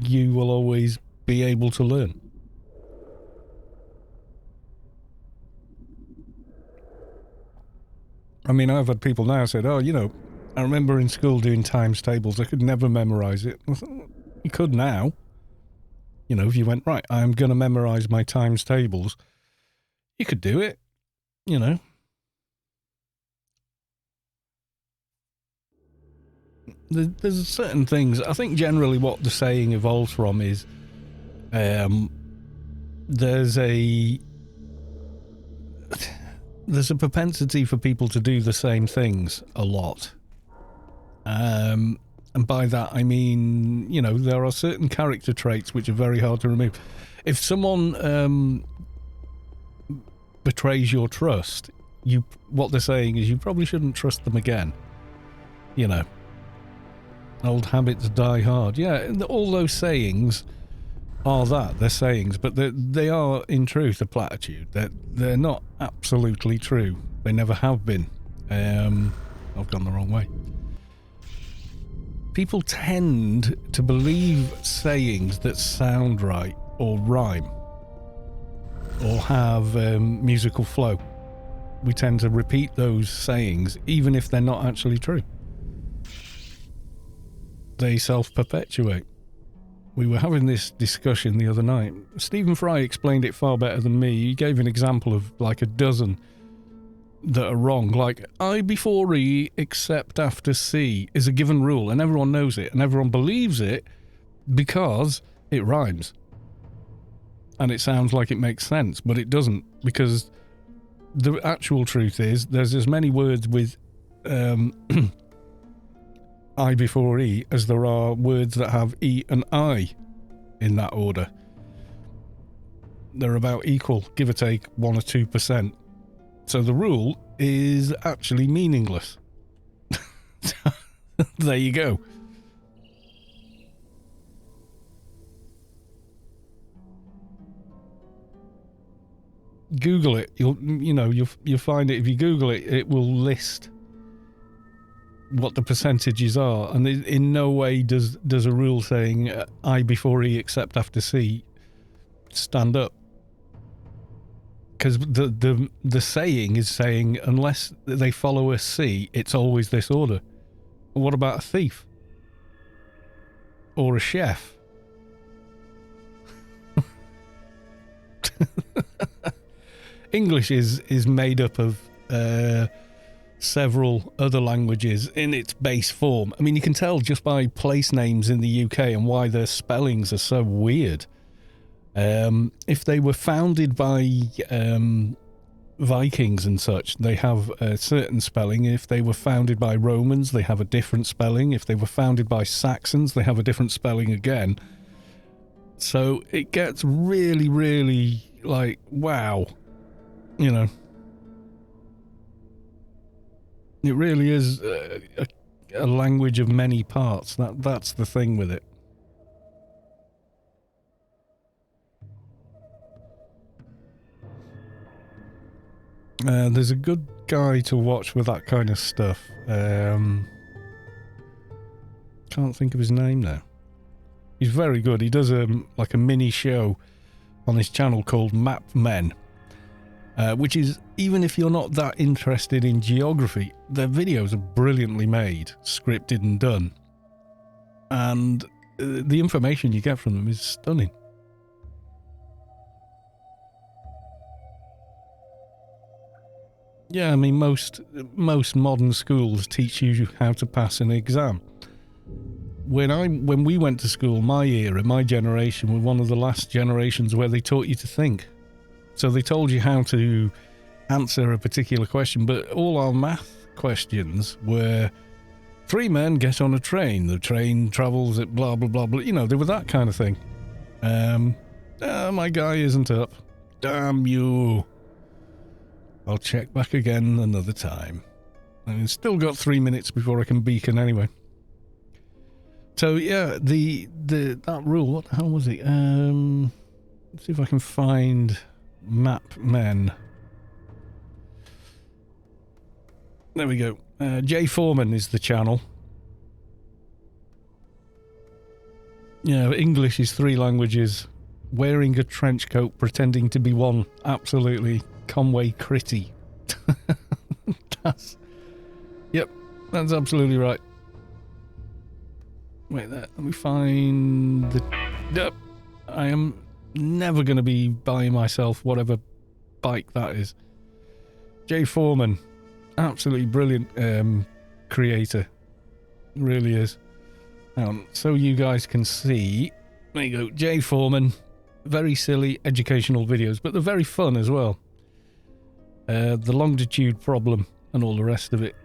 you will always be able to learn. I mean, I've had people now said, oh, you know, I remember in school doing times tables. I could never memorize it. I thought, you could now. You know, if you went, right, I'm going to memorize my times tables, you could do it, you know. There's certain things. I think generally what the saying evolves from is there's a propensity for people to do the same things a lot. And by that I mean, you know, there are certain character traits which are very hard to remove. If someone betrays your trust, what they're saying is you probably shouldn't trust them again. You know, old habits die hard. Yeah, all those sayings are that. They're sayings, but they are in truth a platitude. They're not absolutely true. They never have been. I've gone the wrong way. People tend to believe sayings that sound right or rhyme or have musical flow. We tend to repeat those sayings even if they're not actually true. They self-perpetuate. We were having this discussion the other night. Stephen Fry explained it far better than me. He gave an example of like a dozen that are wrong. Like, I before E except after C is a given rule, and everyone knows it, and everyone believes it because it rhymes. And it sounds like it makes sense, but it doesn't, because the actual truth is there's as many words with I before E as there are words that have E and I in that order. They're about equal, give or take 1 or 2%. So the rule is actually meaningless. There you go. Google it. You'll find it. If you Google it, it will list what the percentages are, and in no way does a rule saying I before E except after C stand up, because the saying is saying unless they follow a C, it's always this order. What about a thief or a chef? English is made up of several other languages in its base form. I mean, you can tell just by place names in the UK and why their spellings are so weird. If they were founded by Vikings and such, they have a certain spelling. If they were founded by Romans, they have a different spelling. If they were founded by Saxons, they have a different spelling again. So it gets really, really like, wow. You know. It really is a language of many parts. That's the thing with it. There's a good guy to watch with that kind of stuff. Can't think of his name now. He's very good. He does like a mini show on his channel called Map Men, which is, even if you're not that interested in geography, their videos are brilliantly made, scripted and done. And the information you get from them is stunning. Yeah, I mean, most modern schools teach you how to pass an exam. When we went to school, my era, my generation, were one of the last generations where they taught you to think. So they told you how to answer a particular question, but all our math questions were 3 men get on a train, the train travels at blah blah blah blah. You know, they were that kind of thing. My guy isn't up. Damn you. I'll check back again another time. I've still got 3 minutes before I can beacon anyway. So yeah, that rule, what the hell was it? Let's see if I can find Map Men. There we go. Jay Foreman is the channel. Yeah, English is 3 languages. Wearing a trench coat, pretending to be one. Absolutely Conway Critty. Yep, that's absolutely right. Wait, let me find the... Yep, I am never going to be buying myself whatever bike that is. Jay Foreman, absolutely brilliant creator. Really is. So you guys can see, there you go, Jay Foreman, very silly educational videos, but they're very fun as well. The longitude problem and all the rest of it.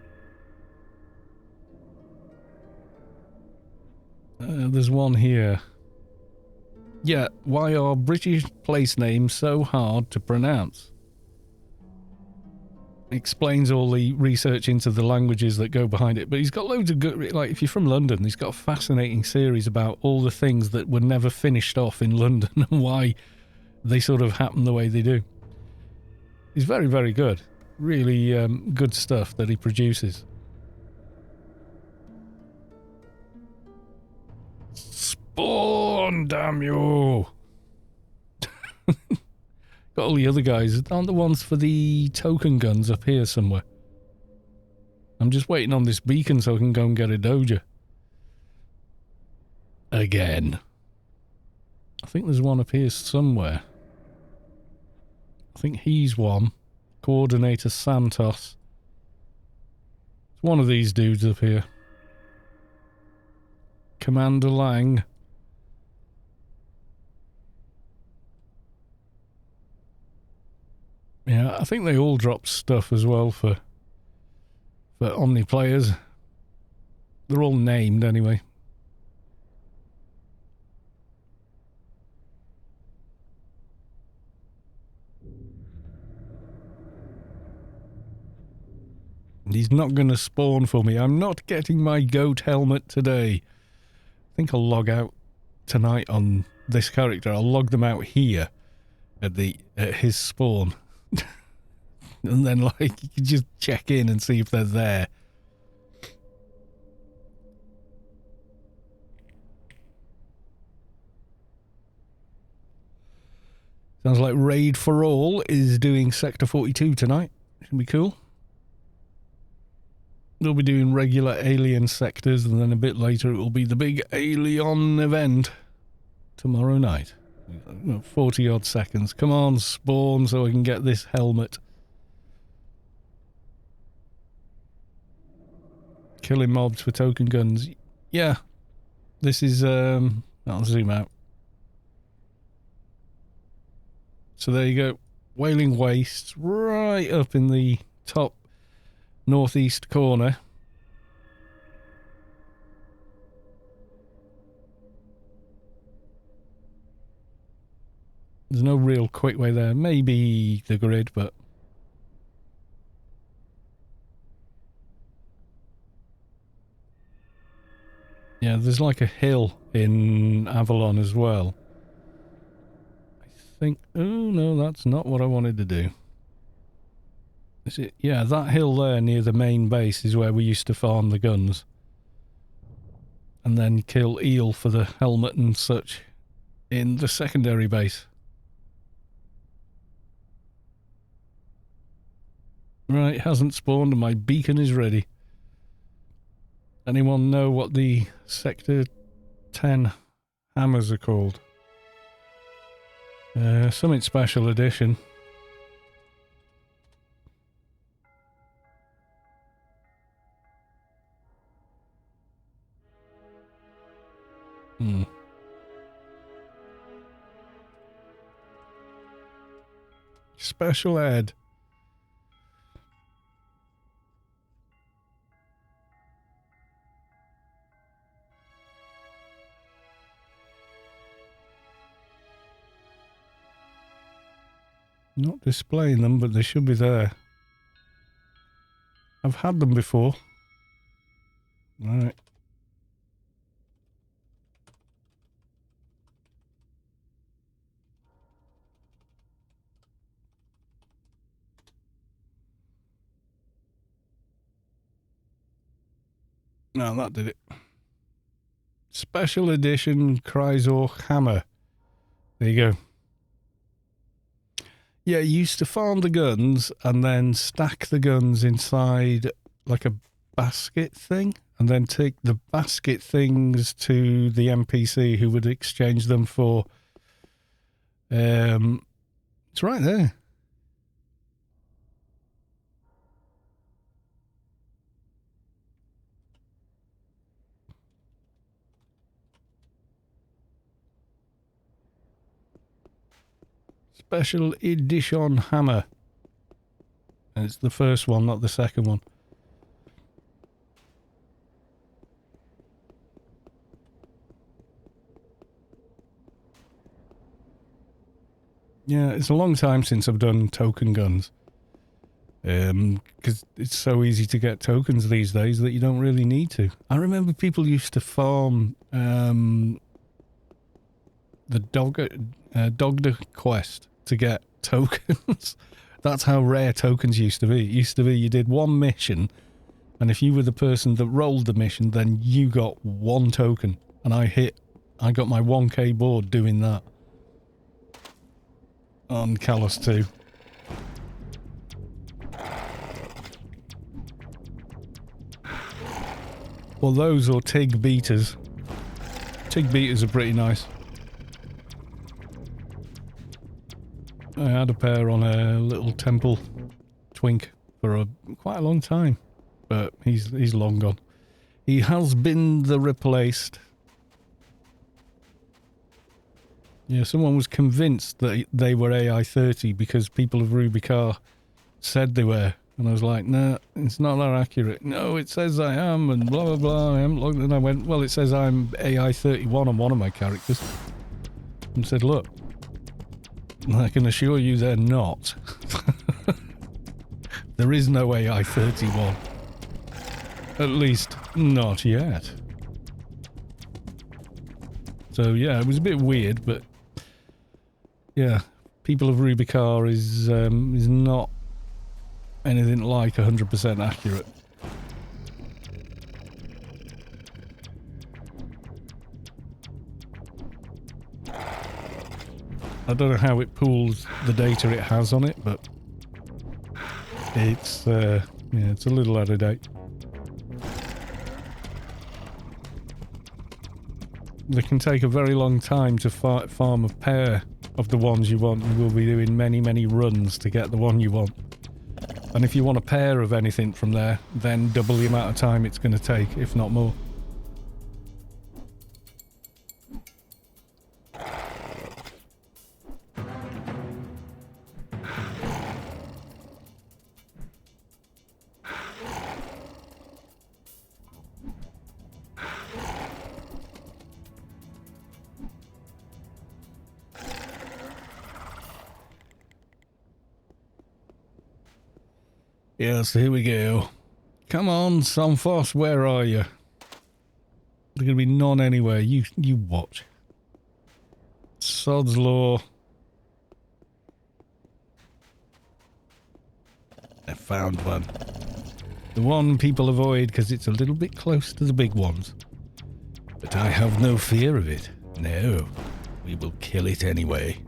There's one here. Yeah, why are British place names so hard to pronounce? Explains all the research into the languages that go behind it. But he's got loads of good, like if you're from London, he's got a fascinating series about all the things that were never finished off in London and why they sort of happen the way they do. He's very, very good. Really good stuff that he produces. Spawn, damn you! Got all the other guys. Aren't the ones for the token guns up here somewhere? I'm just waiting on this beacon so I can go and get a Doja. Again. I think there's one up here somewhere. I think he's one. Coordinator Santos. It's one of these dudes up here. Commander Lang. Yeah, I think they all drop stuff as well for Omni players. They're all named anyway. He's not going to spawn for me. I'm not getting my goat helmet today. I think I'll log out tonight on this character. I'll log them out here at his spawn. And then, like, you can just check in and see if they're there. Sounds like Raid for All is doing Sector 42 tonight. Should be cool. They'll be doing regular alien sectors, and then a bit later it will be the big alien event tomorrow night. 40 odd seconds. Come on, spawn, so I can get this helmet. Killing mobs for token guns. Yeah. This is, I'll zoom out. So there you go. Wailing Wastes, right up in the top northeast corner. There's no real quick way there. Maybe the grid, but... yeah, there's like a hill in Avalon as well. I think... oh, no, that's not what I wanted to do. Is it? Yeah, that hill there near the main base is where we used to farm the guns. And then kill Eel for the helmet and such in the secondary base. Right, hasn't spawned and my beacon is ready. Anyone know what the Sector 10 hammers are called? Something special edition. Special ed. Not displaying them, but they should be there. I've had them before. Right. No, that did it. Special edition Chrysor hammer. There you go. Yeah, you used to farm the guns and then stack the guns inside like a basket thing and then take the basket things to the NPC who would exchange them for... it's right there. Special edition hammer. And it's the first one, not the second one. Yeah, it's a long time since I've done token guns. Because it's so easy to get tokens these days that you don't really need to. I remember people used to farm the Dogda quest to get tokens. That's how rare tokens used to be. It used to be you did one mission, and if you were the person that rolled the mission, then you got one token. And I got my 1k board doing that. On Callus 2. Well, those or TIG beaters. TIG beaters are pretty nice. I had a pair on a little temple twink for quite a long time, but he's long gone. He has been replaced. Yeah, someone was convinced that they were AI-30 because people of Rubicar said they were. And I was like, nah, it's not that accurate. No, it says I am, and blah, blah, blah. I haven't logged. And I went, well, it says I'm AI-31 on one of my characters. And said, look, I can assure you they're not. There is no AI-31. At least, not yet. So, yeah, it was a bit weird, but... yeah, people of Rubicar is not anything like 100% accurate. I don't know how it pulls the data it has on it, but it's yeah, it's a little out of date. they can take a very long time to farm a pair of the ones you want. You will be doing many, many runs to get the one you want. And if you want a pair of anything from there, then double the amount of time it's going to take, if not more. Yes, here we go. Come on, Somphos, where are you? There's gonna be none anywhere. You watch. Sod's Law. I found one. The one people avoid because it's a little bit close to the big ones. But I have no fear of it. No, we will kill it anyway.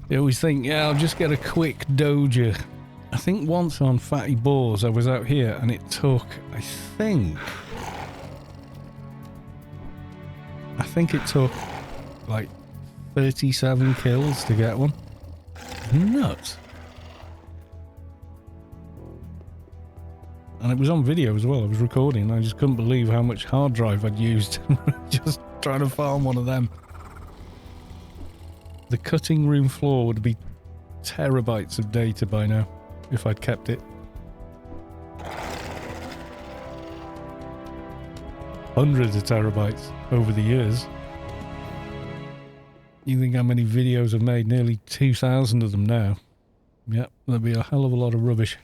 You always think, yeah, I'll just get a quick Doja. I think once on Fatty Boars I was out here and it took, I think it took like 37 kills to get one. Nuts. And it was on video as well. I was recording and I just couldn't believe how much hard drive I'd used just trying to farm one of them. The cutting room floor would be terabytes of data by now, if I'd kept it. Hundreds of terabytes over the years. You think how many videos I've made? Nearly 2,000 of them now. Yep, there'll be a hell of a lot of rubbish.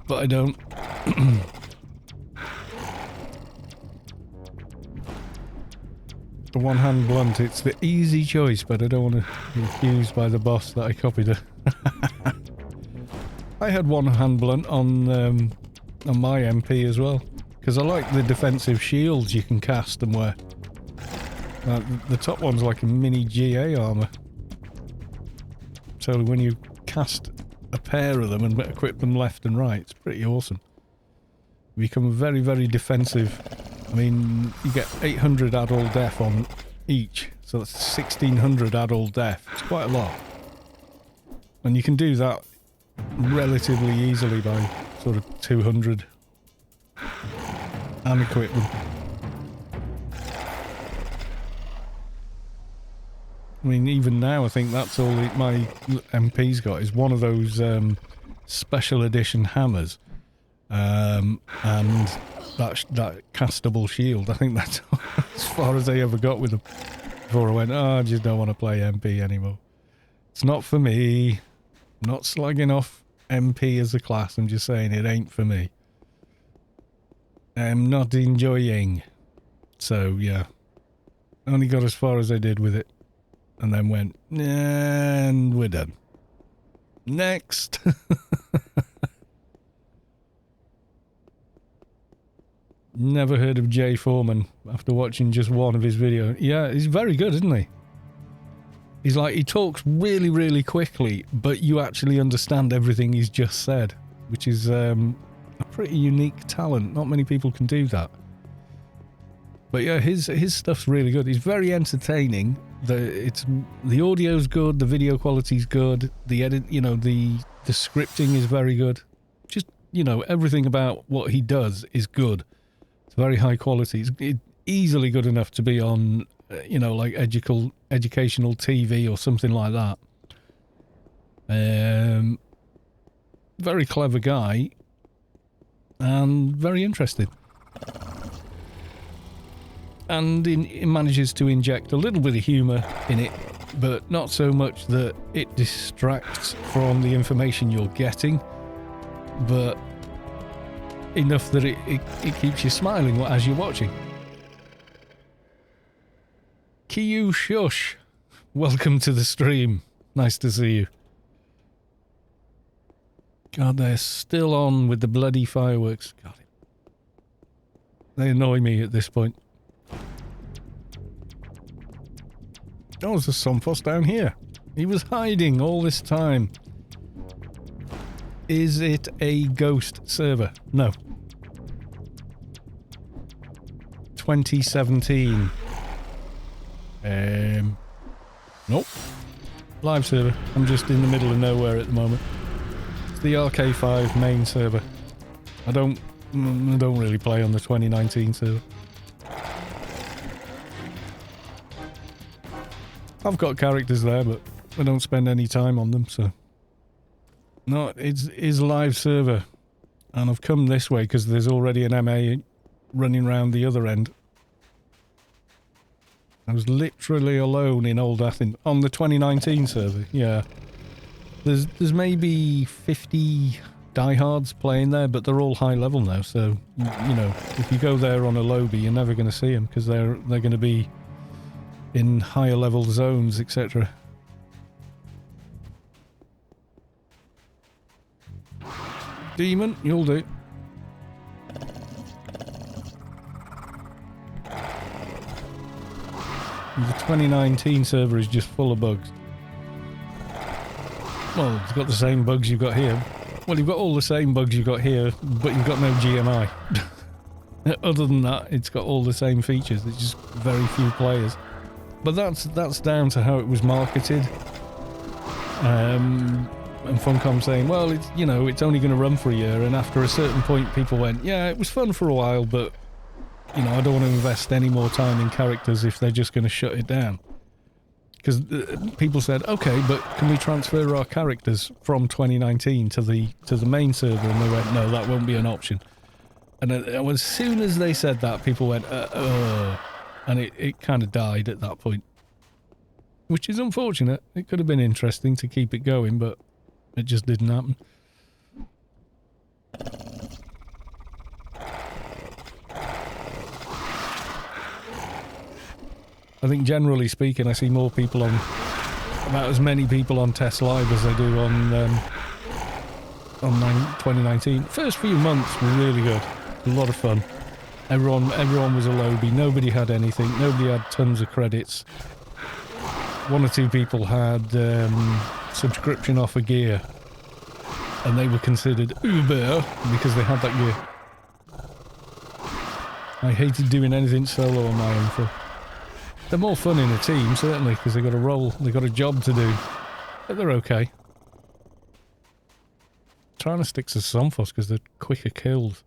But I don't. The one-hand blunt, it's the easy choice, but I don't want to be accused by the boss that I copied her. I had one-hand blunt on my MP as well, because I like the defensive shields you can cast and wear. The top one's like a mini GA armor. So when you cast a pair of them and equip them left and right, it's pretty awesome. You become very, very defensive. I mean, you get 800 add-all def on each, so that's 1600 add-all def. It's quite a lot. And you can do that relatively easily by sort of 200 and equip them. I mean, even now I think that's all my MP's got is one of those special edition hammers and that castable shield. I think that's as far as I ever got with them before I went, oh, I just don't want to play MP anymore. It's not for me. I'm not slugging off MP as a class. I'm just saying it ain't for me. I'm not enjoying. So, yeah. Only got as far as I did with it. And then went, and we're done. Next. Never heard of Jay Foreman after watching just one of his videos. Yeah, he's very good, isn't he? He's like, he talks really, really quickly, but you actually understand everything he's just said, which is a pretty unique talent. Not many people can do that. But yeah, his stuff's really good. He's very entertaining. The audio's good, the video quality's good, the edit, the scripting is very good. Just, everything about what he does is good. It's very high quality. It's easily good enough to be on, like educational TV or something like that. Very clever guy and very interested. And he manages to inject a little bit of humour in it, but not so much that it distracts from the information you're getting, but enough that it keeps you smiling as you're watching. Kiyu Shush, welcome to the stream. Nice to see you. God, they're still on with the bloody fireworks. God, they annoy me at this point. Oh, there's a Somphos down here. He was hiding all this time. Is it a ghost server? No. 2017. Nope. Live server. I'm just in the middle of nowhere at the moment. It's the RK5 main server. I don't really play on the 2019 server. I've got characters there, but I don't spend any time on them, so... No, it's live server. And I've come this way because there's already an MA running around the other end. I was literally alone in Old Athens on the 2019 server, yeah. There's maybe 50 diehards playing there, but they're all high level now, so, you know, if you go there on a lobby, you're never going to see them because they're going to be in higher level zones, etc. Demon, you'll do. The 2019 server is just full of bugs. Well, it's got the same bugs you've got here. Well, you've got all the same bugs you've got here, but you've got no GMI. Other than that, it's got all the same features. It's just very few players. But that's down to how it was marketed. And Funcom saying, well, it's, you know, it's only going to run for a year, and after a certain point people went, yeah, it was fun for a while, but, you know, I don't want to invest any more time in characters if they're just going to shut it down. Because people said, okay, but can we transfer our characters from 2019 to the main server? And they went, no, that won't be an option. And as soon as they said that, people went, and it kind of died at that point. Which is unfortunate. It could have been interesting to keep it going, but it just didn't happen. I think generally speaking, I see more people on, about as many people on TestLive as I do on 2019. First few months were really good. A lot of fun. Everyone was a lobby. Nobody had anything. Nobody had tons of credits. One or two people had subscription offer gear, and they were considered uber because they had that gear. I hated doing anything solo on my own. For they're more fun in a team, certainly, because they got a role, they got a job to do. But they're okay. Trying to stick to Somphos because they're quicker kills.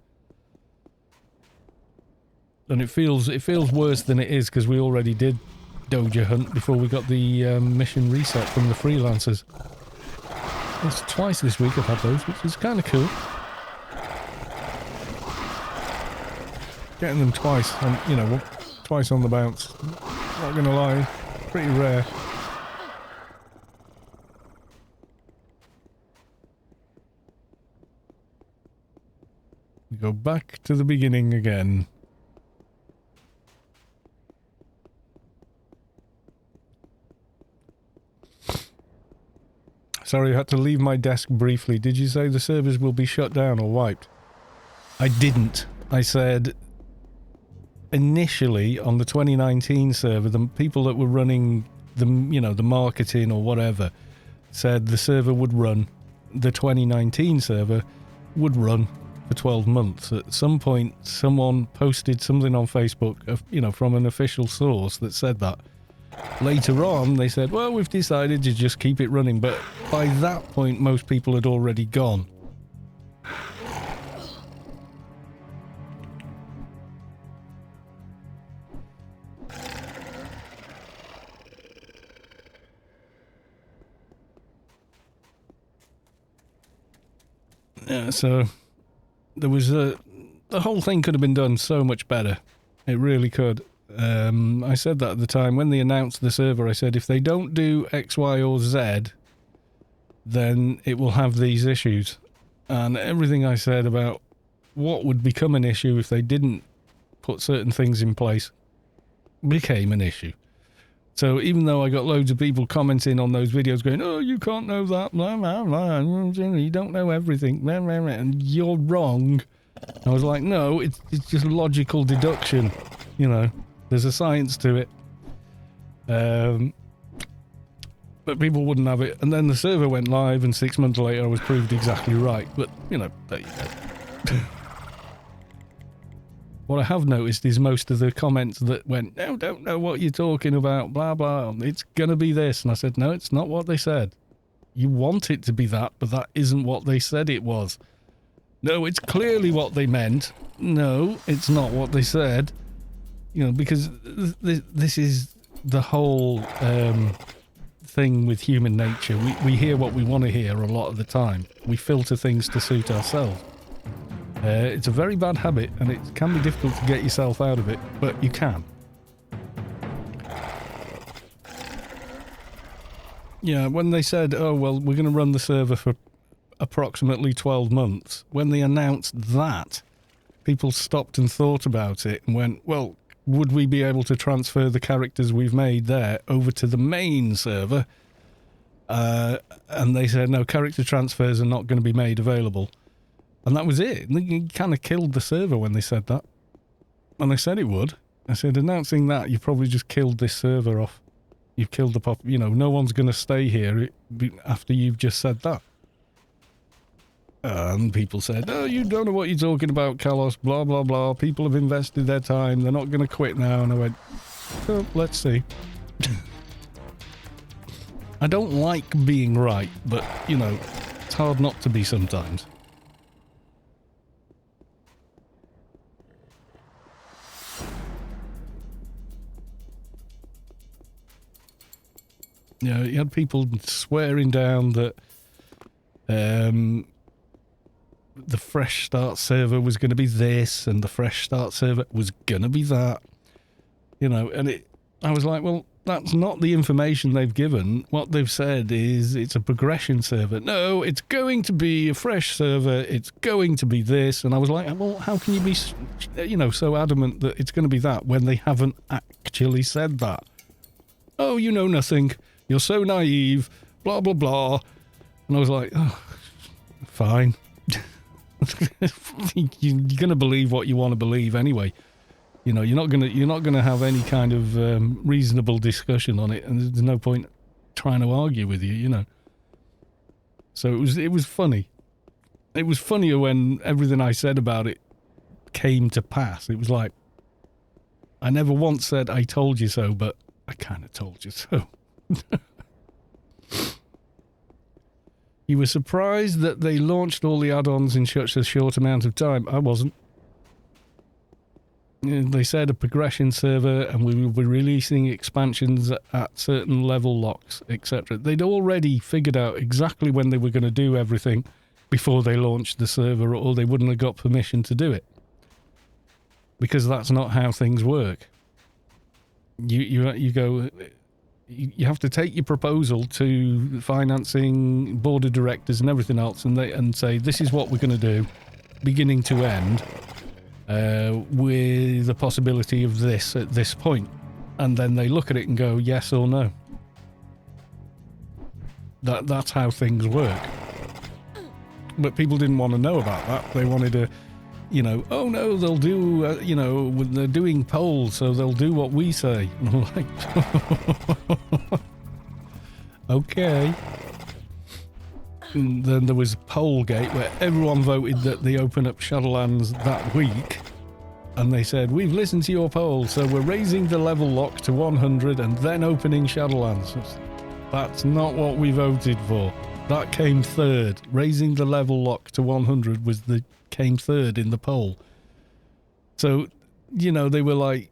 And it feels worse than it is because we already did Doja hunt before we got the mission reset from the Freelancers. It's twice this week I've had those, which is kind of cool. Getting them twice, on, you know, twice on the bounce. Not gonna lie, pretty rare. We go back to the beginning again. Sorry, I had to leave my desk briefly. Did you say the servers will be shut down or wiped? I didn't. I said initially on the 2019 server, the people that were running the, you know, the marketing or whatever, said the server would run, the 2019 server would run for 12 months. At some point, someone posted something on Facebook, you know, from an official source that said that. Later on, they said, well, we've decided to just keep it running. But by that point, most people had already gone. Yeah, so there was the whole thing could have been done so much better. It really could. I said that at the time when they announced the server. I said if they don't do X, Y, or Z, then it will have these issues. And everything I said about what would become an issue if they didn't put certain things in place became an issue. So even though I got loads of people commenting on those videos going, oh, you can't know that, blah, blah, blah, you don't know everything, blah, blah, blah, and you're wrong. I was like, no, it's just logical deduction. You know, there's a science to it. But people wouldn't have it. And then the server went live, and 6 months later I was proved exactly right. But, you know, there you go. What I have noticed is most of the comments that went, no, don't know what you're talking about, blah, blah, it's going to be this. And I said, no, it's not what they said. You want it to be that, but that isn't what they said it was. No, it's clearly what they meant. No, it's not what they said. You know, because this is the whole thing with human nature. We hear what we want to hear a lot of the time. We filter things to suit ourselves. It's a very bad habit, and it can be difficult to get yourself out of it, but you can. Yeah, when they said, oh, well, we're going to run the server for approximately 12 months, when they announced that, people stopped and thought about it and went, well, would we be able to transfer the characters we've made there over to the main server? And they said, no, character transfers are not going to be made available. And that was it. They kind of killed the server when they said that. And I said it would. I said, announcing that, you probably just killed this server off. You've killed the pop. You know, no one's going to stay here after you've just said that. And people said, oh, you don't know what you're talking about, Kalos, blah, blah, blah. People have invested their time. They're not going to quit now. And I went, oh, let's see. I don't like being right, but, you know, it's hard not to be sometimes. You know, you had people swearing down that the fresh start server was going to be this and the fresh start server was going to be that. You know, and I was like, well, that's not the information they've given. What they've said is it's a progression server. No, it's going to be a fresh server. It's going to be this. And I was like, well, how can you be, you know, so adamant that it's going to be that when they haven't actually said that? Oh, you know nothing. You're so naive, blah, blah, blah. And I was like, oh, fine. You're going to believe what you want to believe anyway. You know, you're not going to have any kind of reasonable discussion on it, and there's no point trying to argue with you, you know. So it was funny. It was funnier when everything I said about it came to pass. It was like, I never once said I told you so, but I kind of told you so. You were surprised that they launched all the add-ons in such a short amount of time. I wasn't. They said a progression server and we will be releasing expansions at certain level locks, etc. They'd already figured out exactly when they were going to do everything before they launched the server, or they wouldn't have got permission to do it. Because that's not how things work. You go... You have to take your proposal to financing, board of directors and everything else, and say, this is what we're going to do, beginning to end, with the possibility of this at this point. And then they look at it and go, yes or no. That's how things work. But people didn't want to know about that. They wanted to, you know, oh no, they'll do, you know, they're doing polls, so they'll do what we say. And I'm like, okay. And then there was Pollgate, where everyone voted that they open up Shadowlands that week. And they said, we've listened to your poll, so we're raising the level lock to 100 and then opening Shadowlands. That's not what we voted for. That came third. Raising the level lock to 100 came third in the poll. So, you know, they were like,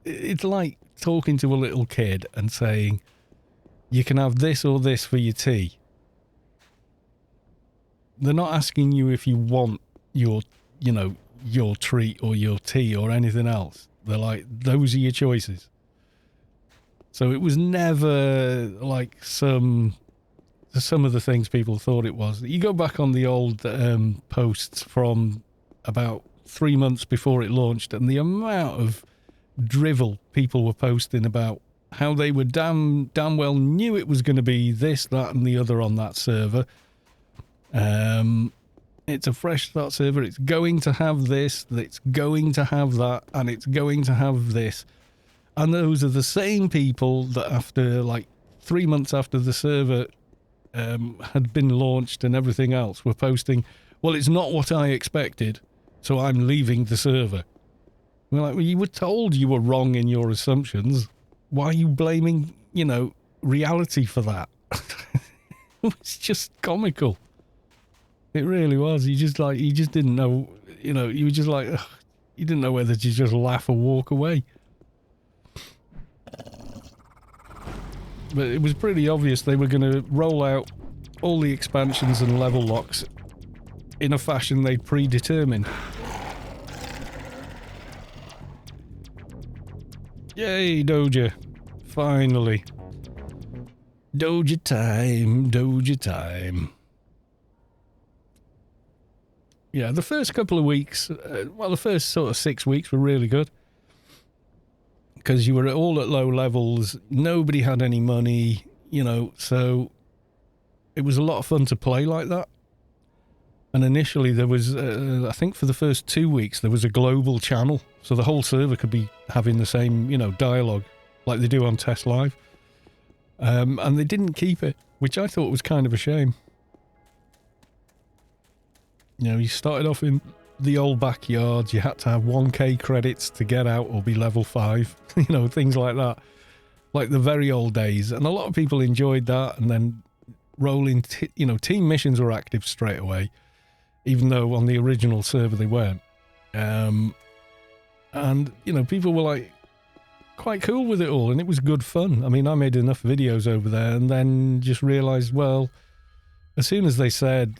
it's like talking to a little kid and saying, you can have this or this for your tea. They're not asking you if you want your, you know, your treat or your tea or anything else. They're like, those are your choices. So it was never like some of the things people thought it was. You go back on the old posts from about 3 months before it launched, and the amount of drivel people were posting about how they were damn well knew it was going to be this, that, and the other on that server. It's a fresh start server. It's going to have this, it's going to have that, and it's going to have this. And those are the same people that after, like, 3 months after the server had been launched and everything else were posting, well, it's not what I expected, so I'm leaving the server. We're like, well, you were told you were wrong in your assumptions. Why are you blaming, reality for that? It was just comical. It really was. You just didn't know, you were just like, ugh, you didn't know whether to just laugh or walk away. But it was pretty obvious they were going to roll out all the expansions and level locks in a fashion they predetermined. Yay, Doja. Finally. Doja time, Doja time. Yeah, the first couple of weeks, the first sort of 6 weeks were really good. Because you were all at low levels, nobody had any money, so it was a lot of fun to play like that. And initially there was, I think for the first 2 weeks, there was a global channel. So the whole server could be having the same, dialogue like they do on TestLive. And they didn't keep it, which I thought was kind of a shame. You started off in the old backyards, you had to have 1k credits to get out or be level 5, things like that. Like the very old days. And a lot of people enjoyed that, and then rolling, team missions were active straight away, even though on the original server they weren't. And, people were like quite cool with it all, and it was good fun. I mean, I made enough videos over there and then just realized, well, as soon as they said,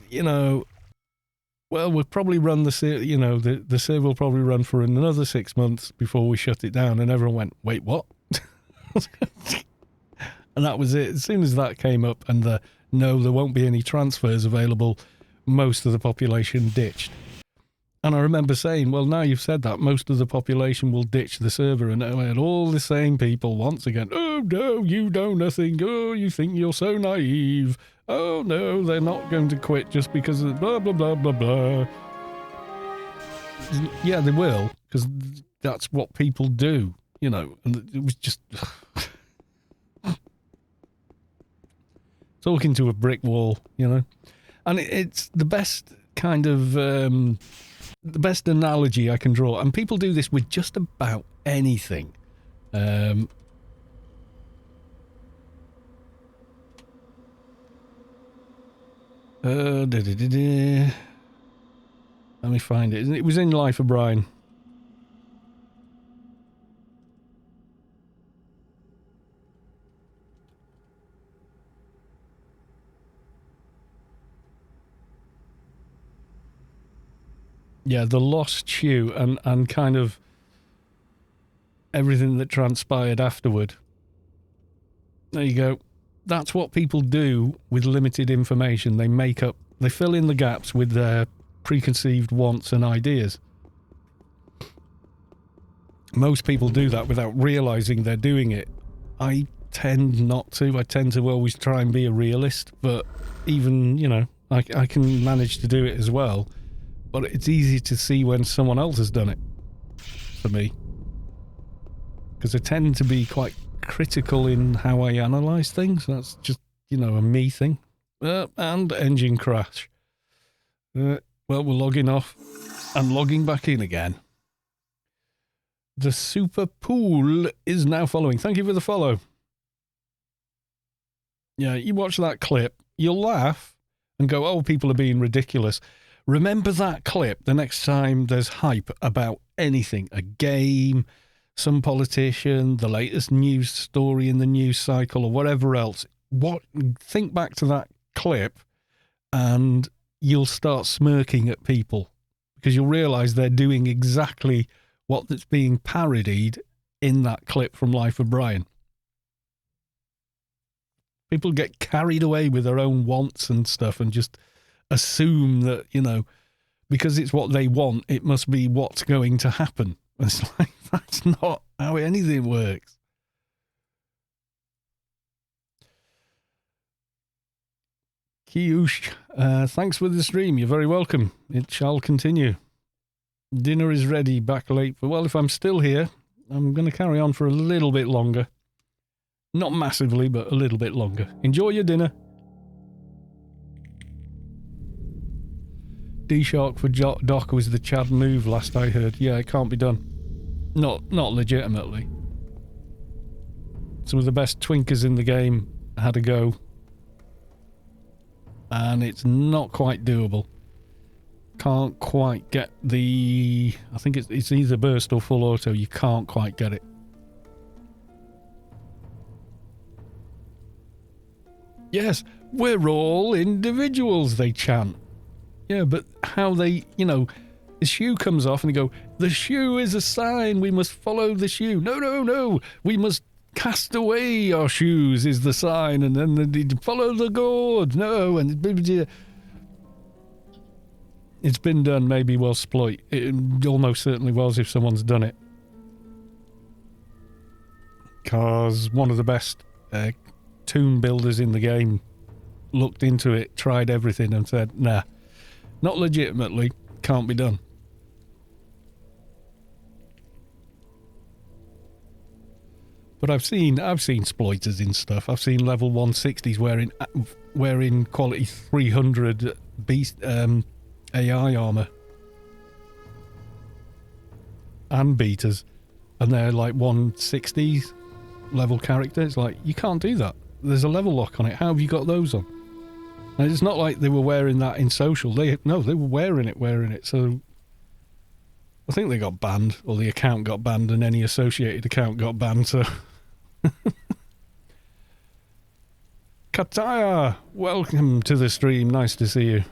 well, we'll probably run the server will probably run for another 6 months before we shut it down. And everyone went, wait, what? And that was it. As soon as that came up and no, there won't be any transfers available, most of the population ditched. And I remember saying, well, now you've said that, most of the population will ditch the server. And I had all the same people once again. Oh, no, you know nothing. Oh, you think you're so naive. Oh, no, they're not going to quit just because of blah, blah, blah, blah, blah. Yeah, they will, because that's what people do, and it was just talking to a brick wall, and it's the best kind of, the best analogy I can draw. And people do this with just about anything. Let me find it. It was in Life of Brian. Yeah, the lost shoe and kind of everything that transpired afterward. There you go. That's what people do with limited information. They fill in the gaps with their preconceived wants and ideas. Most people do that without realizing they're doing it. I tend not to. I tend to always try and be a realist, but even, I can manage to do it as well. But it's easy to see when someone else has done it, for me. Because I tend to be quite critical in how I analyse things. That's just, a me thing. And engine crash. Well, we're logging off and logging back in again. The Super Pool is now following. Thank you for the follow. Yeah, you watch that clip, you'll laugh and go, oh, people are being ridiculous. Remember that clip the next time there's hype about anything, a game, some politician, the latest news story in the news cycle or whatever else. Think back to that clip and you'll start smirking at people because you'll realise they're doing exactly what's being parodied in that clip from Life of Brian. People get carried away with their own wants and stuff and just assume that, because it's what they want, it must be what's going to happen. It's like, that's not how anything works. Kiyush, thanks for the stream. You're very welcome. It shall continue. Dinner is ready. Back late. Well, if I'm still here, I'm going to carry on for a little bit longer. Not massively, but a little bit longer. Enjoy your dinner. D-Shark for Doc was the Chad move last I heard. Yeah, it can't be done. Not legitimately. Some of the best twinkers in the game had a go. And it's not quite doable. Can't quite get the... I think it's either burst or full auto. You can't quite get it. Yes, we're all individuals, they chant. Yeah, but how they, you know, the shoe comes off and they go, the shoe is a sign, we must follow the shoe. No, no, no, we must cast away our shoes is the sign, and then they follow the gourd. No, and it's been done, maybe well exploit. It almost certainly was if someone's done it. Because one of the best tomb builders in the game looked into it, tried everything and said, nah, not legitimately, can't be done. But I've seen exploiters in stuff. I've seen level 160s wearing quality 300 beast AI armor and beaters, and they're like 160s level characters. Like, you can't do that. There's a level lock on it. How have you got those on? And it's not like they were wearing that in social. They were wearing it. So I think they got banned, or the account got banned, and any associated account got banned. So Kataya, welcome to the stream. Nice to see you.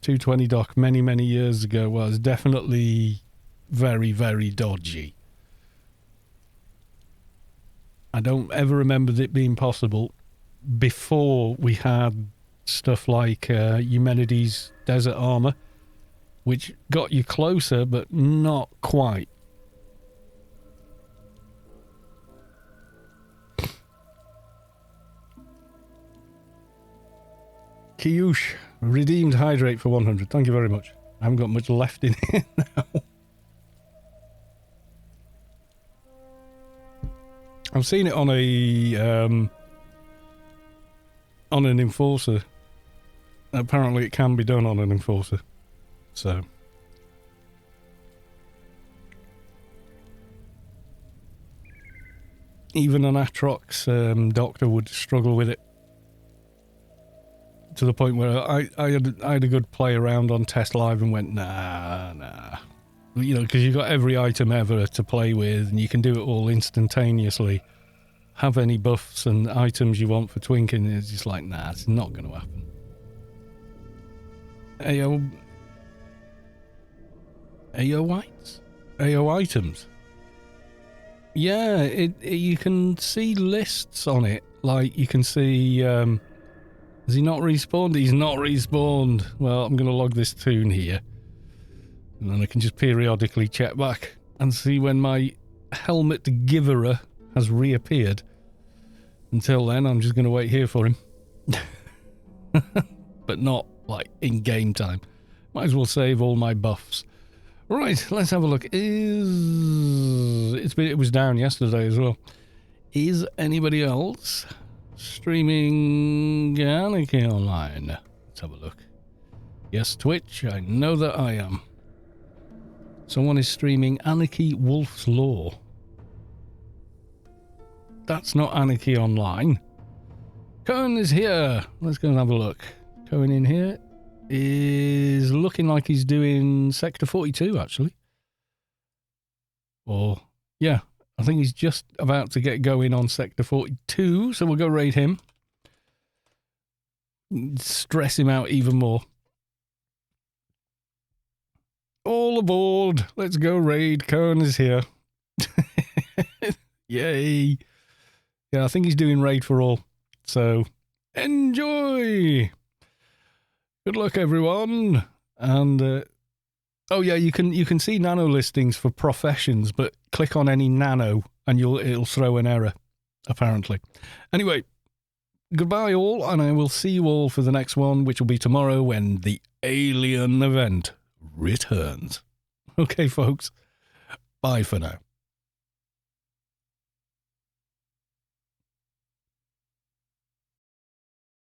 220 Doc many years ago was definitely very, very dodgy. I don't ever remember it being possible before we had stuff like Eumenides Desert Armor, which got you closer, but not quite. Kiyush, redeemed hydrate for 100. Thank you very much. I haven't got much left in here now. I've seen it on an enforcer. Apparently it can be done on an enforcer. So even an Atrox doctor would struggle with it, to the point where I had a good play around on TestLive and went, nah. You know, because you've got every item ever to play with, and you can do it all instantaneously. Have any buffs and items you want for twinking, it's just like, nah, it's not going to happen. AO items. Yeah, you can see lists on it. Like, you can see, has he not respawned? He's not respawned. Well, I'm going to log this tune here. And then I can just periodically check back and see when my helmet giver has reappeared. Until then, I'm just going to wait here for him. But not, like, in game time. Might as well save all my buffs. Right, let's have a look. It was down yesterday as well. Is anybody else streaming Anarchy online? Let's have a look. Yes, Twitch, I know that I am. Someone is streaming Anarchy Wolf's Law. That's not Anarchy online. Cohen is here. Let's go and have a look. Cohen in here is looking like he's doing Sector 42, actually. Or, yeah, I think he's just about to get going on Sector 42, so we'll go raid him. Stress him out even more. All aboard. Let's go raid. Cohen is here. Yay. Yeah, I think he's doing raid for all. So, enjoy. Good luck, everyone. And, oh yeah, you can see nano listings for professions, but click on any nano and it'll throw an error, apparently. Anyway, goodbye all, and I will see you all for the next one, which will be tomorrow when the Alien event returns. Okay, folks. Bye for now.